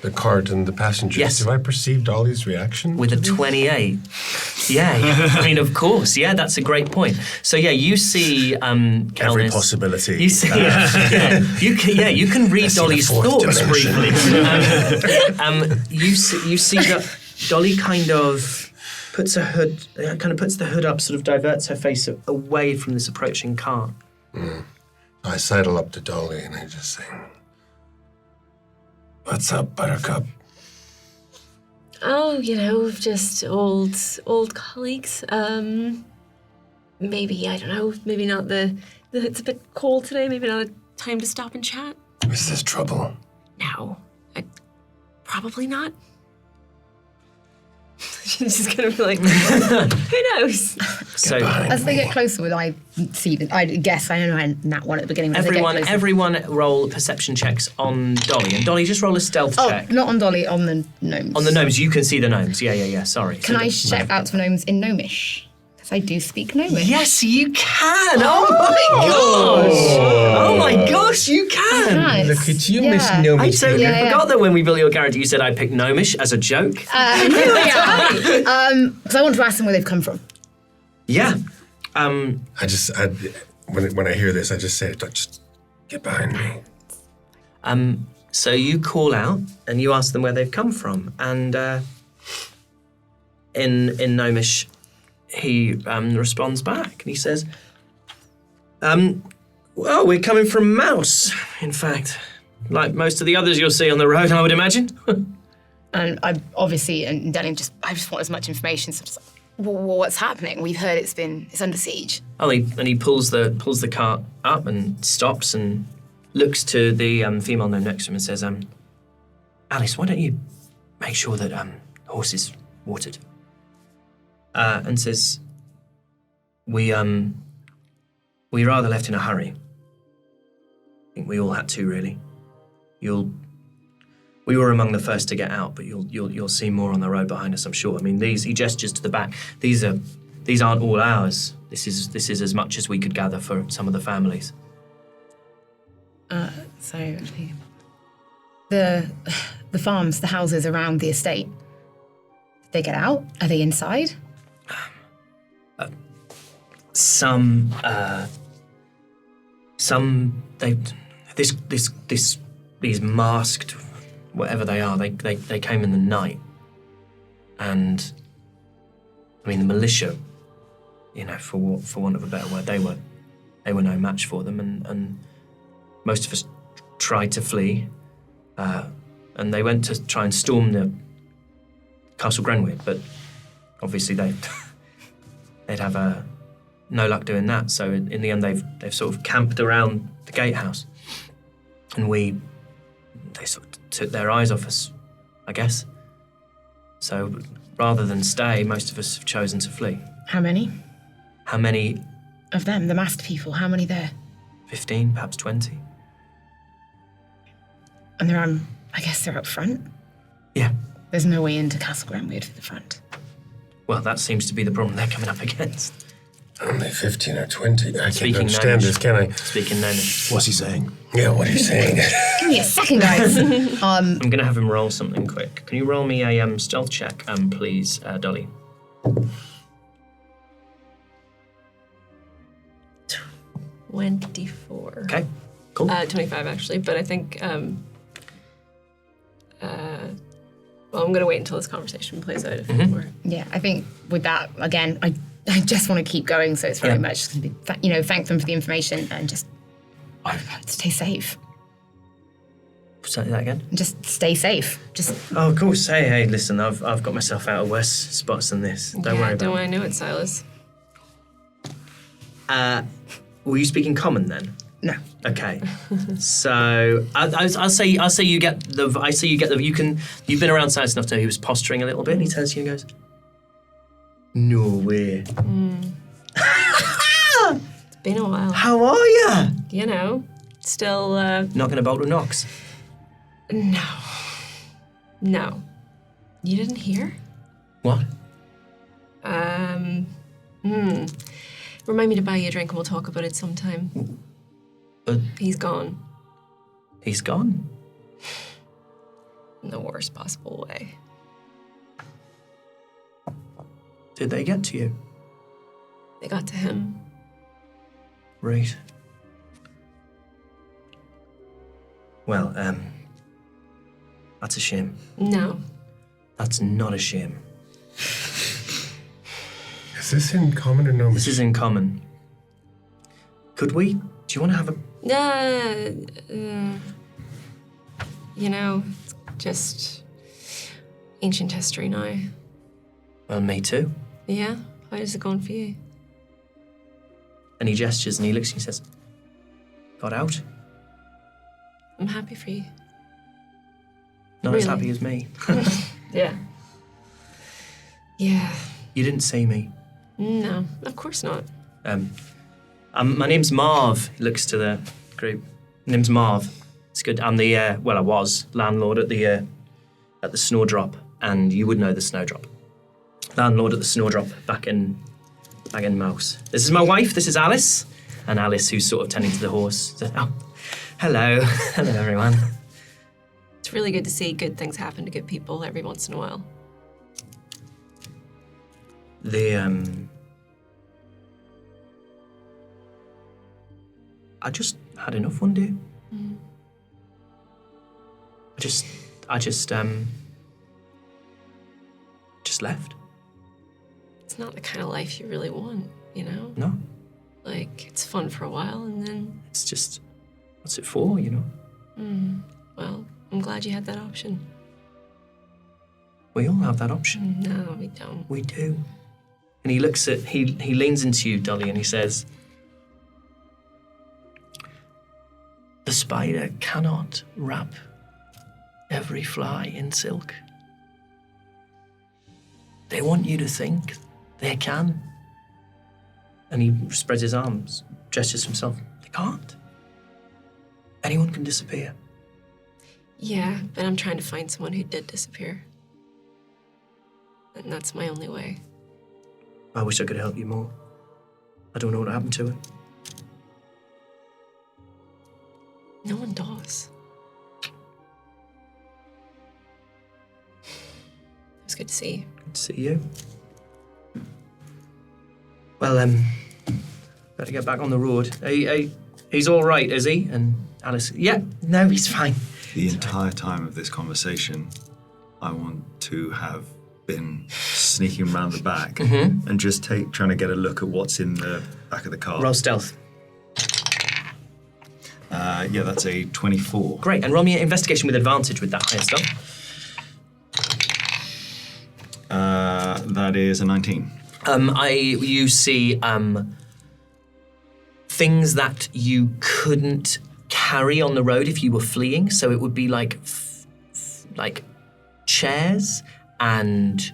[SPEAKER 5] the cart and the passengers,
[SPEAKER 1] Yes.
[SPEAKER 5] do I perceive Dolly's reaction?
[SPEAKER 1] With a 28. Yeah, I mean, of course. Yeah, that's a great point. So, yeah, you see
[SPEAKER 7] Every
[SPEAKER 1] Calnis.
[SPEAKER 7] possibility.
[SPEAKER 1] You see, you can read Dolly's
[SPEAKER 7] fourth
[SPEAKER 1] thoughts
[SPEAKER 7] dimension.
[SPEAKER 1] briefly. You see that Dolly kind of puts the hood up, sort of diverts her face away from this approaching car.
[SPEAKER 5] I sidle up to Dolly and I just say, "What's up, Buttercup?"
[SPEAKER 4] Oh, just old colleagues. Maybe, I don't know, maybe not it's a bit cold today, maybe not a time to stop and chat.
[SPEAKER 5] Is this trouble?
[SPEAKER 4] No, probably not. She's just gonna be like, who knows?
[SPEAKER 1] So,
[SPEAKER 6] As they get closer, would I see them? I guess I don't know how Nat one at the beginning. As they get closer-
[SPEAKER 1] everyone roll perception checks on Dolly. And Dolly, just roll a stealth check.
[SPEAKER 6] not on Dolly, on the gnomes.
[SPEAKER 1] On the gnomes, you can see the gnomes. Yeah, sorry.
[SPEAKER 6] Can I shout out to gnomes in gnomish? Because I do speak gnomish.
[SPEAKER 1] Yes, you can. Oh my gosh. Oh my gosh, you can.
[SPEAKER 6] Nice.
[SPEAKER 5] Look at you,
[SPEAKER 6] Yeah.
[SPEAKER 5] Miss Nomi.
[SPEAKER 1] I totally
[SPEAKER 6] Yeah.
[SPEAKER 1] forgot that when we built your character, you said I picked gnomish as a joke.
[SPEAKER 6] Because I want to ask them where they've come from.
[SPEAKER 1] Yeah.
[SPEAKER 5] When I hear this, I just say, "Just get behind me."
[SPEAKER 1] So you call out and you ask them where they've come from, and in gnomish, he responds back and he says, "Well, we're coming from Mouse. In fact, like most of the others you'll see on the road, I would imagine."
[SPEAKER 6] And I obviously, and Danny, I just want as much information. So I'm just like, well, what's happening? We've heard it's under siege.
[SPEAKER 1] Oh, he pulls the cart up and stops and looks to the female gnome next to him and says, "Alice, why don't you make sure that the horse is watered?" And says, "We rather left in a hurry. I think we all had to, really. We were among the first to get out, but you'll see more on the road behind us, I'm sure. I mean, he gestures to the back. These aren't all ours. This is as much as we could gather for some of the families."
[SPEAKER 6] So the farms, the houses around the estate, did they get out? Are they inside?
[SPEAKER 1] Some these masked, whatever they are, they came in the night, and I mean the militia, for want of a better word, they were no match for them, and most of us tried to flee, and they went to try and storm the Castle Grenwick, but obviously they'd have no luck doing that. So in the end, they've sort of camped around the gatehouse, and they sort of took their eyes off us, I guess. So rather than stay, most of us have chosen to flee.
[SPEAKER 6] How many?
[SPEAKER 1] How many?
[SPEAKER 6] Of them, the masked people, how many there?
[SPEAKER 1] 15, perhaps 20.
[SPEAKER 6] And they're I guess they're up front?
[SPEAKER 1] Yeah.
[SPEAKER 6] There's no way into Castle Grenwood for the front.
[SPEAKER 1] Well, that seems to be the problem they're coming up against.
[SPEAKER 5] Only 15 or 20. I can't
[SPEAKER 1] Speaking
[SPEAKER 5] understand
[SPEAKER 1] Gnomish.
[SPEAKER 5] this, can I?
[SPEAKER 1] Speaking Gnomish.
[SPEAKER 2] What's he saying?
[SPEAKER 5] Yeah, what are you saying?
[SPEAKER 6] Give me a second, guys.
[SPEAKER 1] I'm going to have him roll something quick. Can you roll me a stealth check, please, Dolly?
[SPEAKER 4] 24.
[SPEAKER 1] Okay, cool.
[SPEAKER 4] 25 actually, but I think well, I'm gonna wait until this conversation plays out a bit more.
[SPEAKER 6] Yeah, I think with that, again, I just want to keep going, so it's very
[SPEAKER 1] Yeah.
[SPEAKER 6] much going to be, thank them for the information and just stay safe.
[SPEAKER 1] Say that again.
[SPEAKER 6] Just stay safe. Just
[SPEAKER 1] Oh, of course. Hey, listen, I've got myself out of worse spots than this. Don't worry about
[SPEAKER 4] Don't
[SPEAKER 1] it.
[SPEAKER 4] I know it, Silas?
[SPEAKER 1] Were you speaking common then?
[SPEAKER 6] no.
[SPEAKER 1] Okay, so I'll say you get the. You've been around Silas enough to know he was posturing a little bit, and he turns to you and goes, "No way.
[SPEAKER 4] It's been a while.
[SPEAKER 1] How are you?
[SPEAKER 4] You know, still
[SPEAKER 1] Knocking about with knocks.
[SPEAKER 4] no. You didn't hear?
[SPEAKER 1] What?
[SPEAKER 4] Remind me to buy you a drink and we'll talk about it sometime. He's gone.
[SPEAKER 1] He's gone.
[SPEAKER 4] In the worst possible way.
[SPEAKER 1] Did they get to you?
[SPEAKER 4] They got to him.
[SPEAKER 1] Right. Well, that's a shame.
[SPEAKER 4] No.
[SPEAKER 1] That's not a shame.
[SPEAKER 5] Is this in common or no?
[SPEAKER 1] This is in common. Could we? Do you want to have a...
[SPEAKER 4] You know, it's just ancient history now.
[SPEAKER 1] Well, me too.
[SPEAKER 4] Yeah? How is it going for you?
[SPEAKER 1] And he gestures and he looks and he says, got out?
[SPEAKER 4] I'm happy for you.
[SPEAKER 1] Not as
[SPEAKER 4] Really?
[SPEAKER 1] happy as me.
[SPEAKER 4] Yeah. Yeah.
[SPEAKER 1] You didn't see me.
[SPEAKER 4] No, of course not.
[SPEAKER 1] My name's Marv. He looks to the group. My name's Marv. It's good. I'm the, I was landlord at the Snowdrop, and you would know the Snowdrop. Landlord at the Snowdrop back in Mouse. This is my wife. This is Alice. And Alice, who's sort of tending to the horse. Says, oh, hello. Hello, everyone.
[SPEAKER 4] It's really good to see good things happen to good people every once in a while.
[SPEAKER 1] I just had enough one day. I just left.
[SPEAKER 4] It's not the kind of life you really want, you know?
[SPEAKER 1] No,
[SPEAKER 4] Like, it's fun for a while and then,
[SPEAKER 1] it's just, what's it for, you know?
[SPEAKER 4] well, I'm glad you had that option.
[SPEAKER 1] We all have that option.
[SPEAKER 4] No, we don't.
[SPEAKER 1] We do. And he looks at, he leans into you, Dolly, and he says, the spider cannot wrap every fly in silk. They want you to think they can. And he spreads his arms, gestures to himself. They can't. Anyone can disappear.
[SPEAKER 4] Yeah, but I'm trying to find someone who did disappear. And that's my only way.
[SPEAKER 1] I wish I could help you more. I don't know what happened to him.
[SPEAKER 4] No one does. It was good to see you.
[SPEAKER 1] Good to see you. Well, better get back on the road. He's all right, is he? And Alice, yeah, no, he's fine.
[SPEAKER 3] The entire time of this conversation, I want to have been sneaking around the back and just trying to get a look at what's in the back of the car.
[SPEAKER 1] Roll stealth.
[SPEAKER 3] Yeah, that's a 24.
[SPEAKER 1] Great, and roll me an investigation with advantage with that higher stuff.
[SPEAKER 3] That is a 19.
[SPEAKER 1] You see things that you couldn't carry on the road if you were fleeing. So it would be like chairs and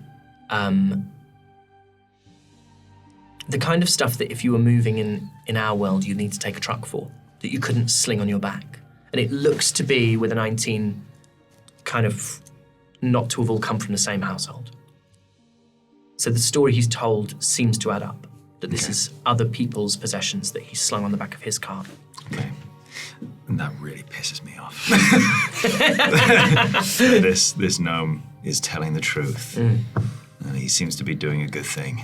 [SPEAKER 1] the kind of stuff that if you were moving in our world, you'd need to take a truck for, that you couldn't sling on your back. And it looks to be, with a 19, kind of not to have all come from the same household. So the story he's told seems to add up. that this is other people's possessions that he's slung on the back of his cart.
[SPEAKER 3] Okay. And that really pisses me off. This gnome is telling the truth. And he seems to be doing a good thing.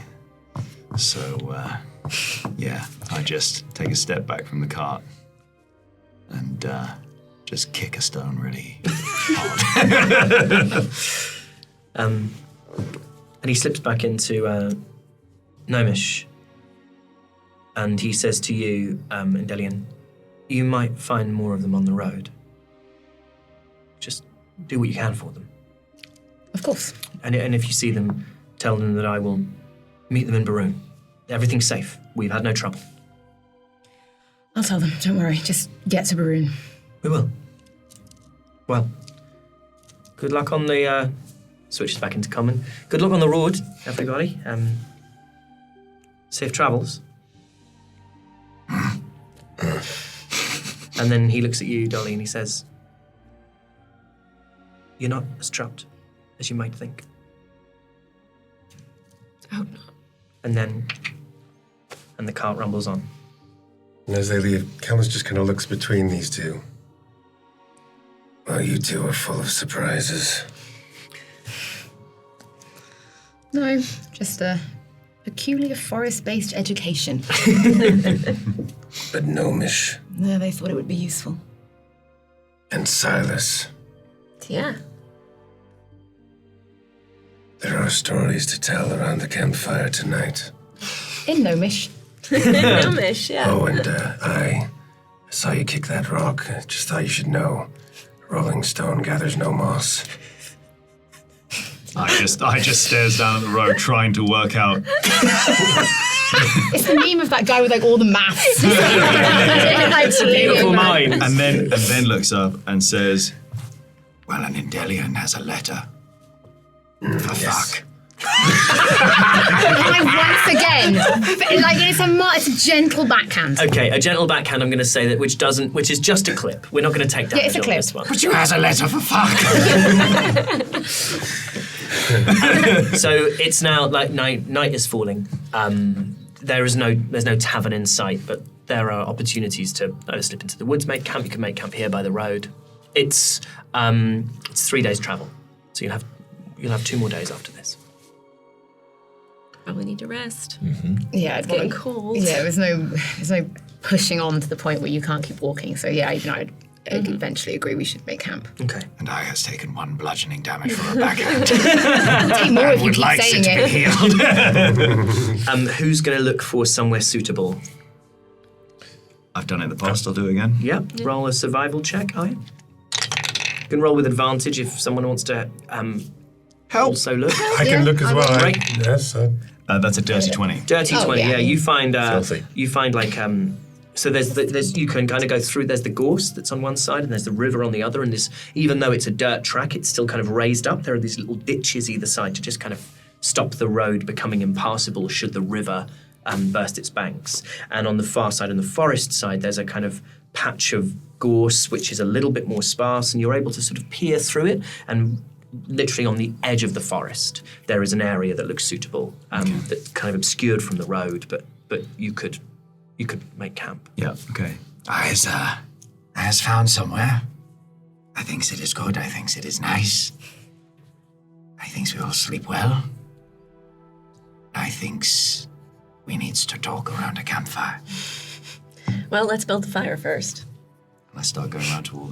[SPEAKER 3] So, I just take a step back from the cart and just kick a stone really hard.
[SPEAKER 1] And he slips back into Gnomish, and he says to you, Endelian, you might find more of them on the road. Just do what you can for them.
[SPEAKER 6] Of course.
[SPEAKER 1] And if you see them, tell them that I will meet them in Baroon. Everything's safe. We've had no trouble.
[SPEAKER 6] I'll tell them, don't worry. Just get to Baroon.
[SPEAKER 1] We will. Well, good luck on the... switches back into common. Good luck on the road, everybody. Safe travels. And then he looks at you, Dolly, and he says, you're not as trapped as you might think.
[SPEAKER 4] I hope not.
[SPEAKER 1] And the cart rumbles on.
[SPEAKER 5] And as they leave, Calmus just kind of looks between these two. Well, you two are full of surprises.
[SPEAKER 6] No, just a peculiar forest-based education.
[SPEAKER 5] But gnomish
[SPEAKER 6] Yeah, they thought it would be useful.
[SPEAKER 5] and Silas,
[SPEAKER 4] Yeah.
[SPEAKER 5] there are stories to tell around the campfire tonight.
[SPEAKER 6] In Gnomish.
[SPEAKER 4] Gnomish, yeah.
[SPEAKER 5] Oh, and I saw you kick that rock. I just thought you should know. Rolling stone gathers no moss.
[SPEAKER 3] I just stares down at the road trying to work out.
[SPEAKER 6] It's the meme of that guy with like all the maths.
[SPEAKER 1] Beautiful mind.
[SPEAKER 3] And then looks up and says, well, an Endelian has a letter. For fuck.
[SPEAKER 6] And once again, like it's a gentle backhand.
[SPEAKER 1] Okay, a gentle backhand, I'm going to say that, which is just a clip. We're not going to take damage
[SPEAKER 6] it's a
[SPEAKER 1] on
[SPEAKER 6] clip.
[SPEAKER 1] this one.
[SPEAKER 8] But you has a letter for fuck.
[SPEAKER 1] So it's now like night is falling. There's no tavern in sight, but there are opportunities to slip into the woods, make camp. You can make camp here by the road. It's 3 days travel, so you'll have 2 more days after this.
[SPEAKER 4] Probably need to rest.
[SPEAKER 6] Yeah, it's
[SPEAKER 4] Getting cold.
[SPEAKER 6] Yeah, there's no pushing on to the point where you can't keep walking. So yeah, I'd eventually agree we should make camp.
[SPEAKER 1] Okay.
[SPEAKER 8] And I has taken 1 bludgeoning damage for a backhand.
[SPEAKER 6] Take more if you
[SPEAKER 8] Would
[SPEAKER 6] keep
[SPEAKER 8] like
[SPEAKER 6] saying
[SPEAKER 8] it to be
[SPEAKER 6] it.
[SPEAKER 8] healed.
[SPEAKER 1] Who's going to look for somewhere suitable?
[SPEAKER 3] I've done it in the past, I'll do it again.
[SPEAKER 1] Yeah. Roll a survival check, are you? You can roll with advantage if someone wants to also look.
[SPEAKER 5] I can look as well.
[SPEAKER 1] Right.
[SPEAKER 5] Yes.
[SPEAKER 3] That's a dirty 20.
[SPEAKER 1] Dirty 20,
[SPEAKER 6] yeah.
[SPEAKER 1] You find
[SPEAKER 2] Filthy.
[SPEAKER 1] you find like so there's you can kind of go through. There's the gorse that's on one side, and there's the river on the other. And this, even though it's a dirt track, it's still kind of raised up. There are these little ditches either side to just kind of stop the road becoming impassable should the river burst its banks. And on the far side, on the forest side, there's a kind of patch of gorse which is a little bit more sparse, and you're able to sort of peer through it. And literally on the edge of the forest, there is an area that looks suitable, that's kind of obscured from the road, but you could make camp.
[SPEAKER 3] Yeah, okay.
[SPEAKER 8] I has found somewhere. I thinks it is good. I thinks it is nice. I thinks we all sleep well. I thinks we needs to talk around a campfire.
[SPEAKER 4] Well, let's build the fire first.
[SPEAKER 3] And I start going around to all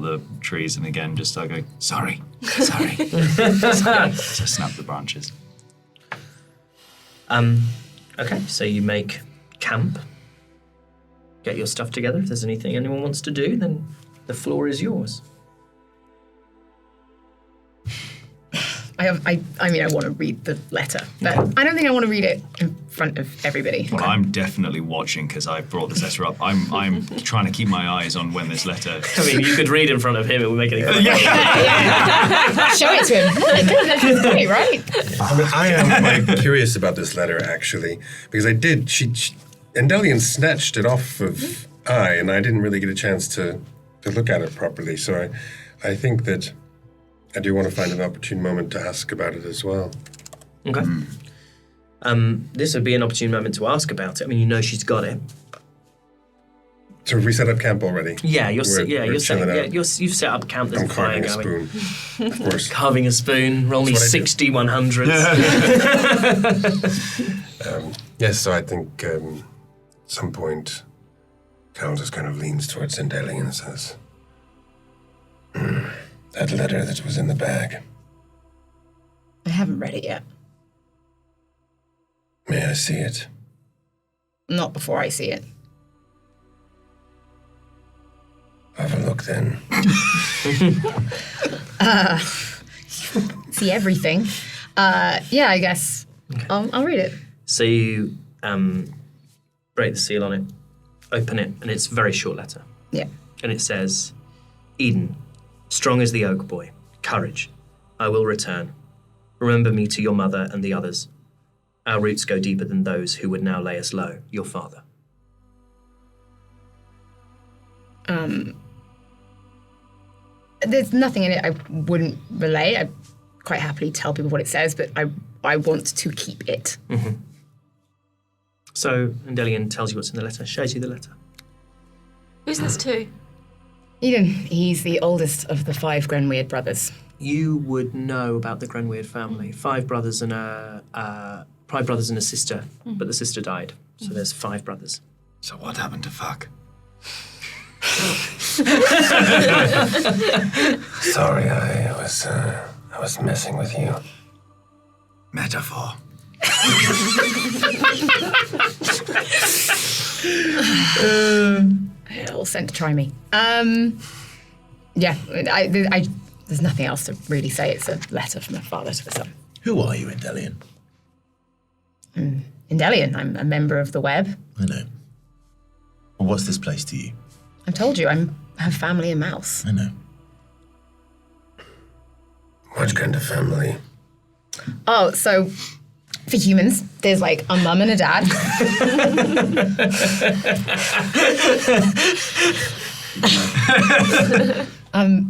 [SPEAKER 3] the trees and again just start going,
[SPEAKER 8] Sorry.
[SPEAKER 3] so snap the branches.
[SPEAKER 1] Okay, so you make camp, get your stuff together. If there's anything anyone wants to do, then the floor is yours.
[SPEAKER 6] I want to read the letter, but I don't think I want to read it in front of everybody.
[SPEAKER 3] Well, I'm definitely watching because I brought this letter up. I'm trying to keep my eyes on when this letter.
[SPEAKER 1] I mean, you could read in front of him, it would make any difference.
[SPEAKER 6] Show it to him. Great, right?
[SPEAKER 5] I mean, I am quite curious about this letter, actually, because I did. She Endelian snatched it off of and I didn't really get a chance to look at it properly. So I think that I do want to find an opportune moment to ask about it as well.
[SPEAKER 1] Okay. This would be an opportune moment to ask about it. I mean, you know she's got it.
[SPEAKER 5] So have we set up camp already?
[SPEAKER 1] Yeah, you're set
[SPEAKER 5] chilling out.
[SPEAKER 1] you've set up camp. There's
[SPEAKER 5] I'm
[SPEAKER 1] a fire
[SPEAKER 5] carving a
[SPEAKER 1] going.
[SPEAKER 5] spoon. Of course.
[SPEAKER 1] Carving a spoon. Roll me
[SPEAKER 5] That's what I do.
[SPEAKER 1] 60 100s.
[SPEAKER 5] Yes, so I think at some point, Cal just kind of leans towards Sindeli and says, that letter that was in the bag,
[SPEAKER 6] I haven't read it yet.
[SPEAKER 5] may I see it?
[SPEAKER 6] Not before I see it.
[SPEAKER 5] Have a look then.
[SPEAKER 6] See everything. Yeah, I guess. I'll read it.
[SPEAKER 1] So you break the seal on it, open it, and it's a very short letter.
[SPEAKER 6] Yeah.
[SPEAKER 1] And it says, Eden, strong as the oak boy, courage. I will return. Remember me to your mother and the others. Our roots go deeper than those who would now lay us low, your father.
[SPEAKER 6] There's nothing in it I wouldn't relay. I quite happily tell people what it says, but I want to keep it.
[SPEAKER 1] So Endelian tells you what's in the letter, shows you the letter.
[SPEAKER 4] Who's this to?
[SPEAKER 6] Eden, he's the oldest of the 5 Grenweird brothers.
[SPEAKER 1] You would know about the Grenweird family. 5 brothers and 5 brothers and a sister, but the sister died. So there's 5 brothers.
[SPEAKER 8] So what happened to fuck?
[SPEAKER 5] Sorry, I was messing with you.
[SPEAKER 8] Metaphor.
[SPEAKER 6] All sent to try me. Yeah, there's nothing else to really say. It's a letter from a father to the son.
[SPEAKER 2] Who are you, Endelian?
[SPEAKER 6] Endelian, I'm a member of the Web.
[SPEAKER 2] I know. Well, what's this place to you?
[SPEAKER 6] I've told you, I have family in Mouse.
[SPEAKER 2] I know.
[SPEAKER 5] What kind of family?
[SPEAKER 6] Oh, so for humans, there's like a mum and a dad.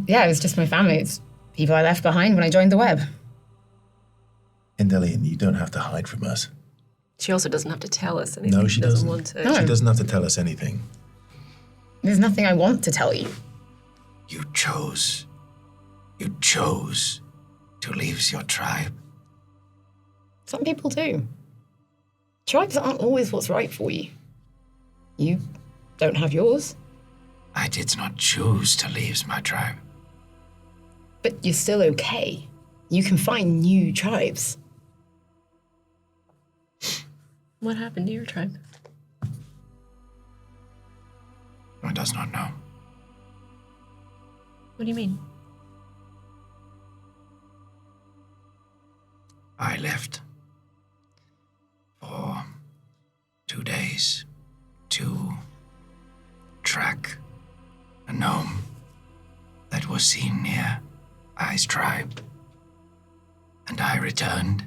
[SPEAKER 6] Yeah, it was just my family. It's people I left behind when I joined the Web.
[SPEAKER 2] Endelian, you don't have to hide from us.
[SPEAKER 4] She also doesn't have to tell us anything.
[SPEAKER 2] No, she doesn't.
[SPEAKER 4] want to.
[SPEAKER 6] No.
[SPEAKER 2] She doesn't have to tell us anything.
[SPEAKER 6] There's nothing I want to tell you.
[SPEAKER 8] You chose to leave your tribe.
[SPEAKER 6] Some people do. Tribes aren't always what's right for you. You don't have yours,
[SPEAKER 8] I did not choose to leave my tribe.
[SPEAKER 6] but you're still okay. You can find new tribes.
[SPEAKER 4] What happened to your tribe?
[SPEAKER 8] One does not know.
[SPEAKER 4] What do you mean?
[SPEAKER 8] I left for 2 days to track a gnome that was seen near I's tribe. And I returned,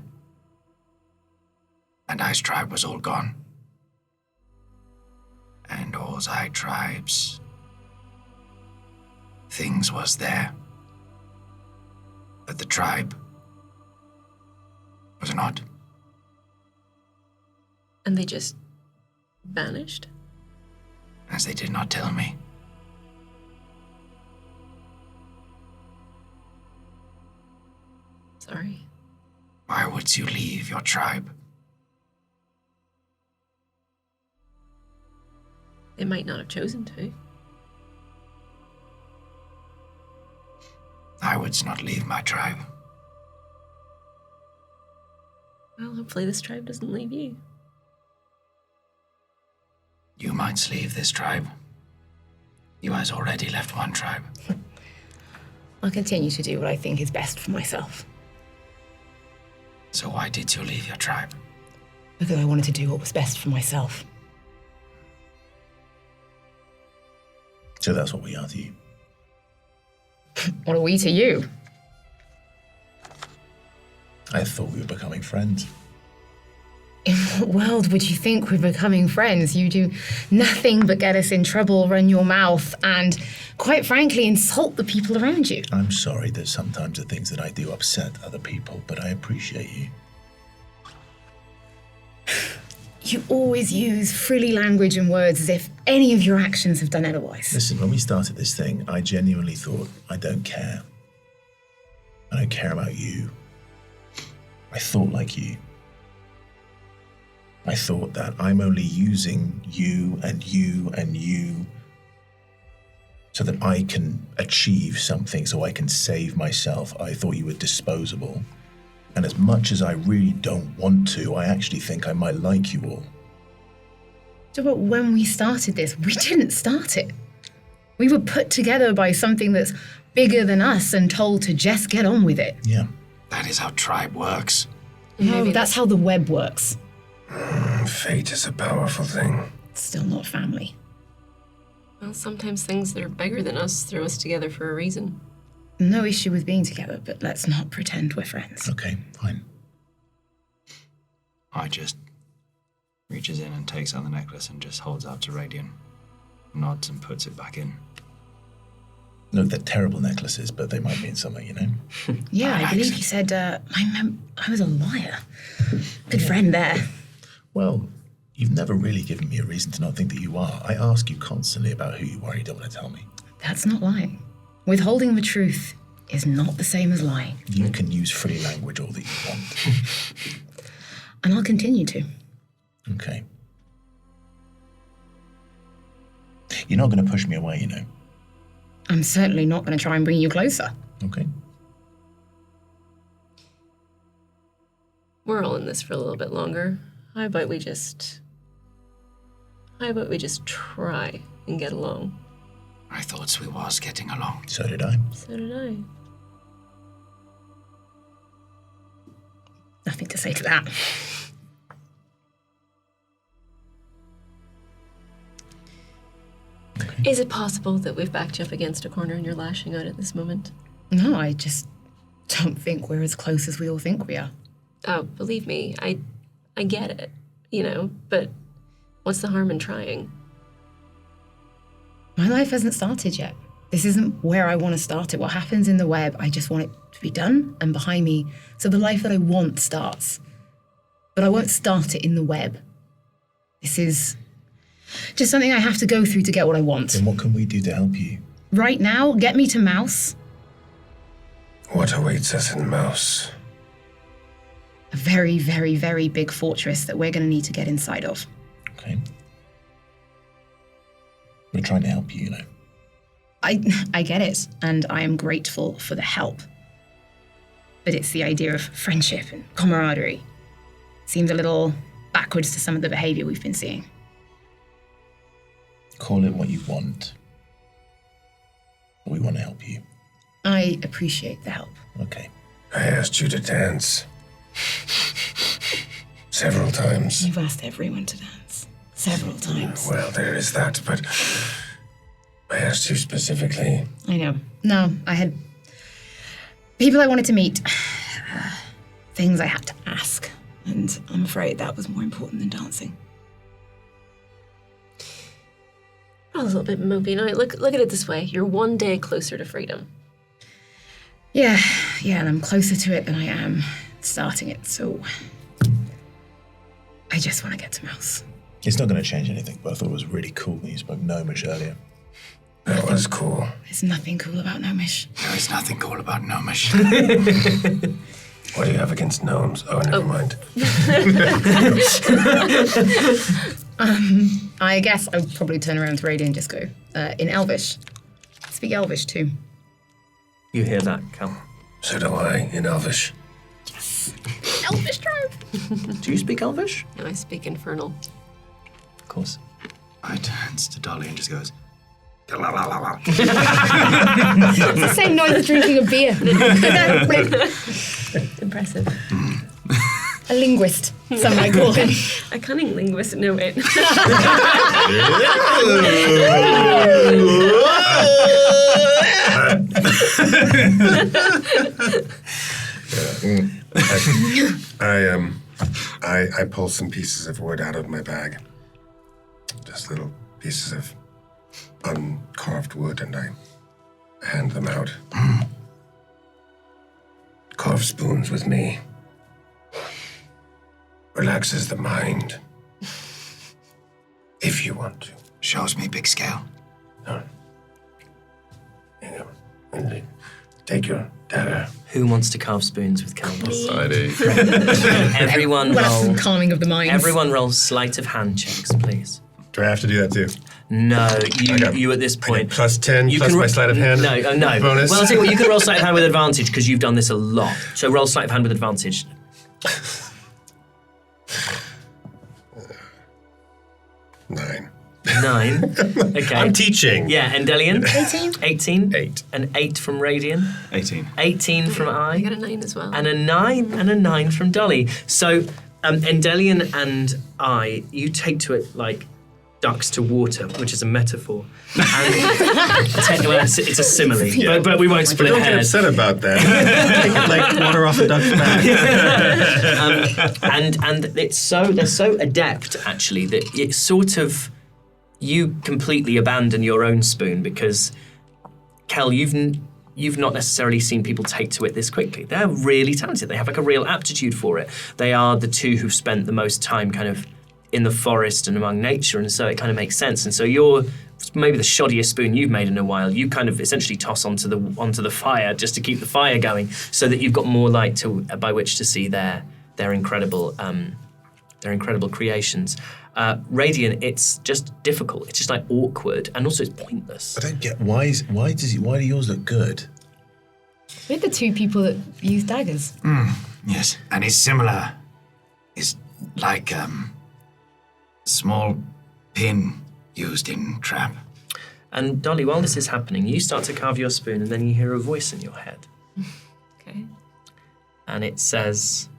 [SPEAKER 8] and I's tribe was all gone. And all I tribes things was there, but the tribe was not.
[SPEAKER 4] And they just vanished?
[SPEAKER 8] As they did not tell me.
[SPEAKER 4] Sorry.
[SPEAKER 8] Why would you leave your tribe?
[SPEAKER 4] They might not have chosen to.
[SPEAKER 8] I would not leave my tribe.
[SPEAKER 4] Well, hopefully this tribe doesn't leave you.
[SPEAKER 8] You might leave this tribe. You has already left one tribe.
[SPEAKER 6] I'll continue to do what I think is best for myself.
[SPEAKER 8] So why did you leave your tribe?
[SPEAKER 6] Because I wanted to do what was best for myself.
[SPEAKER 2] So that's what we are to you.
[SPEAKER 6] What are we to you?
[SPEAKER 2] I thought we were becoming friends.
[SPEAKER 6] In what world would you think we're becoming friends? You do nothing but get us in trouble, run your mouth, and, quite frankly, insult the people around you.
[SPEAKER 2] I'm sorry that sometimes the things that I do upset other people, but I appreciate you.
[SPEAKER 6] You always use frilly language and words as if any of your actions have done otherwise.
[SPEAKER 2] Listen, when we started this thing, I genuinely thought, I don't care. I don't care about you. I thought like you. I thought that I'm only using you and you and you so that I can achieve something, so I can save myself. I thought you were disposable. And as much as I really don't want to, I actually think I might like you all.
[SPEAKER 6] So, but when we started this, we didn't start it. We were put together by something that's bigger than us and told to just get on with it.
[SPEAKER 2] Yeah.
[SPEAKER 8] That is how tribe works.
[SPEAKER 6] No, that's how the web works.
[SPEAKER 5] Fate is a powerful thing.
[SPEAKER 6] It's still not family.
[SPEAKER 4] Well, sometimes things that are bigger than us throw us together for a reason.
[SPEAKER 6] No issue with being together, but let's not pretend we're friends.
[SPEAKER 2] Okay, fine.
[SPEAKER 3] I just reaches in and takes out the necklace and just holds out to Radiant, nods and puts it back in.
[SPEAKER 2] Look, they're terrible necklaces, but they might mean something, you know?
[SPEAKER 6] Yeah, I believe he said I was a liar. Good friend there.
[SPEAKER 2] Well, you've never really given me a reason to not think that you are. I ask you constantly about who you are, you don't want to tell me.
[SPEAKER 6] That's not lying. Withholding the truth is not the same as lying.
[SPEAKER 2] You can use free language all that you want.
[SPEAKER 6] And I'll continue to.
[SPEAKER 2] Okay. You're not going to push me away, you know?
[SPEAKER 6] I'm certainly not going to try and bring you closer.
[SPEAKER 2] Okay.
[SPEAKER 4] We're all in this for a little bit longer. How about we just try and get along?
[SPEAKER 8] I thought we was getting along.
[SPEAKER 2] So did I.
[SPEAKER 4] So did I.
[SPEAKER 6] Nothing to say to that.
[SPEAKER 4] Is it possible that we've backed you up against a corner and you're lashing out at this moment?
[SPEAKER 6] No, I just don't think we're as close as we all think we are.
[SPEAKER 4] Oh, believe me, I get it, but what's the harm in trying?
[SPEAKER 6] My life hasn't started yet. This isn't where I want to start it. What happens in the web, I just want it to be done and behind me so the life that I want starts. But I won't start it in the web. This is just something I have to go through to get what I want.
[SPEAKER 2] Then what can we do to help you?
[SPEAKER 6] Right now, get me to Mouse.
[SPEAKER 5] What awaits us in Mouse?
[SPEAKER 6] A very, very, very big fortress that we're going to need to get inside of.
[SPEAKER 2] Okay. We're trying to help you, you know.
[SPEAKER 6] I get it, and I am grateful for the help. But it's the idea of friendship and camaraderie. Seems a little backwards to some of the behavior we've been seeing.
[SPEAKER 2] Call it what you want. But we want to help you.
[SPEAKER 6] I appreciate the help.
[SPEAKER 2] Okay.
[SPEAKER 5] I asked you to dance. Several times.
[SPEAKER 6] You've asked everyone to dance. Several times.
[SPEAKER 5] Well, there is that, but I asked you specifically.
[SPEAKER 6] I know. No, I had people I wanted to meet. Things I had to ask. And I'm afraid that was more important than dancing.
[SPEAKER 4] I was a little bit mopey now. Look at it this way. You're one day closer to freedom.
[SPEAKER 6] Yeah, and I'm closer to it than I am starting it, so I just want to get to Mouse.
[SPEAKER 2] It's not going to change anything, but I thought it was really cool when you spoke Gnomish earlier.
[SPEAKER 5] That was cool.
[SPEAKER 6] There's nothing cool about Gnomish.
[SPEAKER 8] There is nothing cool about Gnomish.
[SPEAKER 5] What do you have against gnomes? Oh, never mind.
[SPEAKER 6] I guess I would probably turn around to Radiant and just go, in Elvish. Speak Elvish too.
[SPEAKER 1] You hear that, Cal?
[SPEAKER 5] So do I, in Elvish.
[SPEAKER 6] Elvish tribe!
[SPEAKER 1] Do you speak Elvish?
[SPEAKER 4] No, I speak Infernal.
[SPEAKER 1] Of course.
[SPEAKER 3] I turns to Dolly and just goes,
[SPEAKER 6] It's the same noise as drinking a beer.
[SPEAKER 4] Impressive.
[SPEAKER 6] A linguist, some might call him.
[SPEAKER 4] A cunning linguist. No, wait.
[SPEAKER 5] I pull some pieces of wood out of my bag. Just little pieces of uncarved wood, and I hand them out. Carve spoons with me. Relaxes the mind. If you want to.
[SPEAKER 8] Shows me big scale.
[SPEAKER 5] Take your dagger.
[SPEAKER 1] Who wants to carve spoons with candles?
[SPEAKER 2] I do.
[SPEAKER 1] Everyone
[SPEAKER 6] Well, that's some
[SPEAKER 1] roll.
[SPEAKER 6] calming of the mind.
[SPEAKER 1] Everyone roll sleight of hand checks, please.
[SPEAKER 5] Do I have to do that too?
[SPEAKER 1] No,
[SPEAKER 5] got-
[SPEAKER 1] you at this
[SPEAKER 5] I get
[SPEAKER 1] point.
[SPEAKER 5] plus 10
[SPEAKER 1] You
[SPEAKER 5] plus
[SPEAKER 1] can
[SPEAKER 5] my sleight of hand.
[SPEAKER 1] No, no.
[SPEAKER 5] Bonus.
[SPEAKER 1] Well, I'll tell you what. You can roll sleight of hand with advantage because you've done this a lot. So roll sleight of hand with advantage.
[SPEAKER 5] 9.
[SPEAKER 1] 9. Okay.
[SPEAKER 5] I'm teaching.
[SPEAKER 1] Yeah, Endelian.
[SPEAKER 6] 18?
[SPEAKER 1] 18.
[SPEAKER 5] 8.
[SPEAKER 1] An 8 from Radian.
[SPEAKER 3] 18.
[SPEAKER 1] 18 from
[SPEAKER 4] I
[SPEAKER 1] I.
[SPEAKER 4] got a 9 as well.
[SPEAKER 1] And a 9 and a 9 from Dolly. So Endelian and I, you take to it like ducks to water, which is a metaphor. And well, it's a simile, but we won't split
[SPEAKER 5] Don't get
[SPEAKER 1] hairs.
[SPEAKER 5] upset about that. Take it like water off a duck's back.
[SPEAKER 1] And they're so adept actually that it's sort of you completely abandon your own spoon because Kel, you've not necessarily seen people take to it this quickly. They're really talented. They have like a real aptitude for it. They are the two who've spent the most time kind of in the forest and among nature, and so it kind of makes sense. And so you're maybe the shoddiest spoon you've made in a while. You kind of essentially toss onto the fire just to keep the fire going, so that you've got more light by which to see their incredible creations. Radiant, it's just difficult. It's just like awkward, and also it's pointless.
[SPEAKER 2] I don't get why do yours look good?
[SPEAKER 6] We're the two people that use daggers.
[SPEAKER 8] Yes, and it's similar. It's like small pin used in trap.
[SPEAKER 1] And Dolly, while this is happening, you start to carve your spoon, and then you hear a voice in your head,
[SPEAKER 4] Okay.
[SPEAKER 1] and it says,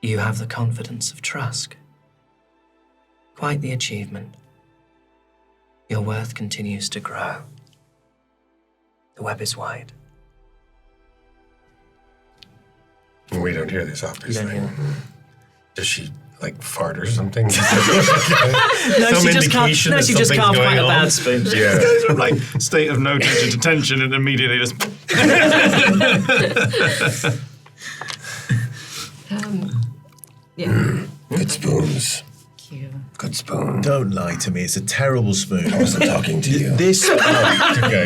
[SPEAKER 1] "You have the confidence of Trusk. Quite the achievement. Your worth continues to grow. The web is wide."
[SPEAKER 5] We don't hear this, obviously.
[SPEAKER 1] You don't hear
[SPEAKER 5] Does she, like, fart or something?
[SPEAKER 1] No,
[SPEAKER 5] Some
[SPEAKER 1] she just carved,
[SPEAKER 5] indication
[SPEAKER 1] no,
[SPEAKER 5] that
[SPEAKER 1] she just
[SPEAKER 5] something's
[SPEAKER 1] carved quite
[SPEAKER 5] going
[SPEAKER 1] a
[SPEAKER 5] on?
[SPEAKER 1] bad spoon.
[SPEAKER 5] Yeah.
[SPEAKER 3] Sort of like state of no tension to tension and immediately just.
[SPEAKER 4] Yeah.
[SPEAKER 5] Good spoons.
[SPEAKER 6] Cute.
[SPEAKER 5] Good spoon.
[SPEAKER 2] Don't lie to me. It's a terrible spoon.
[SPEAKER 5] I wasn't talking to you.
[SPEAKER 2] This. Oh, okay.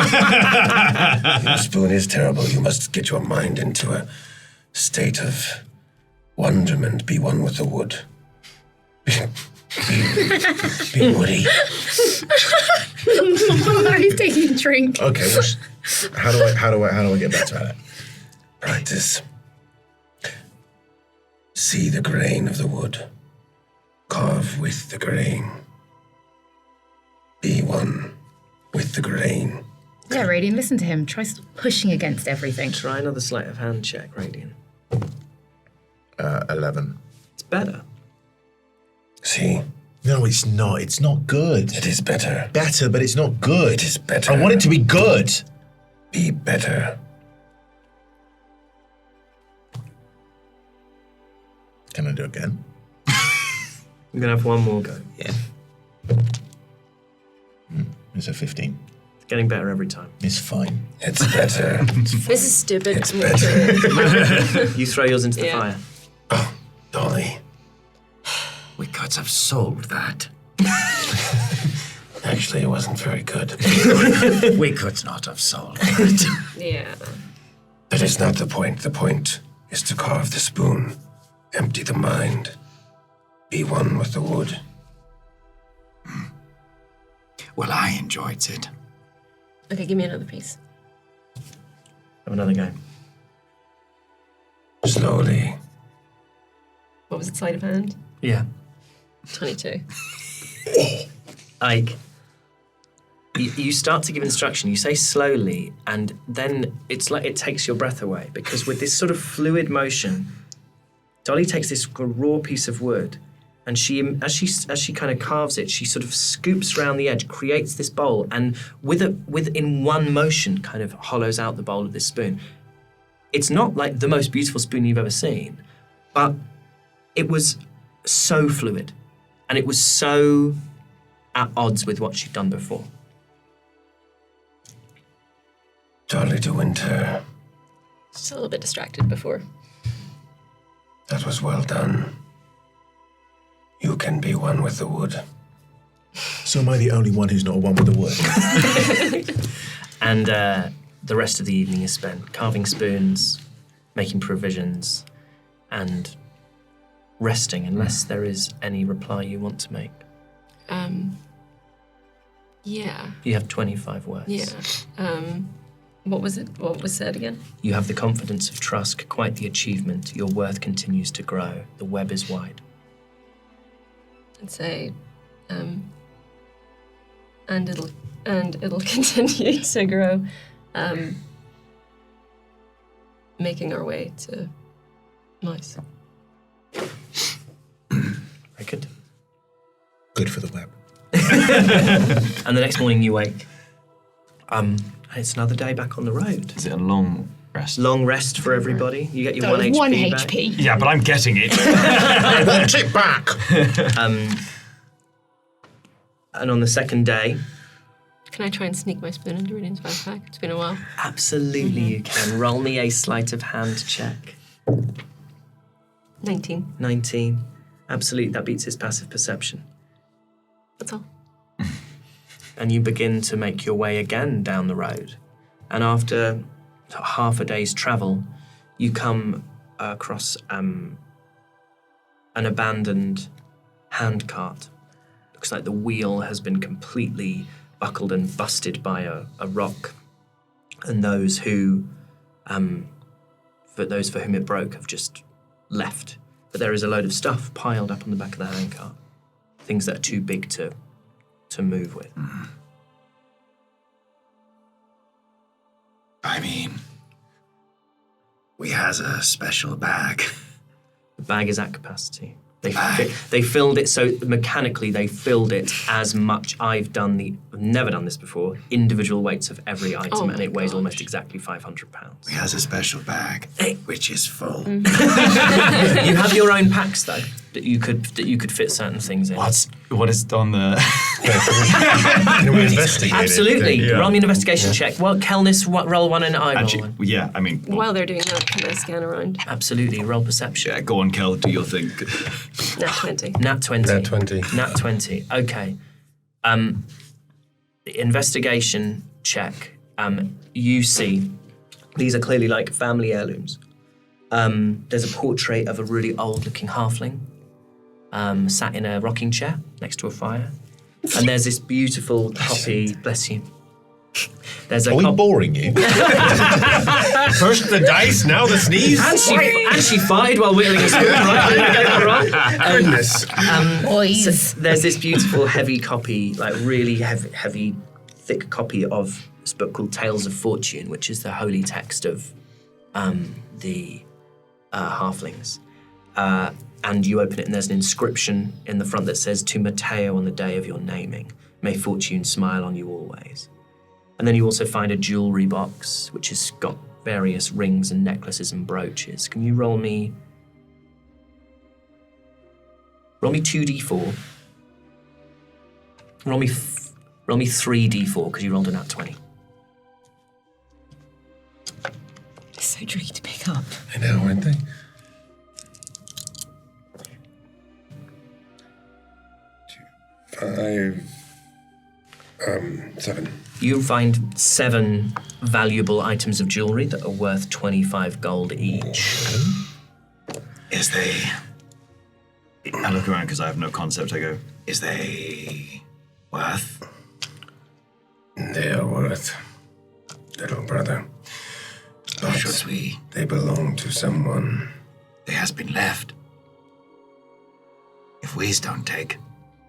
[SPEAKER 5] Your spoon is terrible. You must get your mind into a state of wonderment. Be one with the wood. Be woody.
[SPEAKER 6] He's taking a drink.
[SPEAKER 2] Okay. How do I get better at it?
[SPEAKER 5] Practice. See the grain of the wood. Carve with the grain. Be one with the grain.
[SPEAKER 6] Yeah, Radiant, listen to him. Try pushing against everything.
[SPEAKER 1] Try another sleight of hand check, Radiant.
[SPEAKER 2] 11.
[SPEAKER 1] It's better.
[SPEAKER 5] See,
[SPEAKER 2] No, it's not. It's not good.
[SPEAKER 5] it is better.
[SPEAKER 2] Better, but it's not good.
[SPEAKER 5] It is better.
[SPEAKER 2] I want it to be good.
[SPEAKER 5] Be better.
[SPEAKER 2] Can I do it again?
[SPEAKER 1] I'm going to have one more go.
[SPEAKER 2] Yeah. It's a 15.
[SPEAKER 1] It's getting better every time.
[SPEAKER 2] It's fine.
[SPEAKER 5] It's better.
[SPEAKER 4] This is stupid.
[SPEAKER 5] It's better.
[SPEAKER 1] You throw yours into the
[SPEAKER 4] Yeah.
[SPEAKER 1] fire.
[SPEAKER 5] Oh, Dolly.
[SPEAKER 8] We could have sold that.
[SPEAKER 5] Actually, it wasn't very good.
[SPEAKER 8] We could not have sold it.
[SPEAKER 4] Yeah.
[SPEAKER 5] That is not the point. The point is to carve the spoon, empty the mind, be one with the wood.
[SPEAKER 8] Well, I enjoyed it.
[SPEAKER 4] Okay, give me another piece.
[SPEAKER 1] Have another go.
[SPEAKER 5] Slowly.
[SPEAKER 4] What was it, sleight of hand?
[SPEAKER 1] Yeah.
[SPEAKER 4] 22.
[SPEAKER 1] Ike, you start to give instruction. You say slowly, and then it's like it takes your breath away, because with this sort of fluid motion, Dolly takes this raw piece of wood, and as she kind of carves it, she sort of scoops around the edge, creates this bowl, and in one motion, kind of hollows out the bowl of this spoon. It's not like the most beautiful spoon you've ever seen, but it was so fluid, and it was so at odds with what she'd done before.
[SPEAKER 5] Dolly de Winter.
[SPEAKER 4] Just a little bit distracted before.
[SPEAKER 5] That was well done. You can be one with the wood.
[SPEAKER 7] So am I the only one who's not one with the work?
[SPEAKER 1] And the rest of the evening is spent carving spoons, making provisions, and resting, unless there is any reply you want to make.
[SPEAKER 4] Yeah.
[SPEAKER 1] You have 25 words.
[SPEAKER 4] Yeah. What was it? What was said again?
[SPEAKER 1] You have the confidence of Trusk, quite the achievement. Your worth continues to grow. The web is wide.
[SPEAKER 4] I'd say, and it'll continue to grow. Making our way to Mice.
[SPEAKER 1] Very good.
[SPEAKER 7] Good for the web.
[SPEAKER 1] And the next morning you wake. It's another day back on the road.
[SPEAKER 3] Is it a long rest?
[SPEAKER 1] Long rest for everybody. You get your
[SPEAKER 6] So
[SPEAKER 1] 1 HP
[SPEAKER 6] 1
[SPEAKER 1] back.
[SPEAKER 6] HP.
[SPEAKER 3] Yeah, but I'm getting it.
[SPEAKER 7] I want it back!
[SPEAKER 1] And on the second day,
[SPEAKER 4] Can I try and sneak my spoon into Radiant's backpack? It's been a while.
[SPEAKER 1] absolutely you can. Roll me a sleight of hand check.
[SPEAKER 4] 19.
[SPEAKER 1] 19. Absolutely, that beats his passive perception.
[SPEAKER 4] That's all.
[SPEAKER 1] And you begin to make your way again down the road. And after half a day's travel, you come across an abandoned handcart. Looks like the wheel has been completely buckled and busted by a rock. And those who, for those for whom it broke, have just left. But there is a load of stuff piled up on the back of the handcart. Things that are too big to move with.
[SPEAKER 8] I mean, we has a special bag.
[SPEAKER 1] The bag is at capacity.
[SPEAKER 8] Bag.
[SPEAKER 1] They filled it, so mechanically they filled it as much. I've never done this before, individual weights of every item,
[SPEAKER 4] Oh
[SPEAKER 1] and
[SPEAKER 4] my
[SPEAKER 1] it weighs
[SPEAKER 4] gosh.
[SPEAKER 1] almost exactly 500 pounds.
[SPEAKER 8] We has a special bag, which is full.
[SPEAKER 1] You have your own packs, though, that you could fit certain things in.
[SPEAKER 3] What is on the...
[SPEAKER 5] Can we investigate it?
[SPEAKER 1] Absolutely.
[SPEAKER 3] Yeah.
[SPEAKER 1] Roll me an investigation check. Well, Kelnis, roll one and I roll
[SPEAKER 3] Actually,
[SPEAKER 1] one.
[SPEAKER 3] yeah, I mean...
[SPEAKER 4] While they're doing that, can I scan around?
[SPEAKER 1] Absolutely. Roll perception.
[SPEAKER 3] Yeah, go on, Kel, do your thing.
[SPEAKER 4] Nat 20.
[SPEAKER 1] Nat 20.
[SPEAKER 5] Nat 20.
[SPEAKER 1] Nat 20. Okay. The investigation check. You see, these are clearly like family heirlooms. There's a portrait of a really old-looking halfling sat in a rocking chair next to a fire. And there's this beautiful copy, bless you. There's a
[SPEAKER 2] Are we
[SPEAKER 1] copy.
[SPEAKER 2] boring you?
[SPEAKER 5] First the dice, now the sneeze.
[SPEAKER 1] And she fired while whittling a spoon, right? I didn't get that wrong.
[SPEAKER 5] Goodness.
[SPEAKER 6] Boys.
[SPEAKER 1] So there's this beautiful heavy copy, like really heavy, thick copy of this book called Tales of Fortune, which is the holy text of the halflings. And you open it and there's an inscription in the front that says, "To Matteo on the day of your naming, may fortune smile on you always." And then you also find a jewelry box, which has got various rings and necklaces and brooches. Can you roll me 2d4? Roll me 3d4 because you rolled a nat 20.
[SPEAKER 6] It's so tricky to pick up.
[SPEAKER 5] I know, aren't they? 5, 7.
[SPEAKER 1] You find 7 valuable items of jewelry that are worth 25 gold each.
[SPEAKER 8] Is they...
[SPEAKER 3] I look around because I have no concept. I go,
[SPEAKER 8] Is they... worth?
[SPEAKER 5] They are worth, little brother.
[SPEAKER 8] Or should we...
[SPEAKER 5] They belong to someone.
[SPEAKER 8] They has been left. If we don't take,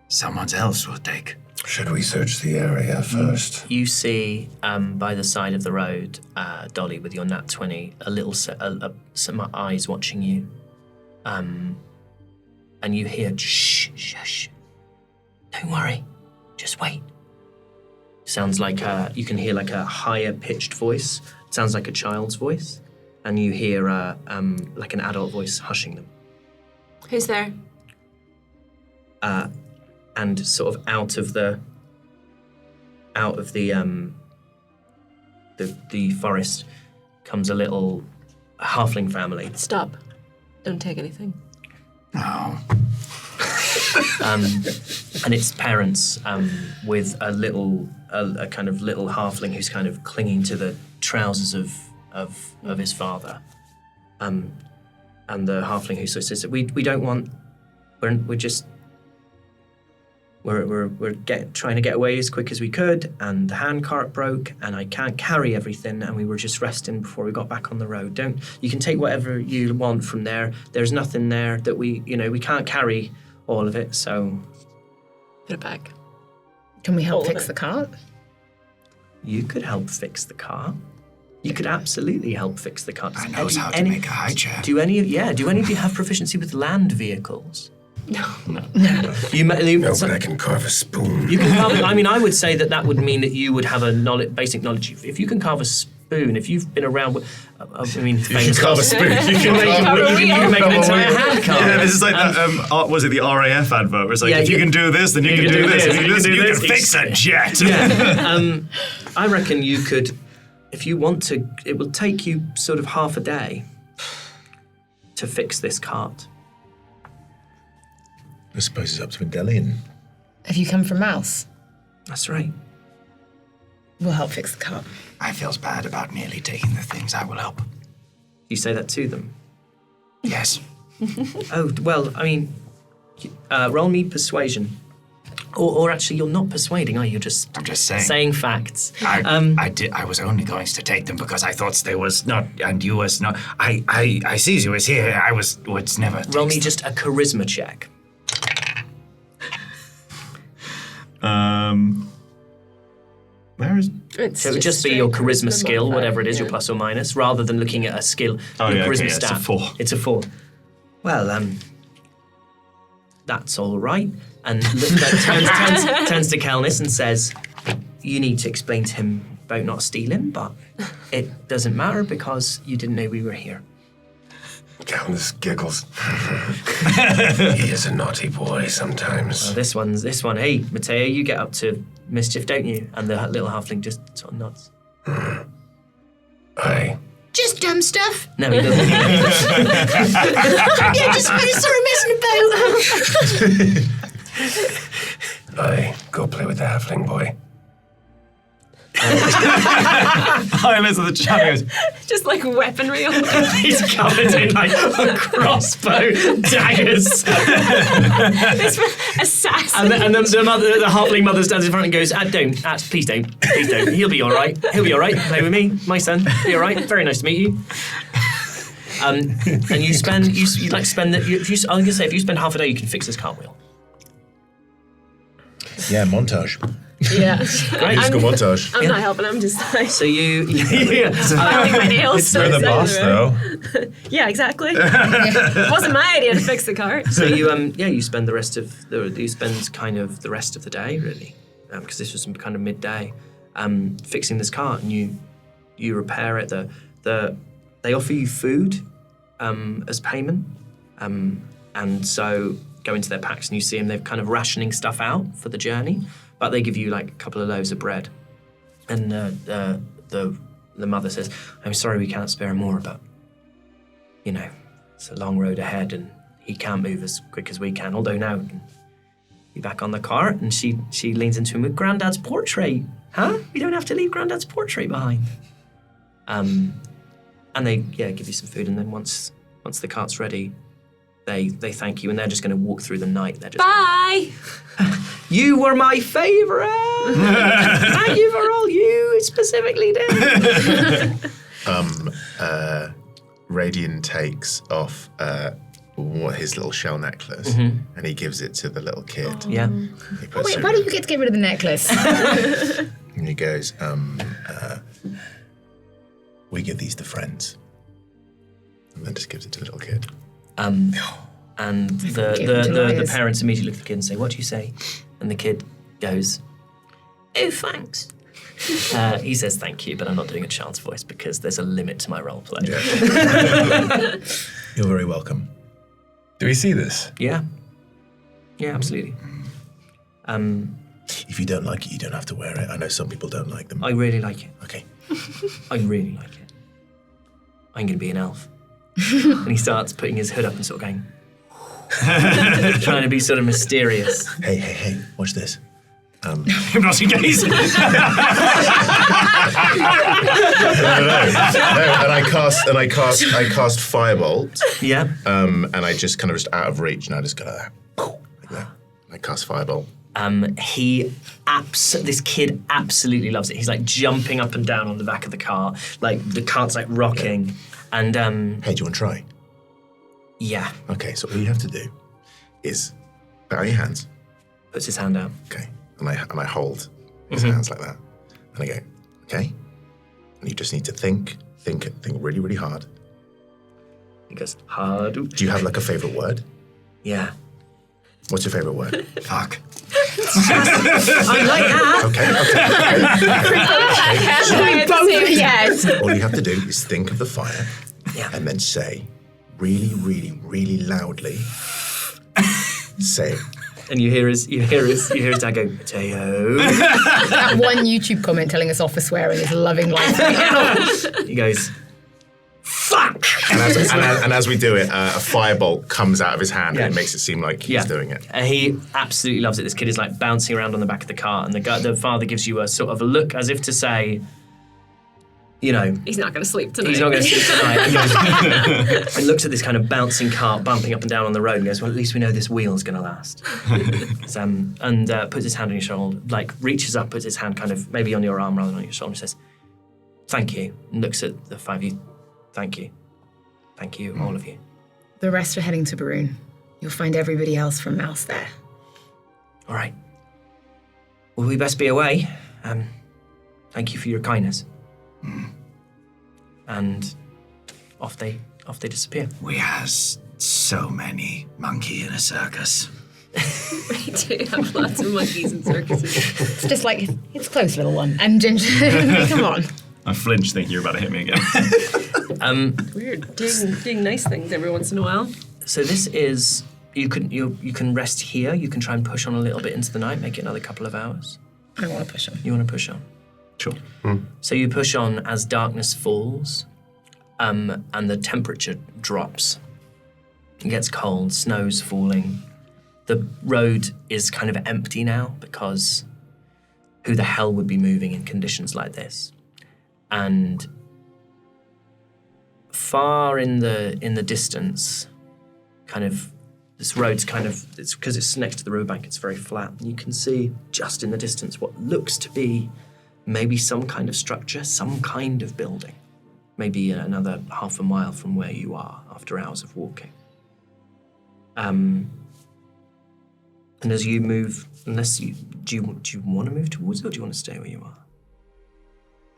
[SPEAKER 8] someone else will take.
[SPEAKER 5] Should we search the area first?
[SPEAKER 1] You see by the side of the road, Dolly, with your nat 20, some eyes watching you. And you hear, shh, shh, shh. Don't worry, just wait. Sounds like you can hear like a higher pitched voice. Sounds like a child's voice. And you hear like an adult voice hushing them.
[SPEAKER 4] Who's there?
[SPEAKER 1] And sort of out of the forest comes a little halfling family.
[SPEAKER 4] Stop. Don't take anything.
[SPEAKER 8] No.
[SPEAKER 1] and its parents with a kind of little halfling who's kind of clinging to the trousers of his father. And the halfling who sort of says that we don't want, we're trying to get away as quick as we could, and the handcart broke, and I can't carry everything, and we were just resting before we got back on the road. You can take whatever you want from there. There's nothing there that we can't carry all of it, so
[SPEAKER 4] Put it back.
[SPEAKER 6] Can we help
[SPEAKER 4] All of
[SPEAKER 6] fix
[SPEAKER 4] it.
[SPEAKER 6] the cart?
[SPEAKER 1] you could help fix the car. You could absolutely help fix the car.
[SPEAKER 8] I knows how to make a high chair.
[SPEAKER 1] Do any of you have proficiency with land vehicles?
[SPEAKER 4] No.
[SPEAKER 5] No, but I can carve a spoon.
[SPEAKER 1] You can carve. I mean, I would say that would mean that you would have a basic knowledge. If you can carve a spoon, if you've been around, famous
[SPEAKER 2] carve a spoon.
[SPEAKER 1] You can make an entire hand cart.
[SPEAKER 3] Yeah, this is like that. Was it the RAF advert? Where it's like,
[SPEAKER 1] Yeah,
[SPEAKER 3] if you can do this, then you can do this. If you can do this, you can fix a jet.
[SPEAKER 1] Yeah. I reckon you could, if you want to. It will take you sort of half a day to fix this cart.
[SPEAKER 2] I suppose it's up to Indelian.
[SPEAKER 6] Have you come from Mouse?
[SPEAKER 1] That's right.
[SPEAKER 6] We'll help fix the cart.
[SPEAKER 8] I feels bad about nearly taking the things. I will help.
[SPEAKER 1] You say that to them.
[SPEAKER 8] Yes.
[SPEAKER 1] Oh well, I mean, roll me persuasion. Or actually, you're not persuading, are you?
[SPEAKER 8] I'm just saying.
[SPEAKER 1] Saying facts.
[SPEAKER 8] I was only going to take them because I thought there was not, and you was not. I sees you was here. I was never.
[SPEAKER 1] Roll me just a charisma check.
[SPEAKER 3] Where is?
[SPEAKER 4] It's
[SPEAKER 1] So it would just be your
[SPEAKER 4] straight
[SPEAKER 1] charisma skill,
[SPEAKER 4] modifier,
[SPEAKER 1] whatever it is, your
[SPEAKER 4] yeah.
[SPEAKER 1] plus or minus, rather than looking at a skill.
[SPEAKER 3] Oh,
[SPEAKER 1] your
[SPEAKER 3] yeah,
[SPEAKER 1] charisma
[SPEAKER 3] okay, yeah, it's a
[SPEAKER 1] stat.
[SPEAKER 3] 4.
[SPEAKER 1] It's a 4. Well, that's all right. And turns to Kelnis and says, "You need to explain to him about not stealing, but it doesn't matter because you didn't know we were here."
[SPEAKER 5] Countess giggles. He is a naughty boy sometimes.
[SPEAKER 1] Well, this one. Hey, Mateo, you get up to mischief, don't you? And the little halfling just sort of nods.
[SPEAKER 5] Aye.
[SPEAKER 6] Just dumb stuff.
[SPEAKER 1] No, he doesn't.
[SPEAKER 6] Yeah, just sort of messing about.
[SPEAKER 5] Aye. Go play with the halfling boy.
[SPEAKER 3] Highlights of the chat goes,
[SPEAKER 4] Just like weaponry on them.
[SPEAKER 1] He's covered in like a crossbow, daggers.
[SPEAKER 4] It's assassin.
[SPEAKER 1] And then the halfling mother stands in front and goes, please don't. He'll be all right. Play with me, my son. Be all right. Very nice to meet you. And you spend, I'm going to say, if you spend half a day, you can fix this cartwheel.
[SPEAKER 2] Yeah, montage.
[SPEAKER 6] Yeah.
[SPEAKER 1] Great.
[SPEAKER 2] Musical montage.
[SPEAKER 4] I'm not helping. I'm just like
[SPEAKER 1] So you
[SPEAKER 4] filing my nails.
[SPEAKER 2] You're the boss, though.
[SPEAKER 4] Yeah, exactly. It wasn't my idea to fix the cart.
[SPEAKER 1] So you spend the rest of the day really, because this was kind of midday, fixing this cart, and you repair it. They offer you food as payment, and so go into their packs and you see them. They're kind of rationing stuff out for the journey, but they give you like a couple of loaves of bread, and the mother says, "I'm sorry we can't spare more, but it's a long road ahead, and he can't move as quick as we can. Although now we can be back on the cart." And she leans into him with Grandad's portrait. Huh? We don't have to leave Grandad's portrait behind. And they give you some food, and then once the cart's ready, they thank you, and they're just going to walk through the night. They're just
[SPEAKER 4] Bye.
[SPEAKER 1] You were my favourite. Thank you for all you specifically did.
[SPEAKER 7] Radian takes off his little shell necklace and he gives it to the little kid.
[SPEAKER 1] Yeah.
[SPEAKER 7] He puts
[SPEAKER 6] Wait,
[SPEAKER 7] it-
[SPEAKER 6] why do you get to get rid of the necklace?
[SPEAKER 7] And he goes,
[SPEAKER 2] We give these to friends.
[SPEAKER 7] and then just gives it to the little kid.
[SPEAKER 1] And
[SPEAKER 6] Give
[SPEAKER 1] the
[SPEAKER 6] it to
[SPEAKER 1] the
[SPEAKER 6] lawyers.
[SPEAKER 1] parents immediately look at the kid and say, "What do you say?" And the kid goes, "Oh, thanks." He says thank you, but I'm not doing a child's voice because there's a limit to my role play.
[SPEAKER 2] You're very welcome.
[SPEAKER 5] Do we see this?
[SPEAKER 1] Yeah, absolutely.
[SPEAKER 2] If you don't like it, you don't have to wear it. I know some people don't like them.
[SPEAKER 1] I really like it.
[SPEAKER 2] Okay.
[SPEAKER 1] I really like it. I'm going to be an elf. And he starts putting his hood up and sort of going, trying to be sort of mysterious.
[SPEAKER 2] Hey, watch this.
[SPEAKER 3] Hypnotic gaze.
[SPEAKER 2] No, and I cast Firebolt.
[SPEAKER 1] Yeah.
[SPEAKER 2] And I just kind of just out of reach, and I just go like that. I cast Firebolt.
[SPEAKER 1] This kid absolutely loves it. He's like jumping up and down on the back of the car, like the cart's like rocking, and
[SPEAKER 2] Hey, do you want to try?
[SPEAKER 1] yeah,
[SPEAKER 2] Okay, so all you have to do is put out your hands.
[SPEAKER 1] puts his hand out.
[SPEAKER 2] Okay, and I hold his hands like that, and I go, okay, and you just need to think really, really hard.
[SPEAKER 1] He goes hard.
[SPEAKER 2] Do you have like a favorite word?
[SPEAKER 1] Yeah.
[SPEAKER 2] What's your favorite word?
[SPEAKER 8] Fuck.
[SPEAKER 1] I like that.
[SPEAKER 2] Okay.
[SPEAKER 6] Both yes.
[SPEAKER 2] All you have to do is think of the fire,
[SPEAKER 1] Yeah.
[SPEAKER 2] and then say really, really, really loudly. Say it.
[SPEAKER 1] And you hear his dad go, Mateo.
[SPEAKER 6] That one YouTube comment telling us off for swearing is loving life right now.
[SPEAKER 1] He goes, fuck.
[SPEAKER 2] And as we do it, a firebolt comes out of his hand,
[SPEAKER 1] Yeah.
[SPEAKER 2] and it makes it seem like he's doing it.
[SPEAKER 1] And he absolutely loves it. This kid is like bouncing around on the back of the car, and the father gives you a sort of a look as if to say, you know,
[SPEAKER 4] He's not going to sleep tonight.
[SPEAKER 1] he's not going to sleep tonight. And, goes, and looks at this kind of bouncing cart bumping up and down on the road and goes, well, at least we know this wheel's going to last. And puts his hand on your shoulder, like reaches up, puts his hand kind of maybe on your arm rather than on your shoulder and says, thank you. And looks at the five of you. Thank you. Thank you, all of you.
[SPEAKER 6] The rest are heading to Baroon. You'll find everybody else from Mouse there.
[SPEAKER 1] All right. Well, we best be away. Thank you for your kindness. And off they disappear.
[SPEAKER 8] We has so many monkey in a circus.
[SPEAKER 4] We do have lots of monkeys and circuses.
[SPEAKER 6] It's just like, it's close, little one. And Ginger, come on.
[SPEAKER 3] I flinch thinking you're about to hit me again.
[SPEAKER 4] Weird. Doing nice things every once in a while.
[SPEAKER 1] So this is you can rest here. You can try and push on a little bit into the night, make it another couple of hours.
[SPEAKER 6] I want to push on.
[SPEAKER 1] You want to push on.
[SPEAKER 3] Sure.
[SPEAKER 1] So you push on as darkness falls, and the temperature drops. It gets cold, snow's falling. The road is kind of empty now because who the hell would be moving in conditions like this? And far in the distance, kind of this road's kind of, it's because it's next to the riverbank, it's very flat. And you can see just in the distance what looks to be maybe some kind of structure, some kind of building. Maybe another half a mile from where you are after hours of walking. And as you move, do you want to move towards it, or do you want to stay where you are?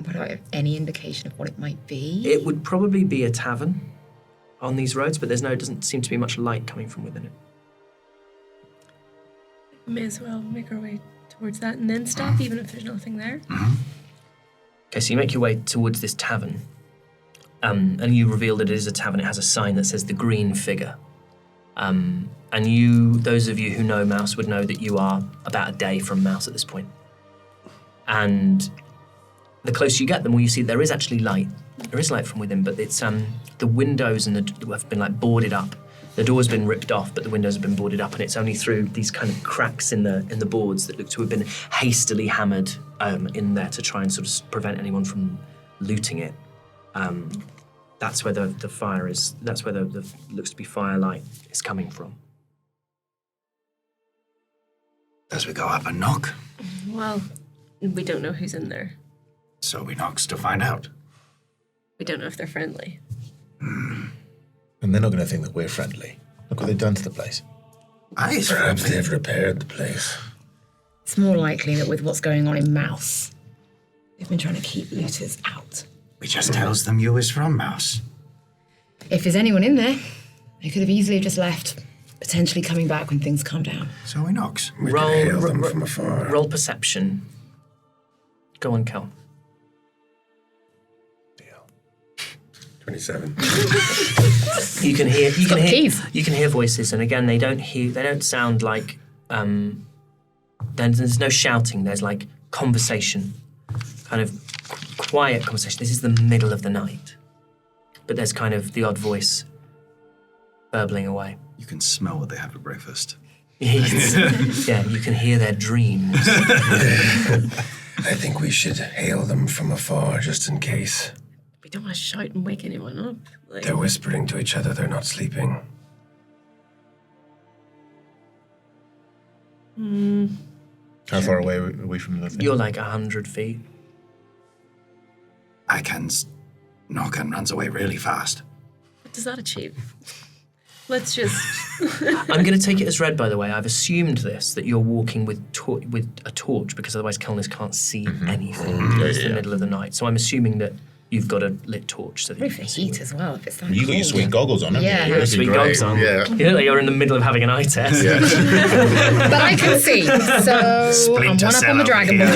[SPEAKER 6] But do I have any indication of what it might be?
[SPEAKER 1] It would probably be a tavern on these roads, but it doesn't seem to be much light coming from within it.
[SPEAKER 4] May as well make our way towards that and then stop, even if there's nothing there.
[SPEAKER 1] Okay, so you make your way towards this tavern, and you reveal that it is a tavern. It has a sign that says the Green Figure. And those of you who know Mouse would know that you are about a day from Mouse at this point. And the closer you get, the more you see there is actually light. There is light from within, but it's the windows and have been like boarded up. The door's been ripped off, but the windows have been boarded up, and it's only through these kind of cracks in the boards that look to have been hastily hammered in there to try and sort of prevent anyone from looting it. That's where the fire is. That's where the looks to be firelight is coming from.
[SPEAKER 8] As we go up and knock,
[SPEAKER 4] Well, we don't know who's in there.
[SPEAKER 8] so we knocks to find out.
[SPEAKER 4] We don't know if they're friendly.
[SPEAKER 2] And they're not going to think that we're friendly. Look what they've done to the place.
[SPEAKER 8] Aye,
[SPEAKER 5] Perhaps they've repaired the place.
[SPEAKER 6] It's more likely that with what's going on in Mouse, they've been trying to keep looters out.
[SPEAKER 8] we just tells them you is from Mouse.
[SPEAKER 6] If there's anyone in there, they could have easily just left, potentially coming back when things calm down.
[SPEAKER 8] So we knocks.
[SPEAKER 5] We can hail them from afar.
[SPEAKER 1] Roll perception. Go on, Kel.
[SPEAKER 5] 27.
[SPEAKER 1] You can hear
[SPEAKER 6] keys.
[SPEAKER 1] you can hear voices, and again they don't sound like there's no shouting, there's like conversation, kind of quiet conversation. This is the middle of the night, but there's kind of the odd voice burbling away.
[SPEAKER 3] You can smell what they have for breakfast.
[SPEAKER 1] Yeah, you can hear their dreams.
[SPEAKER 5] I think we should hail them from afar just in case.
[SPEAKER 4] We don't want to shout and wake anyone up. Like,
[SPEAKER 5] They're whispering to each other, they're not sleeping.
[SPEAKER 2] How far away are we from the thing?
[SPEAKER 1] You're like 100 feet.
[SPEAKER 8] I can knock and runs away really fast.
[SPEAKER 4] what does that achieve? Let's just.
[SPEAKER 1] I'm going to take it as read, by the way. I've assumed this, that you're walking with a torch, because otherwise Kelnis can't see anything. It's the middle of the night. So I'm assuming that you've got a lit torch. So that
[SPEAKER 6] Probably
[SPEAKER 1] you
[SPEAKER 6] for
[SPEAKER 1] can see.
[SPEAKER 6] heat as well, if it's that
[SPEAKER 2] You got your
[SPEAKER 6] cold.
[SPEAKER 2] sweet goggles on, haven't
[SPEAKER 6] Yeah.
[SPEAKER 2] you?
[SPEAKER 6] Yeah,
[SPEAKER 2] That'd be
[SPEAKER 1] sweet
[SPEAKER 2] great.
[SPEAKER 1] goggles on.
[SPEAKER 2] Yeah.
[SPEAKER 1] You look like you're in the middle of having an eye test.
[SPEAKER 6] But I can see, so I'm one up on the dragon board.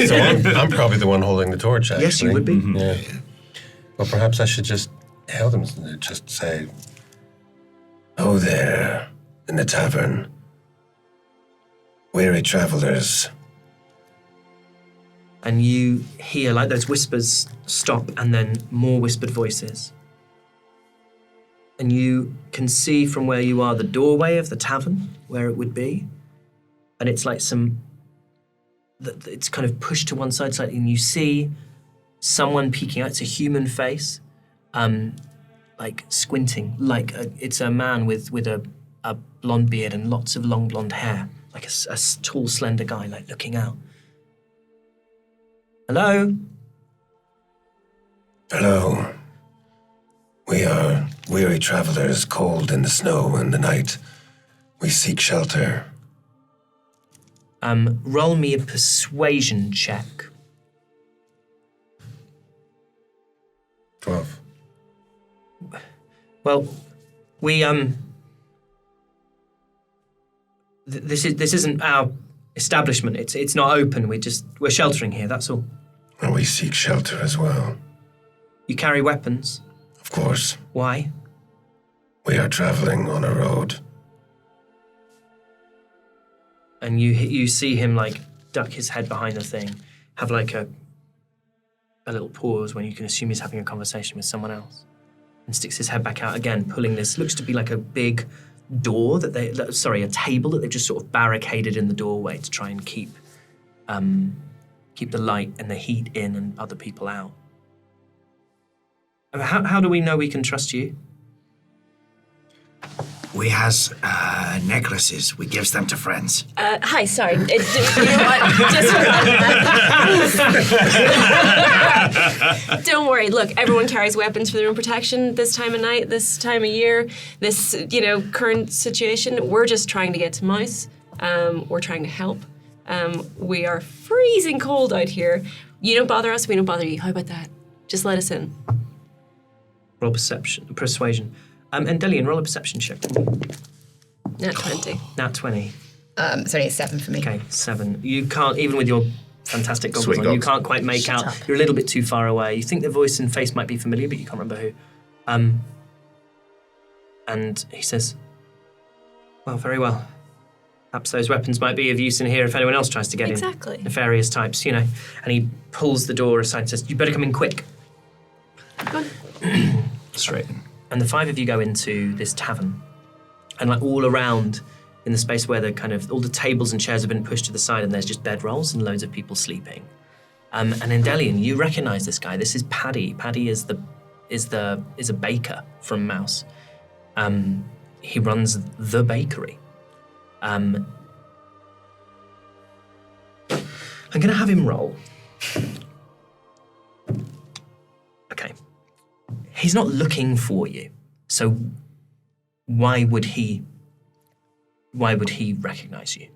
[SPEAKER 5] So I'm probably the one holding the torch, actually.
[SPEAKER 1] Yes, you would be.
[SPEAKER 5] Yeah. Well, perhaps I should just hail them and just say, "Oh, there, in the tavern. Weary travelers."
[SPEAKER 1] And you hear like those whispers stop and then more whispered voices. And you can see from where you are the doorway of the tavern, where it would be. And it's like it's kind of pushed to one side slightly, and you see someone peeking out. It's a human face, like squinting, it's a man with a blonde beard and lots of long blonde hair, like a tall, slender guy, like looking out. Hello?
[SPEAKER 5] Hello. We are weary travelers, cold in the snow and the night. We seek shelter.
[SPEAKER 1] Roll me a persuasion check.
[SPEAKER 5] 12.
[SPEAKER 1] Well, we this isn't our establishment. It's not open. We're sheltering here. That's all.
[SPEAKER 5] And we seek shelter as well.
[SPEAKER 1] You carry weapons.
[SPEAKER 5] Of course,
[SPEAKER 1] Why?
[SPEAKER 5] we are traveling on a road.
[SPEAKER 1] And you see him like duck his head behind the thing, have like a little pause when you can assume he's having a conversation with someone else, and sticks his head back out again, pulling this looks to be like a big door a table that they've just sort of barricaded in the doorway to try and keep the light and the heat in and other people out. How do we know we can trust you?
[SPEAKER 8] We has necklaces. We gives them to friends.
[SPEAKER 4] Hi, sorry. You know what? Don't worry. Look, everyone carries weapons for their own protection this time of night, this time of year, this, current situation. We're just trying to get to Mouse. We're trying to help. We are freezing cold out here. You don't bother us, we don't bother you. How about that? Just let us in.
[SPEAKER 1] Roll persuasion. And Delian, roll a perception check.
[SPEAKER 4] Nat 20.
[SPEAKER 1] Nat 20.
[SPEAKER 6] It's only a 7 for me.
[SPEAKER 1] Okay, 7. You can't, even with your fantastic goggles
[SPEAKER 2] Sweet
[SPEAKER 1] on, you
[SPEAKER 2] goggles.
[SPEAKER 1] can't quite make out. You're a little bit too far away. You think the voice and face might be familiar, but you can't remember who. And he says, well, very well. Perhaps those weapons might be of use in here if anyone else tries to get
[SPEAKER 4] Exactly.
[SPEAKER 1] in. Nefarious types, And he pulls the door aside and says, you better come in quick.
[SPEAKER 4] Go on.
[SPEAKER 3] Straight in.
[SPEAKER 1] And the 5 of you go into this tavern. And like all around in the space where all the tables and chairs have been pushed to the side and there's just bedrolls and loads of people sleeping. And in Delian, you recognize this guy. This is Paddy. Paddy is a baker from Mouse. He runs the bakery. I'm gonna have him roll. Okay. He's not looking for you, so why would he recognize you?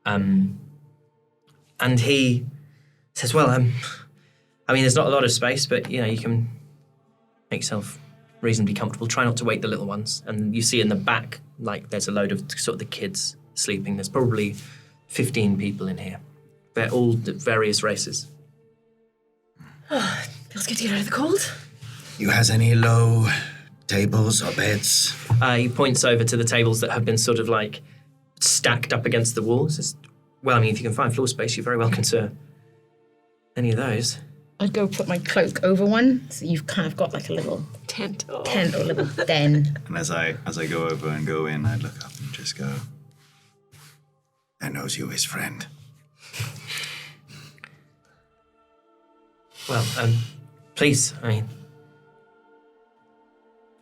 [SPEAKER 1] And he says, well, there's not a lot of space, but, you can make yourself reasonably comfortable. Try not to wake the little ones. And you see in the back, like, there's a load of sort of the kids sleeping. There's probably 15 people in here. They're all various races.
[SPEAKER 4] Feels good to get out of the cold.
[SPEAKER 8] You has any low tables or beds?
[SPEAKER 1] He points over to the tables that have been sort of like stacked up against the walls. Says, well, if you can find floor space, you're very welcome to any of those.
[SPEAKER 6] I'd go put my cloak over one, so you've kind of got like a little
[SPEAKER 4] Tent. Oh.
[SPEAKER 6] tent or little den.
[SPEAKER 3] And as I go over and go in, I look up and just go,
[SPEAKER 8] I knows you his friend.
[SPEAKER 1] Well, please, I mean,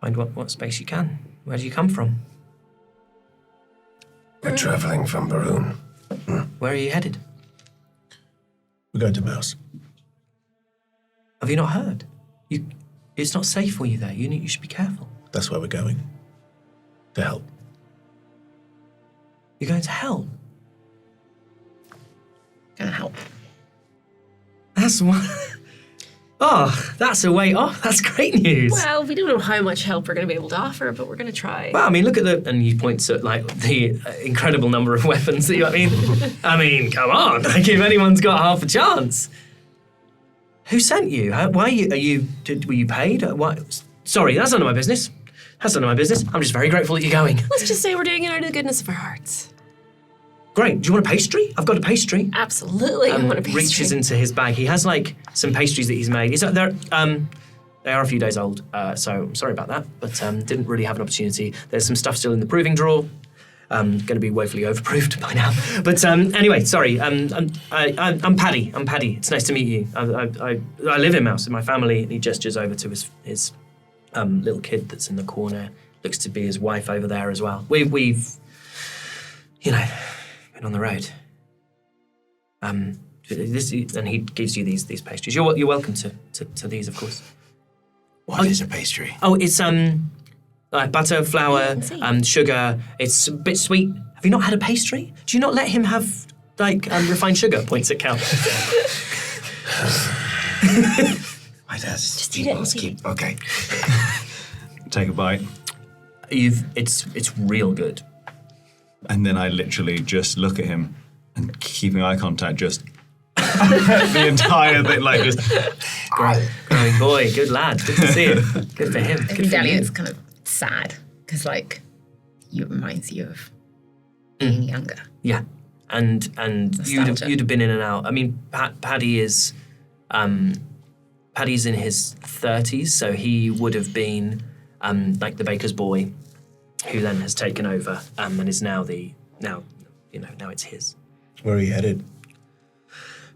[SPEAKER 1] find what space you can. Where do you come from?
[SPEAKER 5] We're traveling from Baroon.
[SPEAKER 1] Where are you headed?
[SPEAKER 2] We're going to Mouse.
[SPEAKER 1] Have you not heard? It's not safe for you there. You should be careful.
[SPEAKER 2] That's where we're going. To help.
[SPEAKER 1] You're going to hell.
[SPEAKER 6] Gonna help.
[SPEAKER 1] That's one. Oh, that's a way off. That's great news.
[SPEAKER 4] Well, we don't know how much help we're going to be able to offer, but we're going to try.
[SPEAKER 1] Well, I mean, look at and he points at like the incredible number of weapons that you. I mean, come on! Like if anyone's got half a chance. Who sent you? Why were you paid? What? Sorry, that's none of my business. That's none of my business. I'm just very grateful that you're going.
[SPEAKER 4] Let's just say we're doing it out of the goodness of our hearts.
[SPEAKER 1] Great. Do you want a pastry? I've got a pastry.
[SPEAKER 4] Absolutely, I want a pastry.
[SPEAKER 1] Reaches into his bag. He has like some pastries that he's made. They are a few days old, so I'm sorry about that, but didn't really have an opportunity. There's some stuff still in the proving drawer. Going to be woefully overproofed by now. But anyway, sorry. I'm Paddy. I'm Paddy. It's nice to meet you. I live in Mouse with my family. And he gestures over to his little kid that's in the corner. Looks to be his wife over there as well. We've been on the road. And he gives you these pastries. You're welcome to these, of course.
[SPEAKER 8] What is a pastry?
[SPEAKER 1] Oh, it's like butter, flour, sugar. It's a bit sweet. Have you not had a pastry? Do you not let him have like refined sugar? Points at Cal.
[SPEAKER 8] Why does
[SPEAKER 4] Just eat it and
[SPEAKER 8] keep? Okay.
[SPEAKER 3] take a bite.
[SPEAKER 1] It's real good.
[SPEAKER 3] And then I literally just look at him and keeping eye contact, just the entire thing, like just.
[SPEAKER 1] Growing boy, good lad. Good to see him. Good for him. Good for
[SPEAKER 6] Danny,
[SPEAKER 1] you.
[SPEAKER 6] it's kind of sad because like it reminds you of being younger.
[SPEAKER 1] Yeah, and
[SPEAKER 6] Nostalgia.
[SPEAKER 1] you'd have been in and out. I mean, Paddy is, Paddy's in his 30s, so he would have been like the baker's boy, who then has taken over and is now now it's his.
[SPEAKER 2] Where are you headed?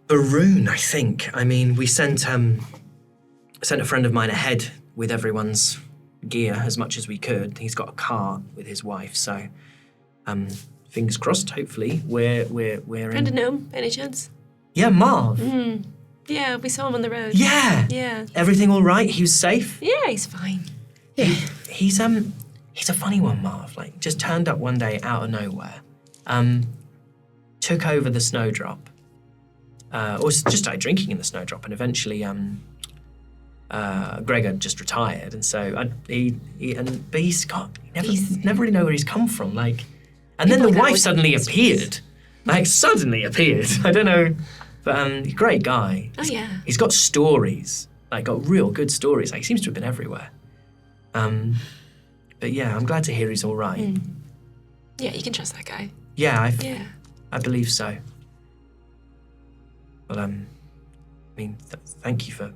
[SPEAKER 1] Baroon, I think. I mean, we sent a friend of mine ahead with everyone's gear as much as we could. He's got a car with his wife, so fingers crossed. Hopefully, we're
[SPEAKER 4] Friend of gnome, any chance?
[SPEAKER 1] Yeah, Marv.
[SPEAKER 4] Yeah, we saw him on the road.
[SPEAKER 1] Yeah.
[SPEAKER 4] Yeah.
[SPEAKER 1] Everything all right? He was safe.
[SPEAKER 4] Yeah, he's fine.
[SPEAKER 6] Yeah.
[SPEAKER 1] He's a funny one, Marv. Like, just turned up one day out of nowhere. Took over the Snowdrop. Or just started drinking in the Snowdrop, and eventually Gregor just retired, and so but he's never really know where he's come from. Like, and then the
[SPEAKER 4] People like that
[SPEAKER 1] wife
[SPEAKER 4] always
[SPEAKER 1] suddenly
[SPEAKER 4] have
[SPEAKER 1] appeared. Like, suddenly appeared. I don't know, but great guy.
[SPEAKER 4] Oh, yeah.
[SPEAKER 1] He's got stories. Like, got real good stories. Like, he seems to have been everywhere. But yeah, I'm glad to hear he's all right.
[SPEAKER 4] Yeah, you can trust that guy.
[SPEAKER 1] Yeah,
[SPEAKER 4] Yeah.
[SPEAKER 1] I believe so. Well, I mean, thank you for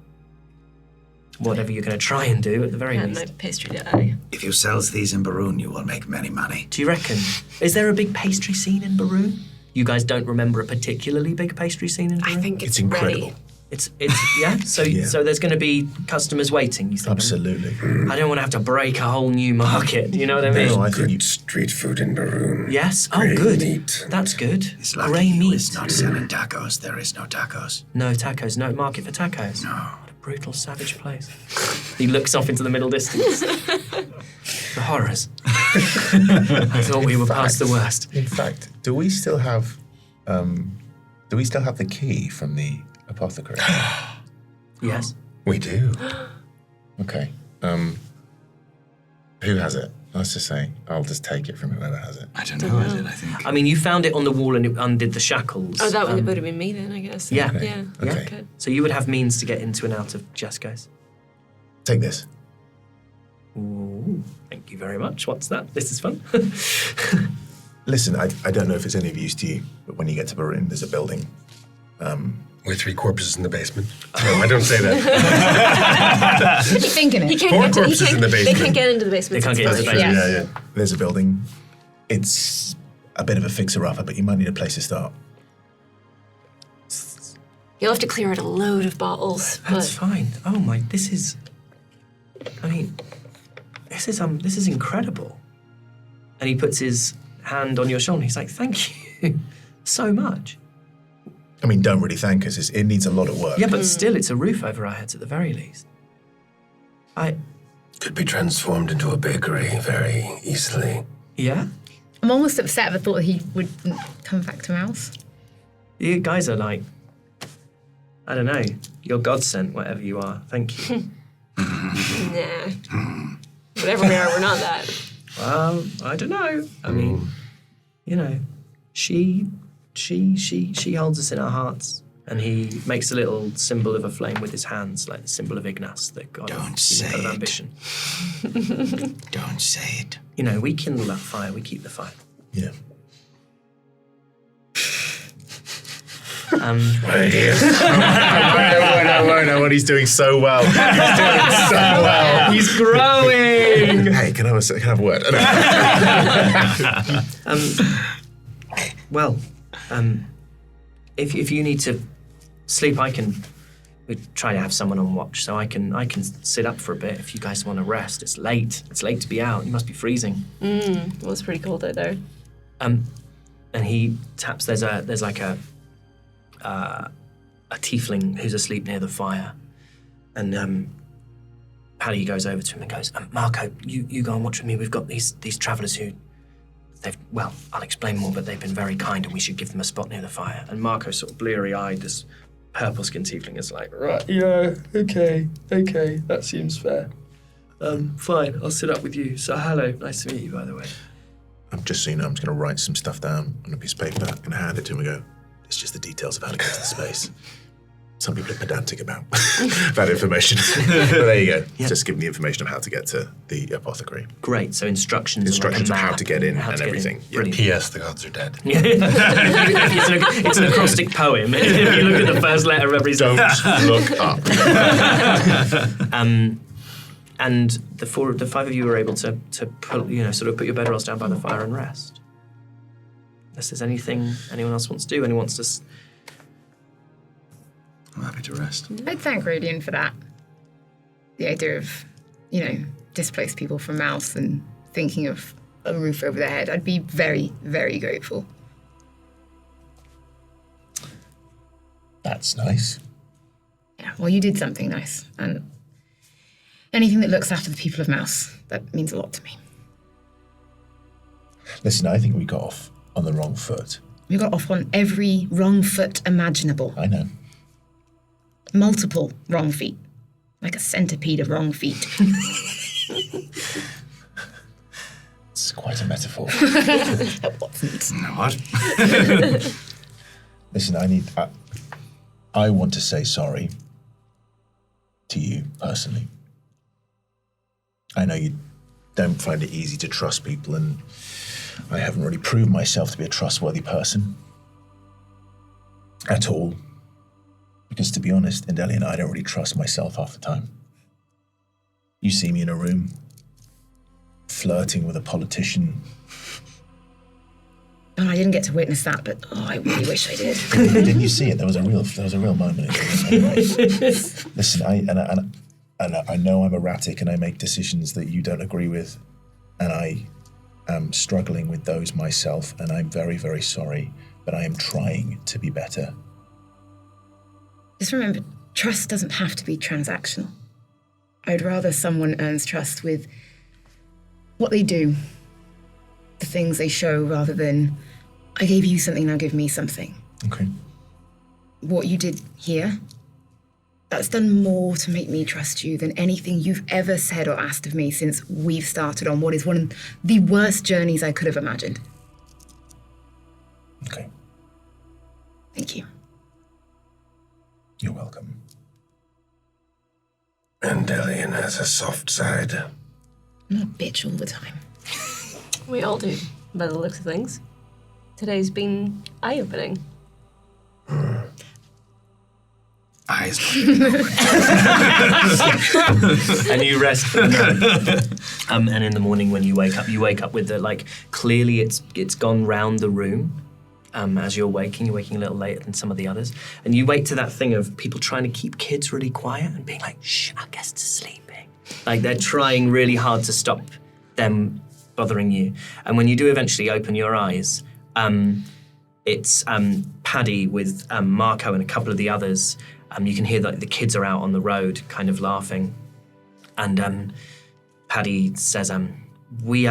[SPEAKER 1] whatever you're going to try and do at the very
[SPEAKER 4] And
[SPEAKER 1] least.
[SPEAKER 4] my pastry daddy.
[SPEAKER 8] If you sells these in Baroon, you will make many money.
[SPEAKER 1] Do you reckon? Is there a big pastry scene in Baroon? You guys don't remember a particularly big pastry scene in Baroon?
[SPEAKER 4] I think
[SPEAKER 2] It's
[SPEAKER 4] it's
[SPEAKER 2] incredible.
[SPEAKER 4] ready.
[SPEAKER 1] It's yeah. So
[SPEAKER 2] Yeah.
[SPEAKER 1] so there's going to be customers waiting. You think?
[SPEAKER 2] Absolutely.
[SPEAKER 1] I don't want to have to break a whole new market. You know what I mean?
[SPEAKER 2] No, I think
[SPEAKER 5] Good
[SPEAKER 2] you.
[SPEAKER 5] street food in Baroon.
[SPEAKER 1] Yes. Oh,
[SPEAKER 5] Grey
[SPEAKER 1] good.
[SPEAKER 5] meat.
[SPEAKER 1] That's good.
[SPEAKER 8] It's lucky
[SPEAKER 1] Grey
[SPEAKER 8] he
[SPEAKER 1] meat.
[SPEAKER 8] was not selling tacos. There is no tacos.
[SPEAKER 1] No tacos. No market for tacos.
[SPEAKER 8] No.
[SPEAKER 1] What a brutal, savage place. He looks off into the middle distance. The horrors. I thought we were past the worst.
[SPEAKER 2] In fact, do we still have the key from the apothecary?
[SPEAKER 1] Yes.
[SPEAKER 5] We do.
[SPEAKER 2] Okay. Who has it? Let's just say I'll just take it from whoever has it.
[SPEAKER 8] I don't know, is it? I think.
[SPEAKER 1] I mean, you found it on the wall and it undid the shackles.
[SPEAKER 4] Oh, that would have been me then, I guess.
[SPEAKER 1] Yeah.
[SPEAKER 2] Okay.
[SPEAKER 4] Yeah.
[SPEAKER 2] Okay.
[SPEAKER 4] Good.
[SPEAKER 1] So you would have means to get into and out of Jesco's.
[SPEAKER 2] Take this.
[SPEAKER 1] Ooh, thank you very much. What's that? This is fun.
[SPEAKER 2] Listen, I don't know if it's any of use to you, but when you get to Baroon, there's a building
[SPEAKER 5] With 3 corpses in the basement. No, I don't say that.
[SPEAKER 6] Keep thinking it.
[SPEAKER 4] He can't
[SPEAKER 5] 4
[SPEAKER 4] get to, he
[SPEAKER 5] corpses
[SPEAKER 4] can't,
[SPEAKER 5] in the
[SPEAKER 4] They
[SPEAKER 5] basement.
[SPEAKER 4] can't get into the basement.
[SPEAKER 1] They can't
[SPEAKER 4] so
[SPEAKER 1] get
[SPEAKER 4] it's
[SPEAKER 1] into the
[SPEAKER 4] fine.
[SPEAKER 1] basement.
[SPEAKER 6] Yeah.
[SPEAKER 2] There's a building. It's a bit of a fixer-upper, but you might need a place to start.
[SPEAKER 4] You'll have to clear out a load of bottles.
[SPEAKER 1] That's
[SPEAKER 4] But
[SPEAKER 1] fine. Oh my, this is incredible. And he puts his hand on your shoulder. He's like, thank you so much.
[SPEAKER 2] I mean, don't really thank us. It needs a lot of work.
[SPEAKER 1] Yeah, but still, it's a roof over our heads at the very least.
[SPEAKER 5] Could be transformed into a bakery very easily.
[SPEAKER 1] Yeah?
[SPEAKER 6] I'm almost upset at the thought that he would come back to Mouse.
[SPEAKER 1] You guys are like, I don't know, you're God sent, whatever you are. Thank you.
[SPEAKER 4] nah. Whatever we are, we're not that.
[SPEAKER 1] Well, I don't know. I mean, you know, she holds us in her hearts. And he makes a little symbol of a flame with his hands, like the symbol of Ignace, the god
[SPEAKER 8] Don't
[SPEAKER 1] of
[SPEAKER 8] say
[SPEAKER 1] human
[SPEAKER 8] it.
[SPEAKER 1] ambition.
[SPEAKER 8] Don't say it.
[SPEAKER 1] You know, we kindle that fire, we keep the fire.
[SPEAKER 2] Yeah.
[SPEAKER 5] Right here.
[SPEAKER 2] I know what he's doing so well. He's doing so well.
[SPEAKER 1] He's growing!
[SPEAKER 2] Hey, can I have a word?
[SPEAKER 1] If you need to sleep, we try to have someone on watch, so I can sit up for a bit if you guys want to rest. It's late. It's late to be out. You must be freezing.
[SPEAKER 4] Well, it's pretty cold out there.
[SPEAKER 1] And he taps. There's like a tiefling who's asleep near the fire, and Paddy goes over to him and goes, "Marco, you go and watch with me. We've got these travellers who I'll explain more, but they've been very kind, and we should give them a spot near the fire." And Marco, sort of bleary-eyed, this purple-skinned tiefling, is like, "Right, yeah, okay, that seems fair. Fine, I'll sit up with you. So hello, nice to meet you, by the way."
[SPEAKER 2] I'm just so you know, I'm just going to write some stuff down on a piece of paper and hand it to him and go, it's just the details of how to get to the space. Some people are pedantic about that information. But there you go.
[SPEAKER 1] Yeah.
[SPEAKER 2] Just give me the information of how to get to the apothecary.
[SPEAKER 1] Great, so instructions
[SPEAKER 2] Instructions
[SPEAKER 1] like
[SPEAKER 2] of
[SPEAKER 1] a
[SPEAKER 2] how
[SPEAKER 1] map
[SPEAKER 2] to get in
[SPEAKER 1] how
[SPEAKER 2] and
[SPEAKER 1] to get in.
[SPEAKER 2] everything. Yeah.
[SPEAKER 1] Brilliant.
[SPEAKER 5] P.S. The gods are dead.
[SPEAKER 1] It's an acrostic poem. If you look at the first letter of every
[SPEAKER 2] Don't
[SPEAKER 1] sentence.
[SPEAKER 2] look up.
[SPEAKER 1] And the five of you were able to put your bedrolls down by the fire and rest. Unless there's anything anyone else wants to do, anyone wants to.
[SPEAKER 3] I'm happy to rest.
[SPEAKER 6] I'd thank Radiant for that. The idea of, displaced people from Mouse and thinking of a roof over their head. I'd be very, very grateful.
[SPEAKER 2] That's nice.
[SPEAKER 6] Yeah, well, you did something nice. And anything that looks after the people of Mouse, that means a lot to me.
[SPEAKER 2] Listen, I think we got off on the wrong foot.
[SPEAKER 6] We got off on every wrong foot imaginable.
[SPEAKER 2] I know.
[SPEAKER 6] Multiple wrong feet. Like a centipede of wrong feet.
[SPEAKER 2] It's quite a metaphor.
[SPEAKER 6] It wasn't.
[SPEAKER 3] You know what?
[SPEAKER 2] Listen, I want to say sorry to you personally. I know you don't find it easy to trust people, and I haven't really proved myself to be a trustworthy person at all. Because to be honest, Indelia and I don't really trust myself half the time. You see me in a room, flirting with a politician.
[SPEAKER 6] And I didn't get to witness that, but I really wish I did.
[SPEAKER 2] Didn't you see it? There was a real moment. Anyway, listen, I know I'm erratic and I make decisions that you don't agree with, and I am struggling with those myself, and I'm very, very sorry, but I am trying to be better.
[SPEAKER 6] Just remember, trust doesn't have to be transactional. I'd rather someone earns trust with what they do, the things they show, rather than, I gave you something, now give me something.
[SPEAKER 2] Okay.
[SPEAKER 6] What you did here, that's done more to make me trust you than anything you've ever said or asked of me since we've started on what is one of the worst journeys I could have imagined.
[SPEAKER 2] Okay.
[SPEAKER 6] Thank you.
[SPEAKER 2] You're welcome.
[SPEAKER 5] Andelian has a soft side.
[SPEAKER 6] I'm not a bitch all the time.
[SPEAKER 4] We all do, by the looks of things. Today's been eye-opening.
[SPEAKER 8] Eyes not even open.
[SPEAKER 1] And you rest for the night. And in the morning when you wake up with the, like, clearly it's gone round the room. As you're waking a little later than some of the others. And you wake to that thing of people trying to keep kids really quiet and being like, shh, our guests are sleeping. Like, they're trying really hard to stop them bothering you. And when you do eventually open your eyes, it's Paddy with Marco and a couple of the others. You can hear that the kids are out on the road kind of laughing. And Paddy says, we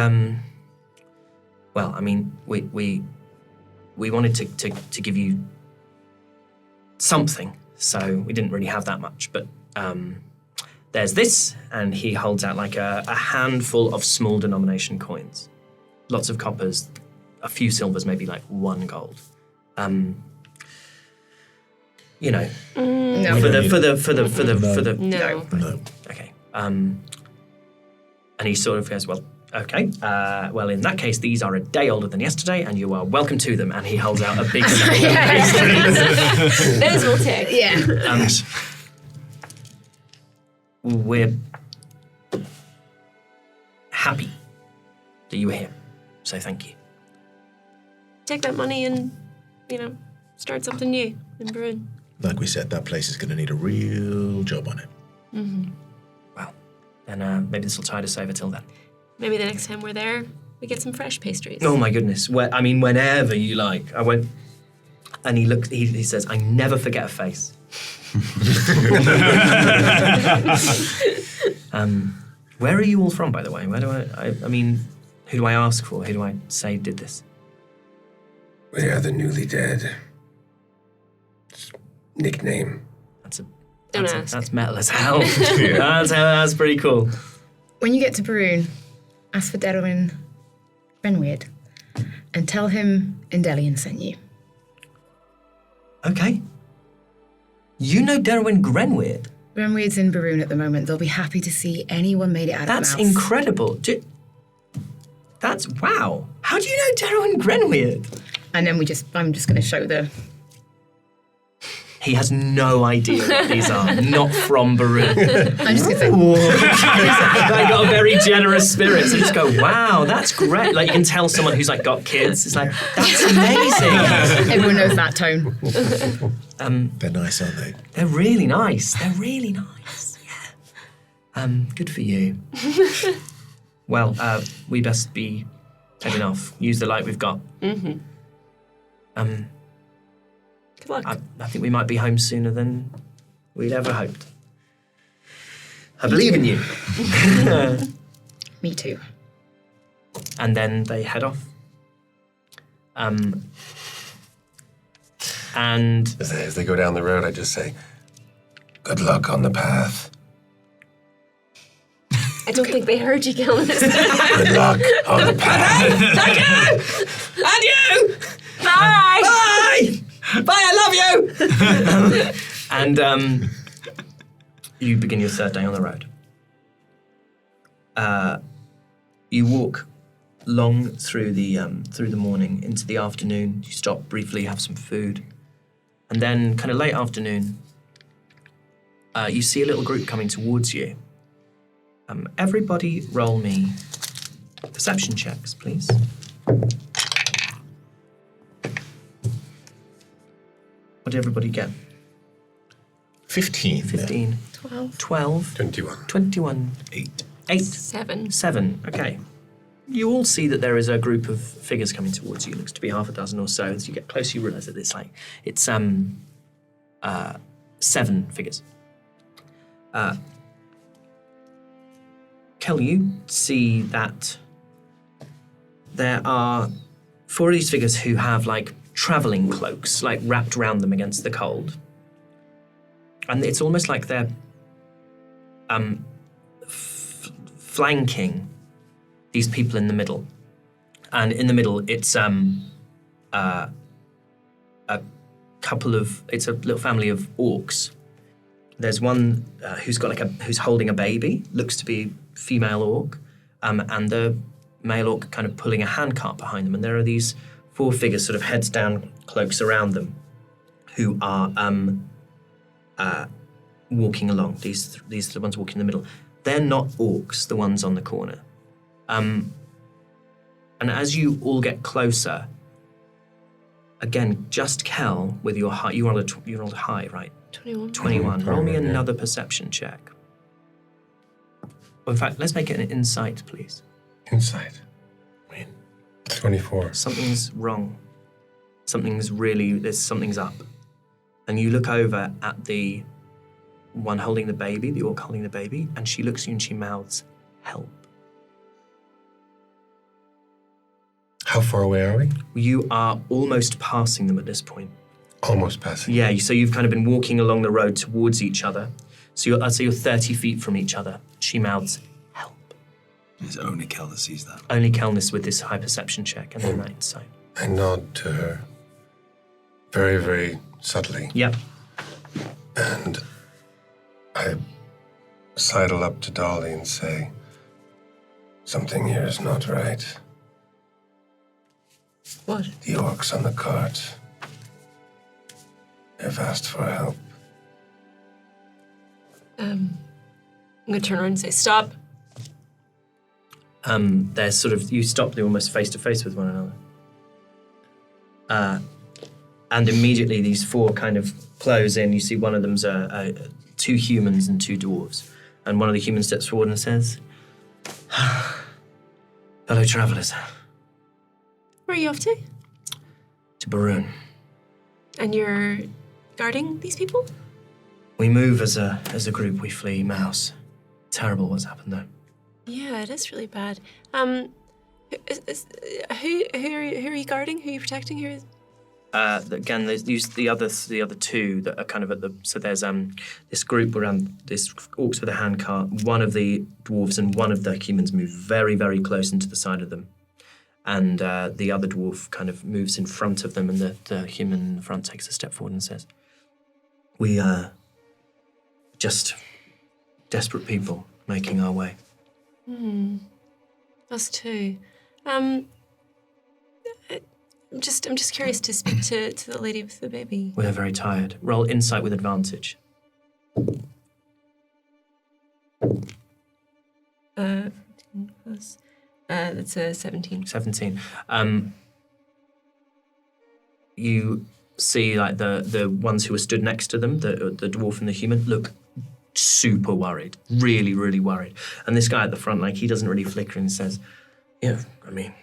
[SPEAKER 1] wanted to give you something, so we didn't really have that much, but there's this, and he holds out like a handful of small denomination coins. Lots of coppers, a few silvers, maybe like 1 gold. You know,
[SPEAKER 6] No.
[SPEAKER 1] for the
[SPEAKER 4] No.
[SPEAKER 2] No.
[SPEAKER 1] okay. And he sort of goes, well, okay. Well, in that case, these are a day older than yesterday, and you are welcome to them. And he holds out a big sample of pastries.
[SPEAKER 4] Those will take.
[SPEAKER 6] Yeah.
[SPEAKER 1] We're happy that you were here, so thank you.
[SPEAKER 4] Take that money and, start something new in Bruin.
[SPEAKER 2] Like we said, that place is going to need a real job on it.
[SPEAKER 1] Well, then maybe this will tide us over till then.
[SPEAKER 4] Maybe the next time we're there, we get some fresh pastries.
[SPEAKER 1] Oh my goodness! Whenever you like. I won't. And he looks. He says, "I never forget a face." Where are you all from, by the way? Where do I mean, who do I ask for? Who do I say did this?
[SPEAKER 5] We are the newly dead. Nickname.
[SPEAKER 4] Don't ask.
[SPEAKER 1] That's metal as hell. That's pretty cool.
[SPEAKER 6] When you get to Baroon, ask for Derwin Renweird and tell him Indelian sent you.
[SPEAKER 1] Okay. You know Derwin Grenweird?
[SPEAKER 6] Renweird's in Baroon at the moment. They'll be happy to see anyone made it out
[SPEAKER 1] That's
[SPEAKER 6] of the mouse.
[SPEAKER 1] incredible. That's wow. How do you know Derwin Grenweird?
[SPEAKER 6] And then I'm just going to show the...
[SPEAKER 1] He has no idea what these are. Not from Baroon.
[SPEAKER 6] I'm just going to say...
[SPEAKER 1] I got a very generous spirit, so just go, wow, that's great. Like, you can tell someone who's, like, got kids. It's like, that's amazing.
[SPEAKER 6] Everyone knows that tone.
[SPEAKER 2] They're nice, aren't they?
[SPEAKER 1] They're really nice. They're really nice. Yeah. Good for you. Well, we best be heading off. Use the light we've got.
[SPEAKER 4] Mm-hmm. Good luck.
[SPEAKER 1] I think we might be home sooner than we'd ever hoped. I believe in you.
[SPEAKER 6] Me too.
[SPEAKER 1] And then they head off. And
[SPEAKER 5] As they go down the road, I just say, good luck on the path.
[SPEAKER 4] I don't think they heard you, Gillis.
[SPEAKER 5] Good luck on the path.
[SPEAKER 1] and you!
[SPEAKER 4] Bye!
[SPEAKER 1] Bye! Bye, I love you! And you begin your third day on the road. You walk long through the morning into the afternoon. You stop briefly, have some food. And then, kind of late afternoon, you see a little group coming towards you. Everybody roll me perception checks, please. What did everybody get?
[SPEAKER 2] 15.
[SPEAKER 1] 15. 12.
[SPEAKER 5] 21.
[SPEAKER 1] 21. 8.
[SPEAKER 4] 7.
[SPEAKER 1] 7. Okay. You all see that there is a group of figures coming towards you. Looks to be half a dozen or so. As you get closer, you realise that it's 7 figures. Kel, you see that there are 4 of these figures who have travelling cloaks, wrapped around them against the cold. And it's almost like they're flanking these people in the middle. And in the middle, it's a little family of orcs. There's one who's got who's holding a baby, looks to be female orc, and the male orc kind of pulling a handcart behind them. And there are these 4 figures, sort of heads down, cloaks around them, who are walking along. These are the ones walking in the middle. They're not orcs, the ones on the corner. And as you all get closer, again, just Kel with your high. You rolled a high, right?
[SPEAKER 4] 21.
[SPEAKER 1] 21. Roll me another perception check. Well, in fact, let's make it an insight, please.
[SPEAKER 5] Insight. 24.
[SPEAKER 1] Something's wrong. Something's up. And you look over at the one holding the baby, the orc holding the baby, and she looks at you and she mouths, "Help."
[SPEAKER 5] How far away are we?
[SPEAKER 1] You are almost passing them at this point.
[SPEAKER 5] Almost passing.
[SPEAKER 1] Yeah, so you've kind of been walking along the road towards each other. So I'd say you're 30 feet from each other. She mouths, "Help."
[SPEAKER 3] It's only Kel that sees that.
[SPEAKER 1] Only Kelness with this high perception check and then that insight.
[SPEAKER 5] I nod to her very, very subtly.
[SPEAKER 1] Yep.
[SPEAKER 5] And I sidle up to Dolly and say, "Something here is not right.
[SPEAKER 4] What?
[SPEAKER 5] The orcs on the cart have asked for help."
[SPEAKER 4] I'm gonna turn around and say, "Stop."
[SPEAKER 1] They're you stop, they're almost face to face with one another. And immediately these four kind of close in. You see one of them's two humans and two dwarves. And one of the humans steps forward and says, "Fellow travelers,
[SPEAKER 4] Where are you off to?
[SPEAKER 1] to Baroon.
[SPEAKER 4] And you're guarding these people?
[SPEAKER 1] We move as a group, we flee Mouse. Terrible what's happened though.
[SPEAKER 4] Yeah, it is really bad. Who are you guarding? Who are you protecting? Who is...
[SPEAKER 1] Again, there's the other two that are kind of at the. So there's this group around this orcs with a handcart. One of the dwarves and one of the humans move very, very close into the side of them, and the other dwarf kind of moves in front of them, and the human in the front takes a step forward and says, "We are just desperate people making our way."
[SPEAKER 4] Us too. I'm just curious to speak to the lady with the baby.
[SPEAKER 1] We are very tired. Roll insight with advantage.
[SPEAKER 4] That's a 17.
[SPEAKER 1] 17. You see, like the ones who are stood next to them, the dwarf and the human, look super worried, really, really worried. And this guy at the front, like, he doesn't really flicker and says, "Yeah, I mean,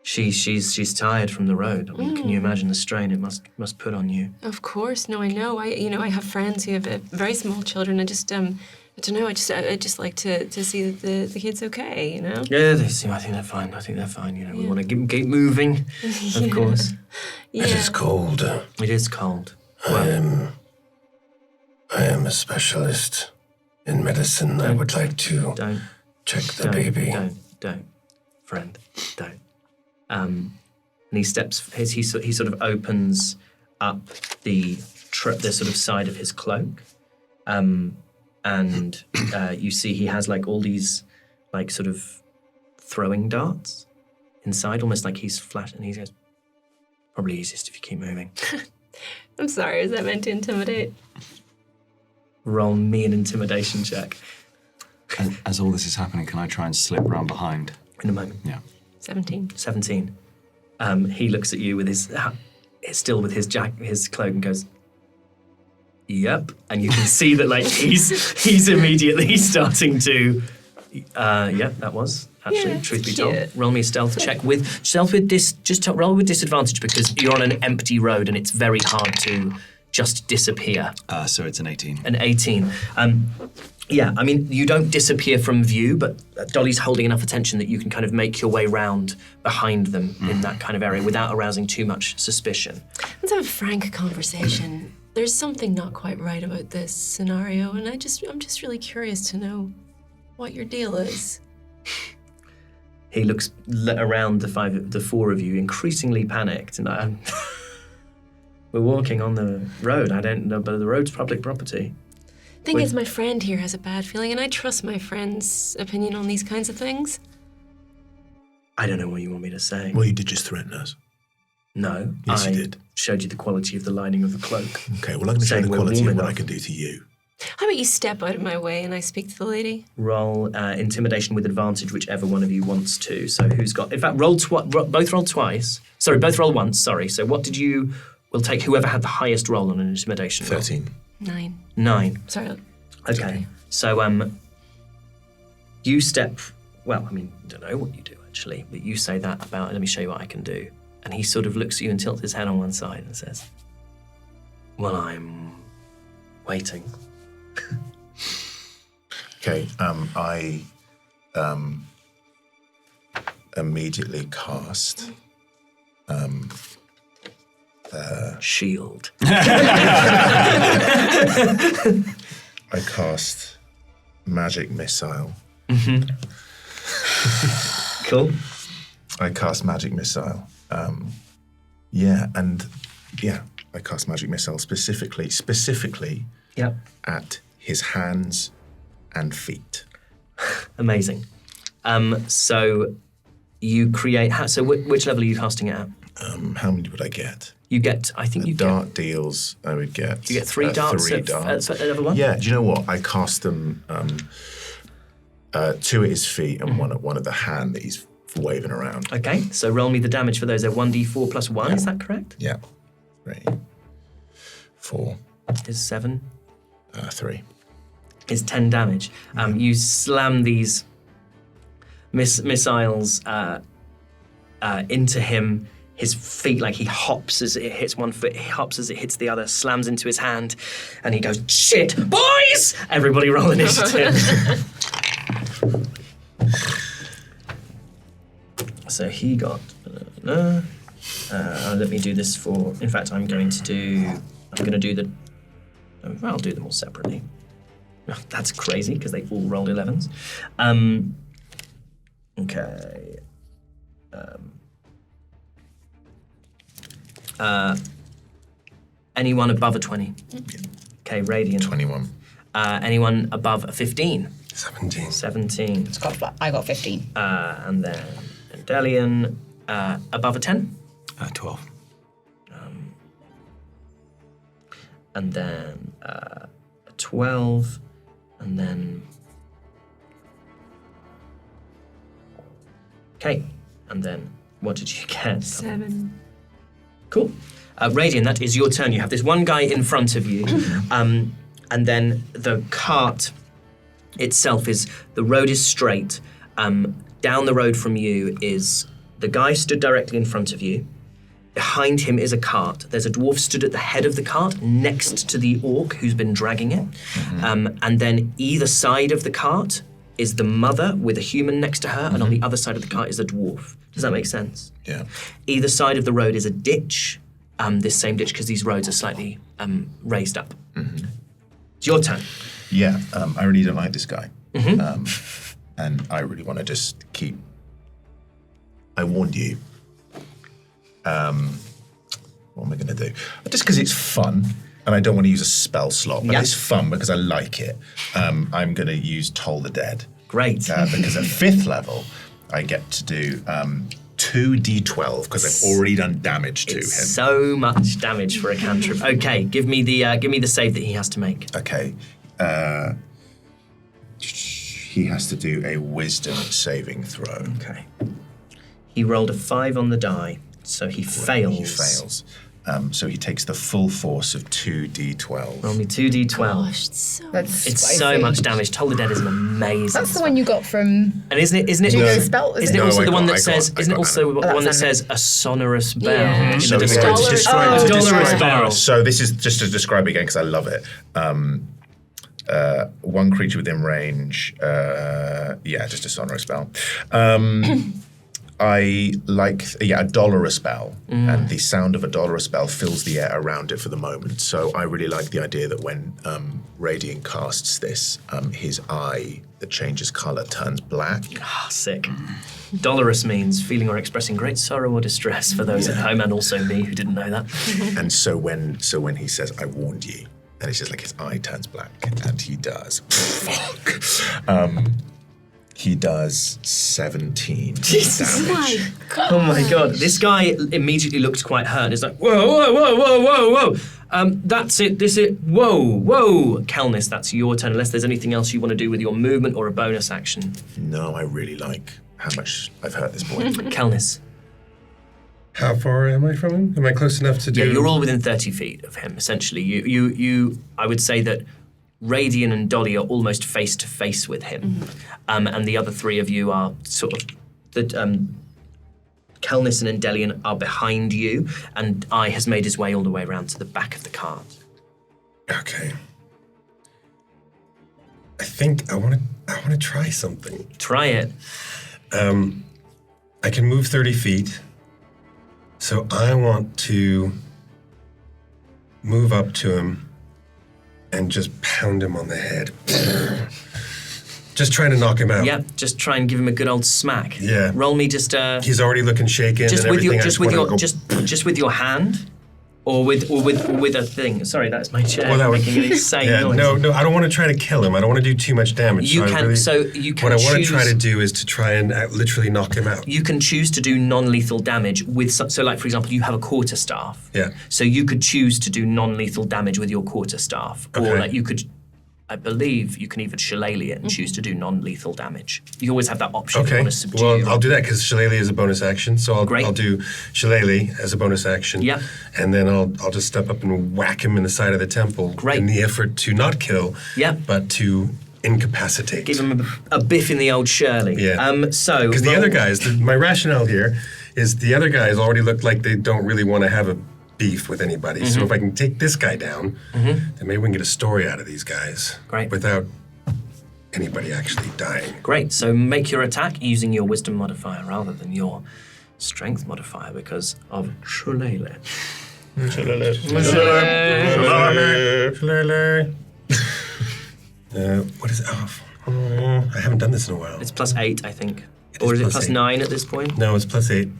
[SPEAKER 1] she's tired from the road. I mean, can you imagine the strain it must put on you?"
[SPEAKER 4] Of course, no, I know. I have friends who have very small children. I just I don't know. I just like to see that the kid's okay. You know.
[SPEAKER 1] Yeah, I think they're fine. You know, we want to keep moving, of course.
[SPEAKER 4] Yeah.
[SPEAKER 5] It is cold.
[SPEAKER 1] It is cold.
[SPEAKER 5] I am a specialist in medicine. I would like to check the baby.
[SPEAKER 1] Don't, friend, don't. And he steps. He sort of opens up the sort of side of his cloak, and you see he has like all these like sort of throwing darts inside, almost like he's flat. And he goes, "Probably easiest if you keep moving."
[SPEAKER 4] I'm sorry. Is that meant to intimidate?
[SPEAKER 1] Roll me an intimidation check.
[SPEAKER 3] As all this is happening, can I try and slip round behind?
[SPEAKER 1] In a moment.
[SPEAKER 3] Yeah.
[SPEAKER 4] 17.
[SPEAKER 1] 17. He looks at you with his cloak and goes, "Yep." And you can see that like he's immediately starting to. Yep, that was actually
[SPEAKER 4] Yeah,
[SPEAKER 1] truth be
[SPEAKER 4] cute.
[SPEAKER 1] told. Roll me a stealth check with roll with disadvantage because you're on an empty road and it's very hard to just disappear.
[SPEAKER 3] So it's an 18.
[SPEAKER 1] An 18. Yeah, I mean, you don't disappear from view, but Dolly's holding enough attention that you can kind of make your way round behind them in that kind of area without arousing too much suspicion.
[SPEAKER 4] Let's have a frank conversation. There's something not quite right about this scenario, and I'm just really curious to know what your deal is.
[SPEAKER 1] He looks around the four of you, increasingly panicked, and we're walking on the road. I don't know, but the road's public property.
[SPEAKER 4] Thing is, my friend here has a bad feeling, and I trust my friend's opinion on these kinds of things.
[SPEAKER 1] I don't know what you want me to say.
[SPEAKER 2] Well, you did just threaten us.
[SPEAKER 1] No,
[SPEAKER 2] Yes,
[SPEAKER 1] I
[SPEAKER 2] you did.
[SPEAKER 1] showed you the quality of the lining of the cloak.
[SPEAKER 2] Okay, well, I'm going to show
[SPEAKER 1] Saying
[SPEAKER 2] the
[SPEAKER 1] we're
[SPEAKER 2] quality
[SPEAKER 1] warm
[SPEAKER 2] of what I
[SPEAKER 1] enough.
[SPEAKER 2] can do to you.
[SPEAKER 4] How about you step out of my way and I speak to the lady?
[SPEAKER 1] Roll intimidation with advantage, whichever one of you wants to. So who's got... In fact, both roll twice. Sorry, both roll once, sorry. So what did you... We'll take whoever had the highest roll on an intimidation roll.
[SPEAKER 2] 13.
[SPEAKER 4] 9.
[SPEAKER 1] 9.
[SPEAKER 4] Sorry.
[SPEAKER 1] Okay. So you step... Well, I mean, I don't know what you do, actually, but you say that about, let me show you what I can do. And he sort of looks at you and tilts his head on one side and says, well, I'm waiting.
[SPEAKER 7] Okay, I immediately cast
[SPEAKER 1] Shield.
[SPEAKER 7] I cast magic missile.
[SPEAKER 1] Cool.
[SPEAKER 7] I cast magic missile. I cast magic missile specifically
[SPEAKER 1] Yep.
[SPEAKER 7] at his hands and feet.
[SPEAKER 1] Amazing. So you create... So which level are you casting it at?
[SPEAKER 7] How many would I get?
[SPEAKER 1] You get... I think you get...
[SPEAKER 7] Dart deals, I would get...
[SPEAKER 1] You get 3 darts
[SPEAKER 7] 3
[SPEAKER 1] at
[SPEAKER 7] darts.
[SPEAKER 1] level 1?
[SPEAKER 7] Yeah, do you know what? I cast them 2 at his feet and one at the hand that he's waving around.
[SPEAKER 1] Okay, so roll me the damage for those. They're 1d4 plus 1, is that correct?
[SPEAKER 7] Yeah. 3, 4,
[SPEAKER 1] Is 7.
[SPEAKER 7] 3.
[SPEAKER 1] Is 10 damage. You slam these missiles into him. His feet, like he hops as it hits one foot, he hops as it hits the other, slams into his hand, and he goes, shit, boys! Everybody roll initiative. So he got... let me do this for... In fact, I'm going to do the... I'll do them all separately. Oh, that's crazy, because they all rolled 11s. Okay. Anyone above a 20? Okay, Radiant.
[SPEAKER 7] 21.
[SPEAKER 1] Anyone above a 15?
[SPEAKER 5] 17.
[SPEAKER 1] 17.
[SPEAKER 6] I got 15.
[SPEAKER 1] And then Endelion, above a 10?
[SPEAKER 3] 12.
[SPEAKER 1] And then a 12, and then... Okay, and then what did you get?
[SPEAKER 4] 7.
[SPEAKER 1] Cool. Radiant, that is your turn. You have this one guy in front of you, and then the cart itself is... The road is straight. Down the road from you is the guy stood directly in front of you. Behind him is a cart. There's a dwarf stood at the head of the cart next to the orc who's been dragging it. And then either side of the cart is the mother with a human next to her, and on the other side of the cart is a dwarf. Does that make sense?
[SPEAKER 2] Yeah.
[SPEAKER 1] Either side of the road is a ditch, this same ditch, because these roads are slightly raised up. It's your turn.
[SPEAKER 2] Yeah, I really don't like this guy. And I really want to just keep... I warned you. What am I going to do? Just because it's fun, and I don't want to use a spell slot, but
[SPEAKER 1] Yeah.
[SPEAKER 2] it's fun because I like it. I'm going to use Toll the Dead.
[SPEAKER 1] Great.
[SPEAKER 2] Because at 5th level, I get to do 2d12 because I've already done damage to him.
[SPEAKER 1] So much damage for a cantrip. Okay, give me the save that he has to make.
[SPEAKER 2] Okay. He has to do a wisdom saving throw.
[SPEAKER 1] Okay. He rolled a 5 on the die, so he fails.
[SPEAKER 2] He fails. So he takes the full force of 2d12.
[SPEAKER 1] Roll me 2d12.
[SPEAKER 4] Gosh, it's so
[SPEAKER 6] That's
[SPEAKER 1] It's so
[SPEAKER 6] spicy.
[SPEAKER 1] much damage. Toll the Dead is an amazing
[SPEAKER 6] That's the
[SPEAKER 1] spell.
[SPEAKER 6] one you got from...
[SPEAKER 1] And isn't it?
[SPEAKER 6] No. Spell,
[SPEAKER 1] isn't it
[SPEAKER 2] No,
[SPEAKER 1] also
[SPEAKER 2] I
[SPEAKER 1] the one
[SPEAKER 2] got-
[SPEAKER 1] that
[SPEAKER 2] I
[SPEAKER 1] says?
[SPEAKER 2] got- I
[SPEAKER 1] Isn't it
[SPEAKER 2] got
[SPEAKER 1] also
[SPEAKER 6] that.
[SPEAKER 1] one that
[SPEAKER 6] That's
[SPEAKER 1] says a sonorous bell
[SPEAKER 4] Yeah.
[SPEAKER 1] in
[SPEAKER 2] So
[SPEAKER 1] the
[SPEAKER 2] it's
[SPEAKER 1] description?
[SPEAKER 2] to describe,
[SPEAKER 6] Oh.
[SPEAKER 2] to
[SPEAKER 1] Dolorous
[SPEAKER 2] describe-
[SPEAKER 1] bell.
[SPEAKER 2] So this is just to describe again because I love it. One creature within range. Just a sonorous spell. I like, a dolorous bell, and the sound of a dolorous bell fills the air around it for the moment. So I really like the idea that when Radiant casts this, his eye that changes color turns black.
[SPEAKER 1] Ah, sick. Dolorous means feeling or expressing great sorrow or distress for those at home, and also me who didn't know that.
[SPEAKER 2] And so when he says, "I warned you," and it's just like his eye turns black, and he does. Fuck. He does 17
[SPEAKER 1] Jesus.
[SPEAKER 2] damage.
[SPEAKER 1] Oh my god. This guy immediately looks quite hurt. He's like, whoa. That's it. This it. Whoa. Kelnis, that's your turn. Unless there's anything else you want to do with your movement or a bonus action.
[SPEAKER 7] No, I really like how much I've hurt this boy.
[SPEAKER 1] Kelnis.
[SPEAKER 5] How far am I from him? Am I close enough to do?
[SPEAKER 1] Yeah, you're all within 30 feet of him, essentially. You. I would say that Radian and Dolly are almost face to face with him. And the other three of you are sort of... Kelnis and Endelian are behind you, and I has made his way all the way around to the back of the cart.
[SPEAKER 5] Okay. I think I want to try something.
[SPEAKER 1] Try it.
[SPEAKER 5] I can move 30 feet, so I want to move up to him and just pound him on the head. Just trying to knock him out.
[SPEAKER 1] Yep, just try and give him a good old smack.
[SPEAKER 5] Yeah.
[SPEAKER 1] Roll me just
[SPEAKER 5] He's already looking shaken
[SPEAKER 1] just
[SPEAKER 5] and
[SPEAKER 1] with
[SPEAKER 5] everything.
[SPEAKER 1] just with your hand, or with a thing. Sorry, that's my chair
[SPEAKER 5] Well, that would-
[SPEAKER 1] making an insane
[SPEAKER 5] Yeah,
[SPEAKER 1] noise.
[SPEAKER 5] no, I don't want to try to kill him. I don't want to do too much damage.
[SPEAKER 1] You
[SPEAKER 5] I
[SPEAKER 1] can.
[SPEAKER 5] really-
[SPEAKER 1] So you can.
[SPEAKER 5] What I want to
[SPEAKER 1] choose-
[SPEAKER 5] try to do is to try and literally knock him out.
[SPEAKER 1] You can choose to do non-lethal damage with. So, like for example, you have a quarterstaff.
[SPEAKER 5] Yeah.
[SPEAKER 1] So you could choose to do non-lethal damage with your quarterstaff, or
[SPEAKER 5] Okay.
[SPEAKER 1] like you could. I believe you can even shillelagh it and choose to do non-lethal damage. You always have that option if you
[SPEAKER 5] Okay.
[SPEAKER 1] want to subdue.
[SPEAKER 5] Well, I'll do that because shillelagh is a bonus action. So
[SPEAKER 1] Great.
[SPEAKER 5] I'll do shillelagh as a bonus action.
[SPEAKER 1] Yep.
[SPEAKER 5] And then I'll just step up and whack him in the side of the temple.
[SPEAKER 1] Great.
[SPEAKER 5] In the effort to not kill.
[SPEAKER 1] Yep.
[SPEAKER 5] But to incapacitate.
[SPEAKER 1] Give him a biff in the old Shirley.
[SPEAKER 5] Yeah.
[SPEAKER 1] So
[SPEAKER 5] Because the other guys, my rationale here is the other guys already look like they don't really want to have a beef with anybody. So if I can take this guy down, then maybe we can get a story out of these guys.
[SPEAKER 1] Great.
[SPEAKER 5] Without anybody actually dying.
[SPEAKER 1] Great. So make your attack using your wisdom modifier rather than your strength modifier because of shillelagh.
[SPEAKER 5] What is it? Oh, I haven't done this in a while.
[SPEAKER 1] It's +8, I think.
[SPEAKER 5] It
[SPEAKER 1] Or is it
[SPEAKER 5] is +8.
[SPEAKER 1] +9 at this point?
[SPEAKER 5] No, it's +8.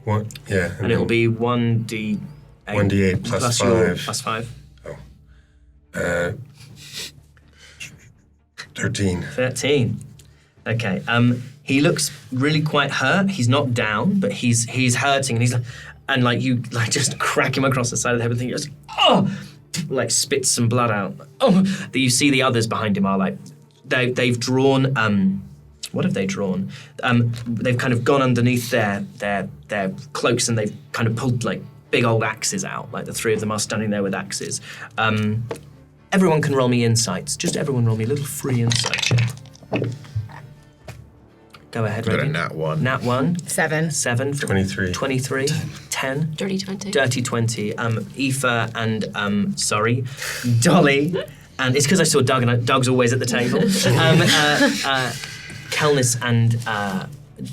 [SPEAKER 5] What? Yeah.
[SPEAKER 1] And it'll be 1d8.
[SPEAKER 5] 1d8 plus
[SPEAKER 1] your
[SPEAKER 5] 5.
[SPEAKER 1] +5.
[SPEAKER 5] 13.
[SPEAKER 1] 13. Okay. He looks really quite hurt. He's not down, but he's hurting, and he's like, and like you like just crack him across the side of the head and he goes, oh, like spits some blood out. Oh, that you see the others behind him are like they've drawn. What have they drawn? They've kind of gone underneath their cloaks and they've kind of pulled like big old axes out. Like the three of them are standing there with axes. Everyone can roll me insights. Just everyone roll me a little free insight check. Go ahead,
[SPEAKER 2] Got a
[SPEAKER 1] Reagan.
[SPEAKER 2] nat 1.
[SPEAKER 1] Nat 1.
[SPEAKER 6] 7.
[SPEAKER 1] 7.
[SPEAKER 5] 23.
[SPEAKER 1] 23. 10.
[SPEAKER 4] Dirty 20.
[SPEAKER 1] Dirty 20. Aoife and, Dolly. And it's because I saw Doug, and Doug's always at the table. Kelnis and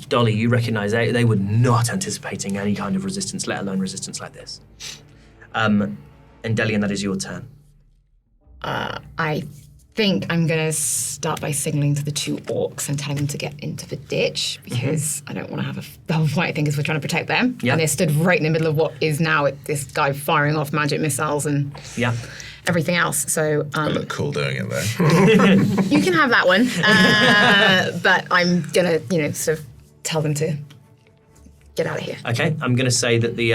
[SPEAKER 1] Dolly, you recognise they were not anticipating any kind of resistance, let alone resistance like this. And Delian, that is your turn.
[SPEAKER 6] I think I'm going to start by signaling to the two orcs and telling them to get into the ditch because I don't want to have the whole fight thing is we're trying to protect them.
[SPEAKER 1] Yeah.
[SPEAKER 6] And they're stood right in the middle of what is now this guy firing off magic missiles and
[SPEAKER 1] Yeah.
[SPEAKER 6] everything else. So
[SPEAKER 2] I look cool doing it though.
[SPEAKER 6] you can have that one. But I'm going to, sort of tell them to get out of here.
[SPEAKER 1] Okay, I'm going to say that the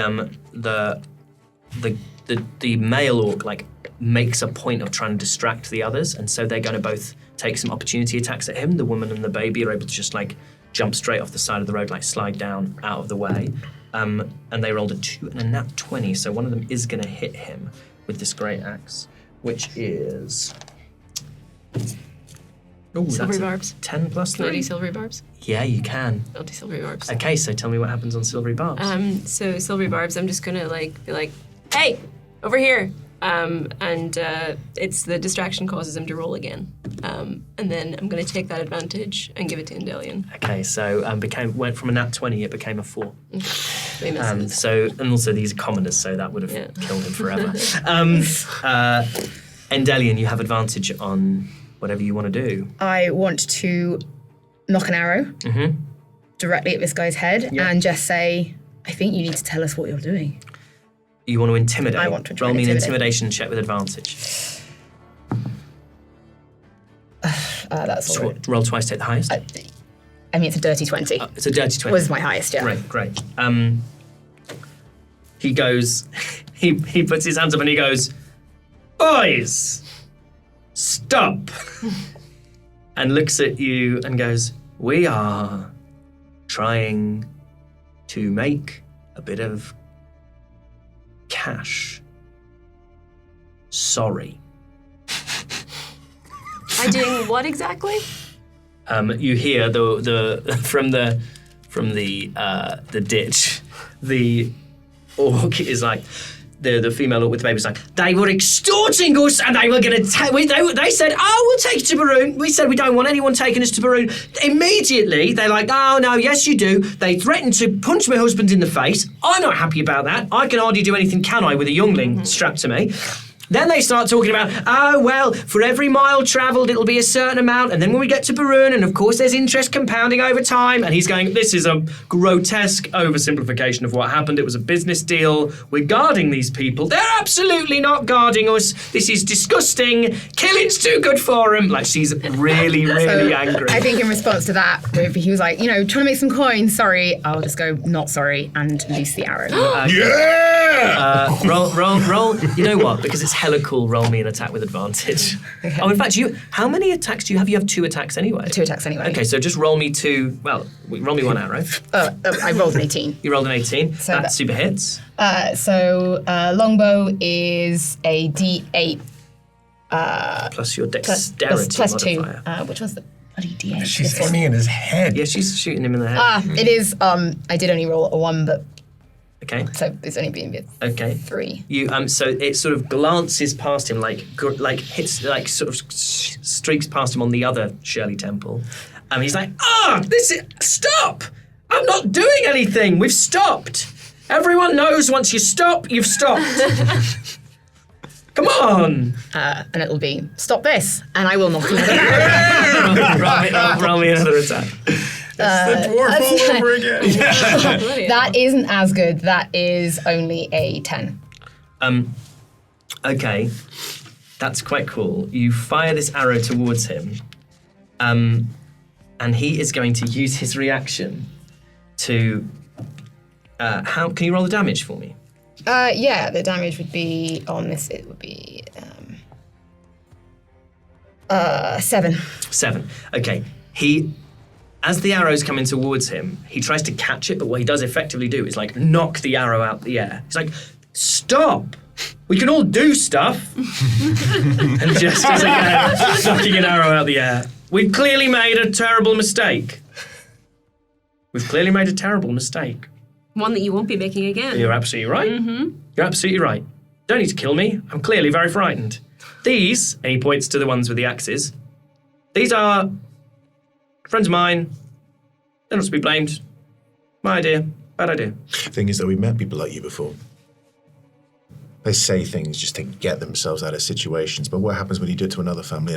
[SPEAKER 1] male orc makes a point of trying to distract the others, and so they're going to both take some opportunity attacks at him. The woman and the baby are able to just jump straight off the side of the road, slide down out of the way. And they rolled a 2 and a nat 20, so one of them is going to hit him with this great axe, which is. Ooh,
[SPEAKER 4] Silvery
[SPEAKER 1] that's a
[SPEAKER 4] barbs.
[SPEAKER 1] 10 plus
[SPEAKER 4] Can I
[SPEAKER 1] 3.
[SPEAKER 4] do silvery barbs?
[SPEAKER 1] Yeah, you can.
[SPEAKER 4] I'll do silvery barbs.
[SPEAKER 1] Okay, so tell me what happens on silvery barbs.
[SPEAKER 4] So silvery barbs, I'm just gonna be like, hey, over here. It's the distraction causes him to roll again. And then I'm gonna take that advantage and give it to Endelian.
[SPEAKER 1] Okay, so went from a nat 20, it became a 4.
[SPEAKER 4] He misses.
[SPEAKER 1] And also these are commoners, so that would have
[SPEAKER 4] Yeah.
[SPEAKER 1] killed him forever. Endelian, you have advantage on whatever you want to do.
[SPEAKER 6] I want to knock an arrow directly at this guy's head and just say, I think you need to tell us what you're doing.
[SPEAKER 1] You want to intimidate?
[SPEAKER 6] I want to try
[SPEAKER 1] Roll
[SPEAKER 6] and
[SPEAKER 1] me an
[SPEAKER 6] intimidate.
[SPEAKER 1] intimidation check with advantage.
[SPEAKER 6] That's all right.
[SPEAKER 1] Roll twice, take the highest.
[SPEAKER 6] I mean, it's a dirty 20.
[SPEAKER 1] It's a dirty 20.
[SPEAKER 6] Was my highest, yeah.
[SPEAKER 1] Great. He goes, he puts his hands up and he goes, boys, stop. And looks at you and goes, we are trying to make a bit of cash. Sorry.
[SPEAKER 4] By doing what exactly?
[SPEAKER 1] You hear the from the ditch, the orc is like, the female orc with the baby is like, they were extorting us and they were going to they said, oh, we'll take you to Baroon. We said we don't want anyone taking us to Baroon. Immediately, they're like, oh, no, yes, you do. They threatened to punch my husband in the face. I'm not happy about that. I can hardly do anything, can I, with a youngling strapped to me? Then they start talking about, oh, well, for every mile travelled, it'll be a certain amount. And then when we get to Baroon, and of course there's interest compounding over time. And he's going, this is a grotesque oversimplification of what happened. It was a business deal. We're guarding these people. They're absolutely not guarding us. This is disgusting. Killing's too good for them. Like, she's really, really angry.
[SPEAKER 6] I think in response to that, he was like, trying to make some coins, sorry. I'll just go, not sorry, and release the arrow.
[SPEAKER 1] Roll. You know what? Because it's hella cool, roll me an attack with advantage.
[SPEAKER 6] Okay.
[SPEAKER 1] Oh, in fact, how many attacks do you have? You have 2 attacks anyway.
[SPEAKER 6] 2 attacks anyway.
[SPEAKER 1] Okay, so just roll me roll me 1 arrow.
[SPEAKER 6] I rolled an 18.
[SPEAKER 1] You rolled an 18.
[SPEAKER 6] So
[SPEAKER 1] that super hits.
[SPEAKER 6] Longbow is a D8.
[SPEAKER 1] Plus your dexterity
[SPEAKER 6] plus
[SPEAKER 1] modifier.
[SPEAKER 6] 2, which was the bloody D8.
[SPEAKER 5] She's aiming in his head.
[SPEAKER 1] Yeah, she's shooting him in the head.
[SPEAKER 6] It is, I did only roll a 1, but
[SPEAKER 1] Okay.
[SPEAKER 6] so it's only being
[SPEAKER 1] Okay.
[SPEAKER 6] 3.
[SPEAKER 1] You so it sort of glances past him, like hits, like sort of streaks past him on the other Shirley Temple. He's like, stop! I'm not doing anything. We've stopped. Everyone knows once you stop, you've stopped. Come on.
[SPEAKER 6] And it'll be, stop this, and I will knock you
[SPEAKER 1] roll me another attack.
[SPEAKER 5] The dwarf all over again.
[SPEAKER 6] That isn't as good. That is only a 10.
[SPEAKER 1] Okay. That's quite cool. You fire this arrow towards him, and he is going to use his reaction to... how can you roll the damage for me?
[SPEAKER 6] Yeah, the damage would be on this, it would be 7.
[SPEAKER 1] 7. Okay. As the arrow's coming towards him, he tries to catch it, but what he does effectively do is like knock the arrow out the air. He's like, stop! We can all do stuff! And just as again, knocking an arrow out the air. We've clearly made a terrible mistake.
[SPEAKER 4] One that you won't be making again.
[SPEAKER 1] You're absolutely right. Mm-hmm. You're absolutely right. Don't need to kill me. I'm clearly very frightened. These, and he points to the ones with the axes, these are friends of mine. They're not to be blamed. My idea. Bad idea.
[SPEAKER 7] Thing is that we've met people like you before. They say things just to get themselves out of situations, but what happens when you do it to another family?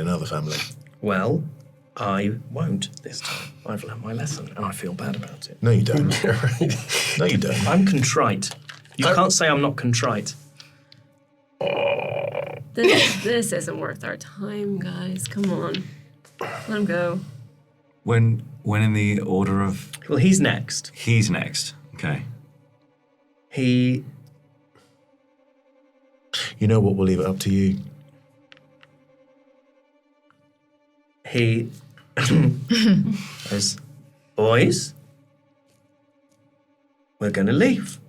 [SPEAKER 1] Well, I won't this time. I've learned my lesson, and I feel bad about it.
[SPEAKER 7] No, you don't. No, you don't.
[SPEAKER 1] I'm contrite. You can't say I'm not contrite.
[SPEAKER 4] This isn't worth our time, guys. Come on. Let him go.
[SPEAKER 3] When in the order of...
[SPEAKER 1] Well, he's next.
[SPEAKER 3] He's next. Okay.
[SPEAKER 1] He...
[SPEAKER 7] You know what? We'll leave it up to you.
[SPEAKER 1] He says, boys, we're going to leave.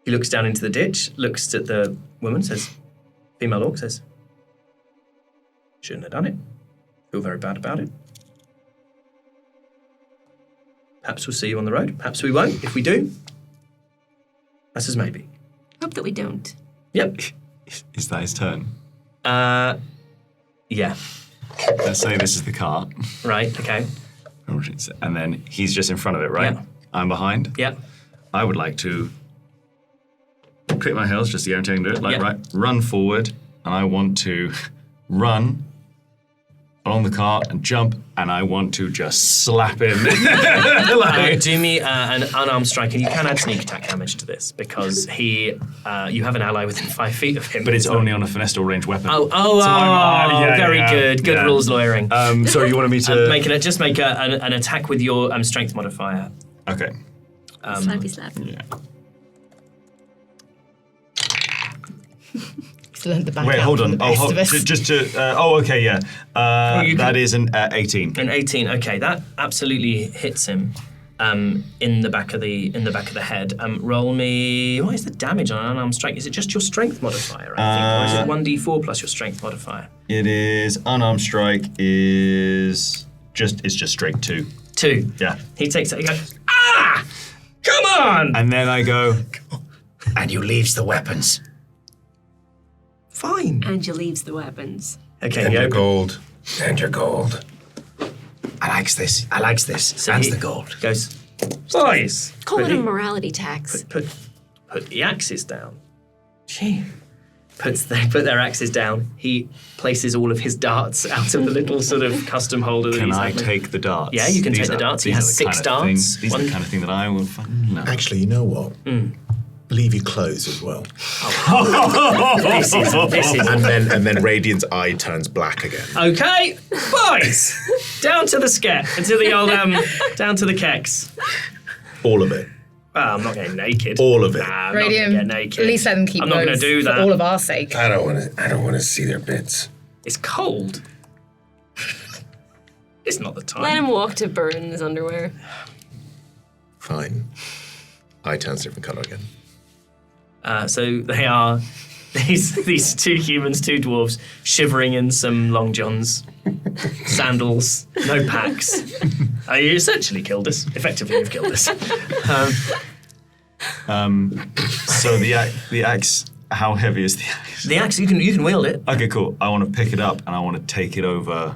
[SPEAKER 1] He looks down into the ditch, looks at the woman, says, female orc says, shouldn't have done it. Feel very bad about it. Perhaps we'll see you on the road. Perhaps we won't. If we do, that's as maybe.
[SPEAKER 4] Hope that we don't.
[SPEAKER 1] Yep.
[SPEAKER 3] Is that his turn?
[SPEAKER 1] Yeah.
[SPEAKER 3] Let's say this is the cart.
[SPEAKER 1] Right, okay.
[SPEAKER 3] And then he's just in front of it, right?
[SPEAKER 1] Yeah.
[SPEAKER 3] I'm behind.
[SPEAKER 1] Yep.
[SPEAKER 3] I would like to click my heels just to guarantee I can do it. Like,
[SPEAKER 1] Yeah.
[SPEAKER 3] right, run forward. And I want to run on the cart and jump, and I want to just slap him.
[SPEAKER 1] Do me an unarmed strike, and you can add sneak attack damage to this because you have an ally within 5 feet of him.
[SPEAKER 3] But it's only on a finessed or ranged weapon.
[SPEAKER 1] Very good. Good rules lawyering.
[SPEAKER 3] So you wanted me to...
[SPEAKER 1] make an attack with your strength modifier.
[SPEAKER 3] Okay.
[SPEAKER 4] Slappy slap.
[SPEAKER 3] Yeah.
[SPEAKER 6] Learned the back
[SPEAKER 3] Wait,
[SPEAKER 6] out
[SPEAKER 3] hold
[SPEAKER 6] from
[SPEAKER 3] on.
[SPEAKER 6] the best of us.
[SPEAKER 3] Okay, yeah. That is an 18.
[SPEAKER 1] An 18. Okay, that absolutely hits him in the back of the head. Roll me. What is the damage on an unarmed strike? Is it just your strength modifier? I think, or is it 1d4 plus your strength modifier?
[SPEAKER 3] It is unarmed strike is just straight 2.
[SPEAKER 1] 2.
[SPEAKER 3] Yeah.
[SPEAKER 1] He takes it. He goes, ah! Come on!
[SPEAKER 3] And then I go,
[SPEAKER 8] And you leaves the weapons.
[SPEAKER 1] Fine.
[SPEAKER 4] And you leaves the weapons.
[SPEAKER 1] Okay,
[SPEAKER 5] And
[SPEAKER 1] you
[SPEAKER 5] your
[SPEAKER 1] open.
[SPEAKER 5] gold. And your gold.
[SPEAKER 8] I likes this.
[SPEAKER 1] So
[SPEAKER 8] That's
[SPEAKER 1] he
[SPEAKER 8] the gold.
[SPEAKER 1] Goes, boys.
[SPEAKER 4] Call
[SPEAKER 1] put
[SPEAKER 4] it a
[SPEAKER 1] the-
[SPEAKER 4] morality tax.
[SPEAKER 1] Put the axes down. Gee. Put their axes down. He places all of his darts out of the little sort of custom holder that
[SPEAKER 3] can
[SPEAKER 1] he's
[SPEAKER 3] I
[SPEAKER 1] having.
[SPEAKER 3] take the darts?
[SPEAKER 1] Yeah, you can
[SPEAKER 3] These
[SPEAKER 1] take the
[SPEAKER 3] are-
[SPEAKER 1] darts. He
[SPEAKER 3] these
[SPEAKER 1] has
[SPEAKER 3] are the
[SPEAKER 1] 6
[SPEAKER 3] kind of thing-
[SPEAKER 1] darts.
[SPEAKER 3] These are the kind of thing that I will fucking know.
[SPEAKER 2] Actually, you know what? Leave your clothes as well.
[SPEAKER 1] This is
[SPEAKER 2] And then Radiant's eye turns black again.
[SPEAKER 1] okay, boys. Down to the to the old down to the keks.
[SPEAKER 2] All of it.
[SPEAKER 1] Well, I'm not getting naked.
[SPEAKER 2] All of it.
[SPEAKER 1] Nah, I'm
[SPEAKER 6] Radiant,
[SPEAKER 1] not gonna get naked.
[SPEAKER 6] at least let them keep
[SPEAKER 1] I'm not going to
[SPEAKER 6] those
[SPEAKER 1] do that.
[SPEAKER 6] for all of our sake.
[SPEAKER 5] I don't want to see their bits.
[SPEAKER 1] It's cold. It's not the time.
[SPEAKER 4] Let him walk to burn in his underwear.
[SPEAKER 2] Fine. Eye turns different colour again.
[SPEAKER 1] So they are these 2 humans, 2 dwarves, shivering in some long johns, sandals, no packs. You essentially killed us. Effectively, you've killed us.
[SPEAKER 3] So the axe, how heavy is the axe?
[SPEAKER 1] The axe, you can wield it.
[SPEAKER 3] Okay, cool. I want to pick it up and I want to take it over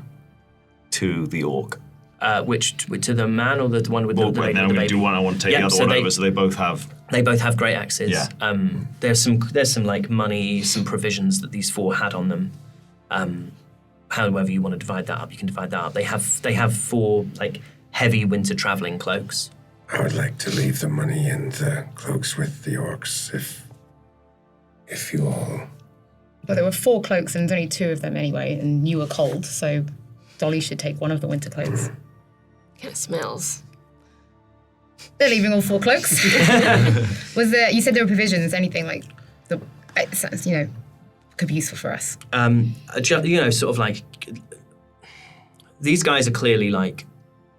[SPEAKER 3] to the orc.
[SPEAKER 1] Which to the man or the one with
[SPEAKER 3] Well,
[SPEAKER 1] the
[SPEAKER 3] wait,
[SPEAKER 1] lady
[SPEAKER 3] then
[SPEAKER 1] with
[SPEAKER 3] I'm
[SPEAKER 1] the
[SPEAKER 3] going to
[SPEAKER 1] baby?
[SPEAKER 3] do one. I want to take
[SPEAKER 1] Yeah,
[SPEAKER 3] the other
[SPEAKER 1] so
[SPEAKER 3] one
[SPEAKER 1] they-
[SPEAKER 3] over, so they both have.
[SPEAKER 1] They both have great axes.
[SPEAKER 3] Yeah.
[SPEAKER 1] There's some like money, some provisions that these 4 had on them. However you want to divide that up, you can divide that up. They have 4 like heavy winter traveling cloaks.
[SPEAKER 5] I would like to leave the money and the cloaks with the orcs, if you all.
[SPEAKER 6] But there were 4 cloaks and there's only 2 of them anyway, and you were cold, so Dolly should take one of the winter cloaks.
[SPEAKER 4] Kind of smells.
[SPEAKER 6] They're leaving all 4 cloaks. Was there? You said there were provisions. Anything like the? It sounds, could be useful for us.
[SPEAKER 1] Sort of like these guys are clearly like,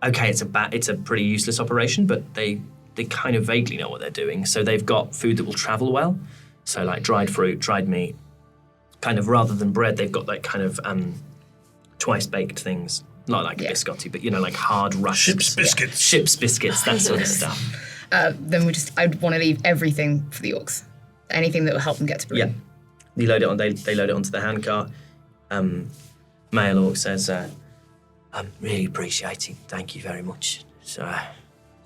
[SPEAKER 1] okay, it's a pretty useless operation, but they kind of vaguely know what they're doing. So they've got food that will travel well. So like dried fruit, dried meat, kind of rather than bread, they've got like kind of twice baked things. Not like a biscotti, but like hard rusks.
[SPEAKER 5] Ship's biscuits.
[SPEAKER 1] Ship's biscuits, that sort of stuff.
[SPEAKER 6] Then I'd want to leave everything for the orcs. Anything that will help them get to Brune.
[SPEAKER 1] Yeah. They load it onto the handcart. Male orc says, I'm really appreciating. Thank you very much. It's a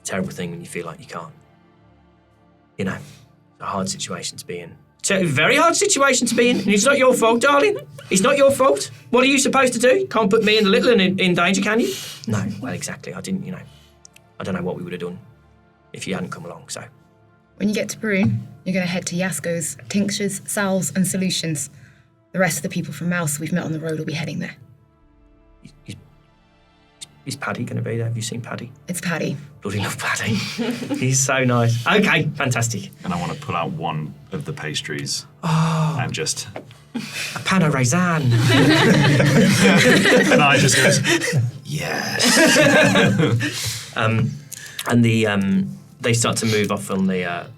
[SPEAKER 1] terrible thing when you feel like you can't. It's a hard situation to be in. It's a very hard situation to be in, and it's not your fault, darling. It's not your fault. What are you supposed to do? You can't put me and the little one in danger, can you? No, well, exactly. I didn't, I don't know what we would have done if you hadn't come along, so.
[SPEAKER 6] When you get to Brune, you're going to head to Yasko's Tinctures, Salves and Solutions. The rest of the people from Mouse we've met on the road will be heading there.
[SPEAKER 1] Is Paddy going to be there? Have you seen Paddy?
[SPEAKER 6] It's Paddy.
[SPEAKER 1] Bloody love Paddy. He's so nice. Okay, fantastic.
[SPEAKER 3] And I want to pull out one of the pastries and just.
[SPEAKER 1] A pan au raisin.
[SPEAKER 3] And I just goes,
[SPEAKER 8] Yes.
[SPEAKER 1] And they start to move off on the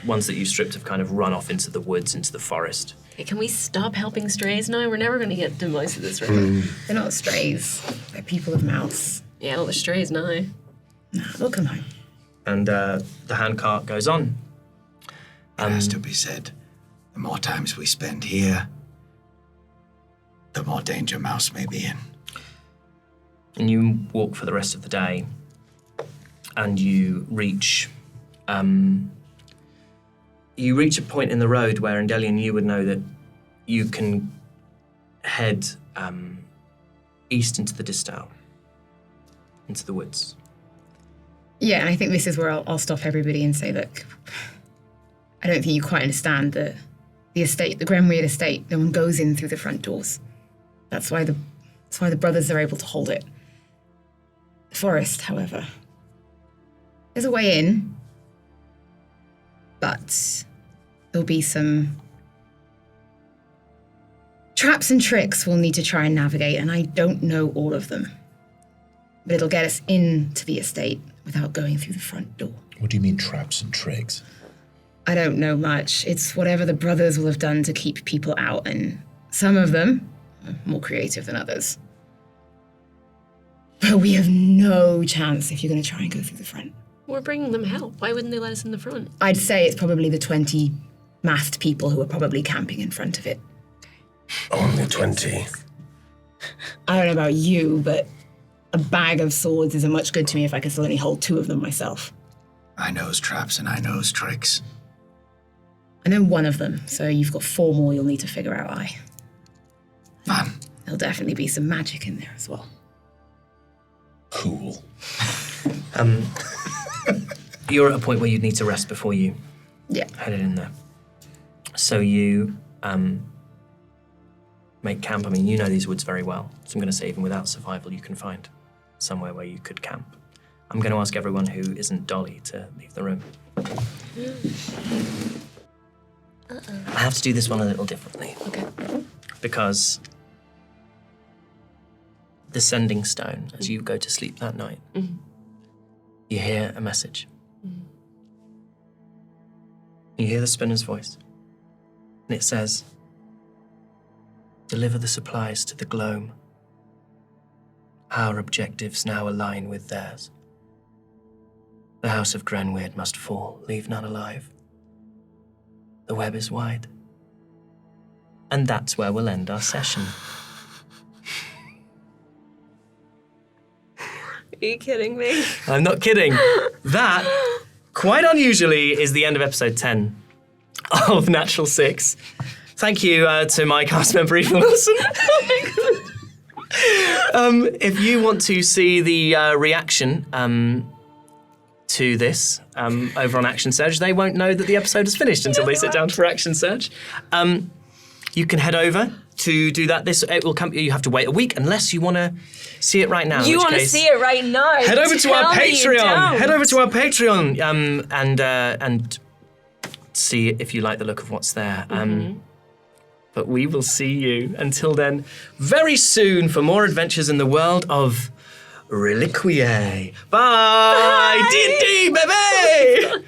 [SPEAKER 1] ones that you've stripped have kind of run off into the woods, into the forest.
[SPEAKER 4] Okay, can we stop helping strays now? We're never going to get to most of this river.
[SPEAKER 6] They're not strays. They're people of Mouse.
[SPEAKER 4] Yeah, well, they're strays now.
[SPEAKER 6] Nah, they'll come home.
[SPEAKER 1] And the handcart goes on.
[SPEAKER 8] It has to be said, the more times we spend here, the more danger Mouse may be in.
[SPEAKER 1] And you walk for the rest of the day, and you reach a point in the road where Endelian, you would know that you can head east into the Distal, into the woods.
[SPEAKER 6] Yeah, and I think this is where I'll stop everybody and say, look, I don't think you quite understand the estate, the Grenweird estate. No one goes in through the front doors. That's why the brothers are able to hold it. The forest, however, there's a way in, but there'll be some traps and tricks we'll need to try and navigate, and I don't know all of them. But it'll get us into the estate without going through the front door.
[SPEAKER 2] What do you mean traps and tricks?
[SPEAKER 6] I don't know much. It's whatever the brothers will have done to keep people out, and some of them are more creative than others. But we have no chance if you're going to try and go through the front.
[SPEAKER 4] We're bringing them help. Why wouldn't they let us in the front?
[SPEAKER 6] I'd say it's probably the 20 masked people who are probably camping in front of it.
[SPEAKER 5] Only 20.
[SPEAKER 6] I don't know about you, but a bag of swords isn't much good to me if I can still only hold 2 of them myself.
[SPEAKER 8] I knows traps and I knows tricks.
[SPEAKER 6] I know one of them, so you've got 4 more you'll need to figure out.
[SPEAKER 8] Fun.
[SPEAKER 6] There'll definitely be some magic in there as well.
[SPEAKER 2] Cool.
[SPEAKER 1] You're at a point where you'd need to rest before you
[SPEAKER 6] Yeah.
[SPEAKER 1] headed in there. So you make camp. I mean, you know these woods very well. So I'm going to say even without survival, you can find somewhere where you could camp. I'm going to ask everyone who isn't Dolly to leave the room. I have to do this one a little differently.
[SPEAKER 4] Okay.
[SPEAKER 1] Because the sending stone, as you go to sleep that night, you hear a message. You hear the spinner's voice. And it says, deliver the supplies to the gloam. Our objectives now align with theirs. The house of Grenweird must fall, leave none alive. The web is wide. And that's where we'll end our session.
[SPEAKER 4] Are you kidding me?
[SPEAKER 1] I'm not kidding. That, quite unusually, is the end of episode 10 of Natural 6. Thank you to my cast member, Aoife Wilson. If you want to see the reaction to this over on Action Surge, they won't know that the episode is finished until they sit down for Action Surge. You can head over to do that. It will come. You have to wait a week unless you want to see it right now.
[SPEAKER 4] You want to see it right now?
[SPEAKER 1] Head over to our
[SPEAKER 4] Tell me you
[SPEAKER 1] Patreon.
[SPEAKER 4] don't.
[SPEAKER 1] Head over to our Patreon and see if you like the look of what's there. But we will see you until then very soon for more adventures in the world of Reliquiae. Bye! D&D, baby!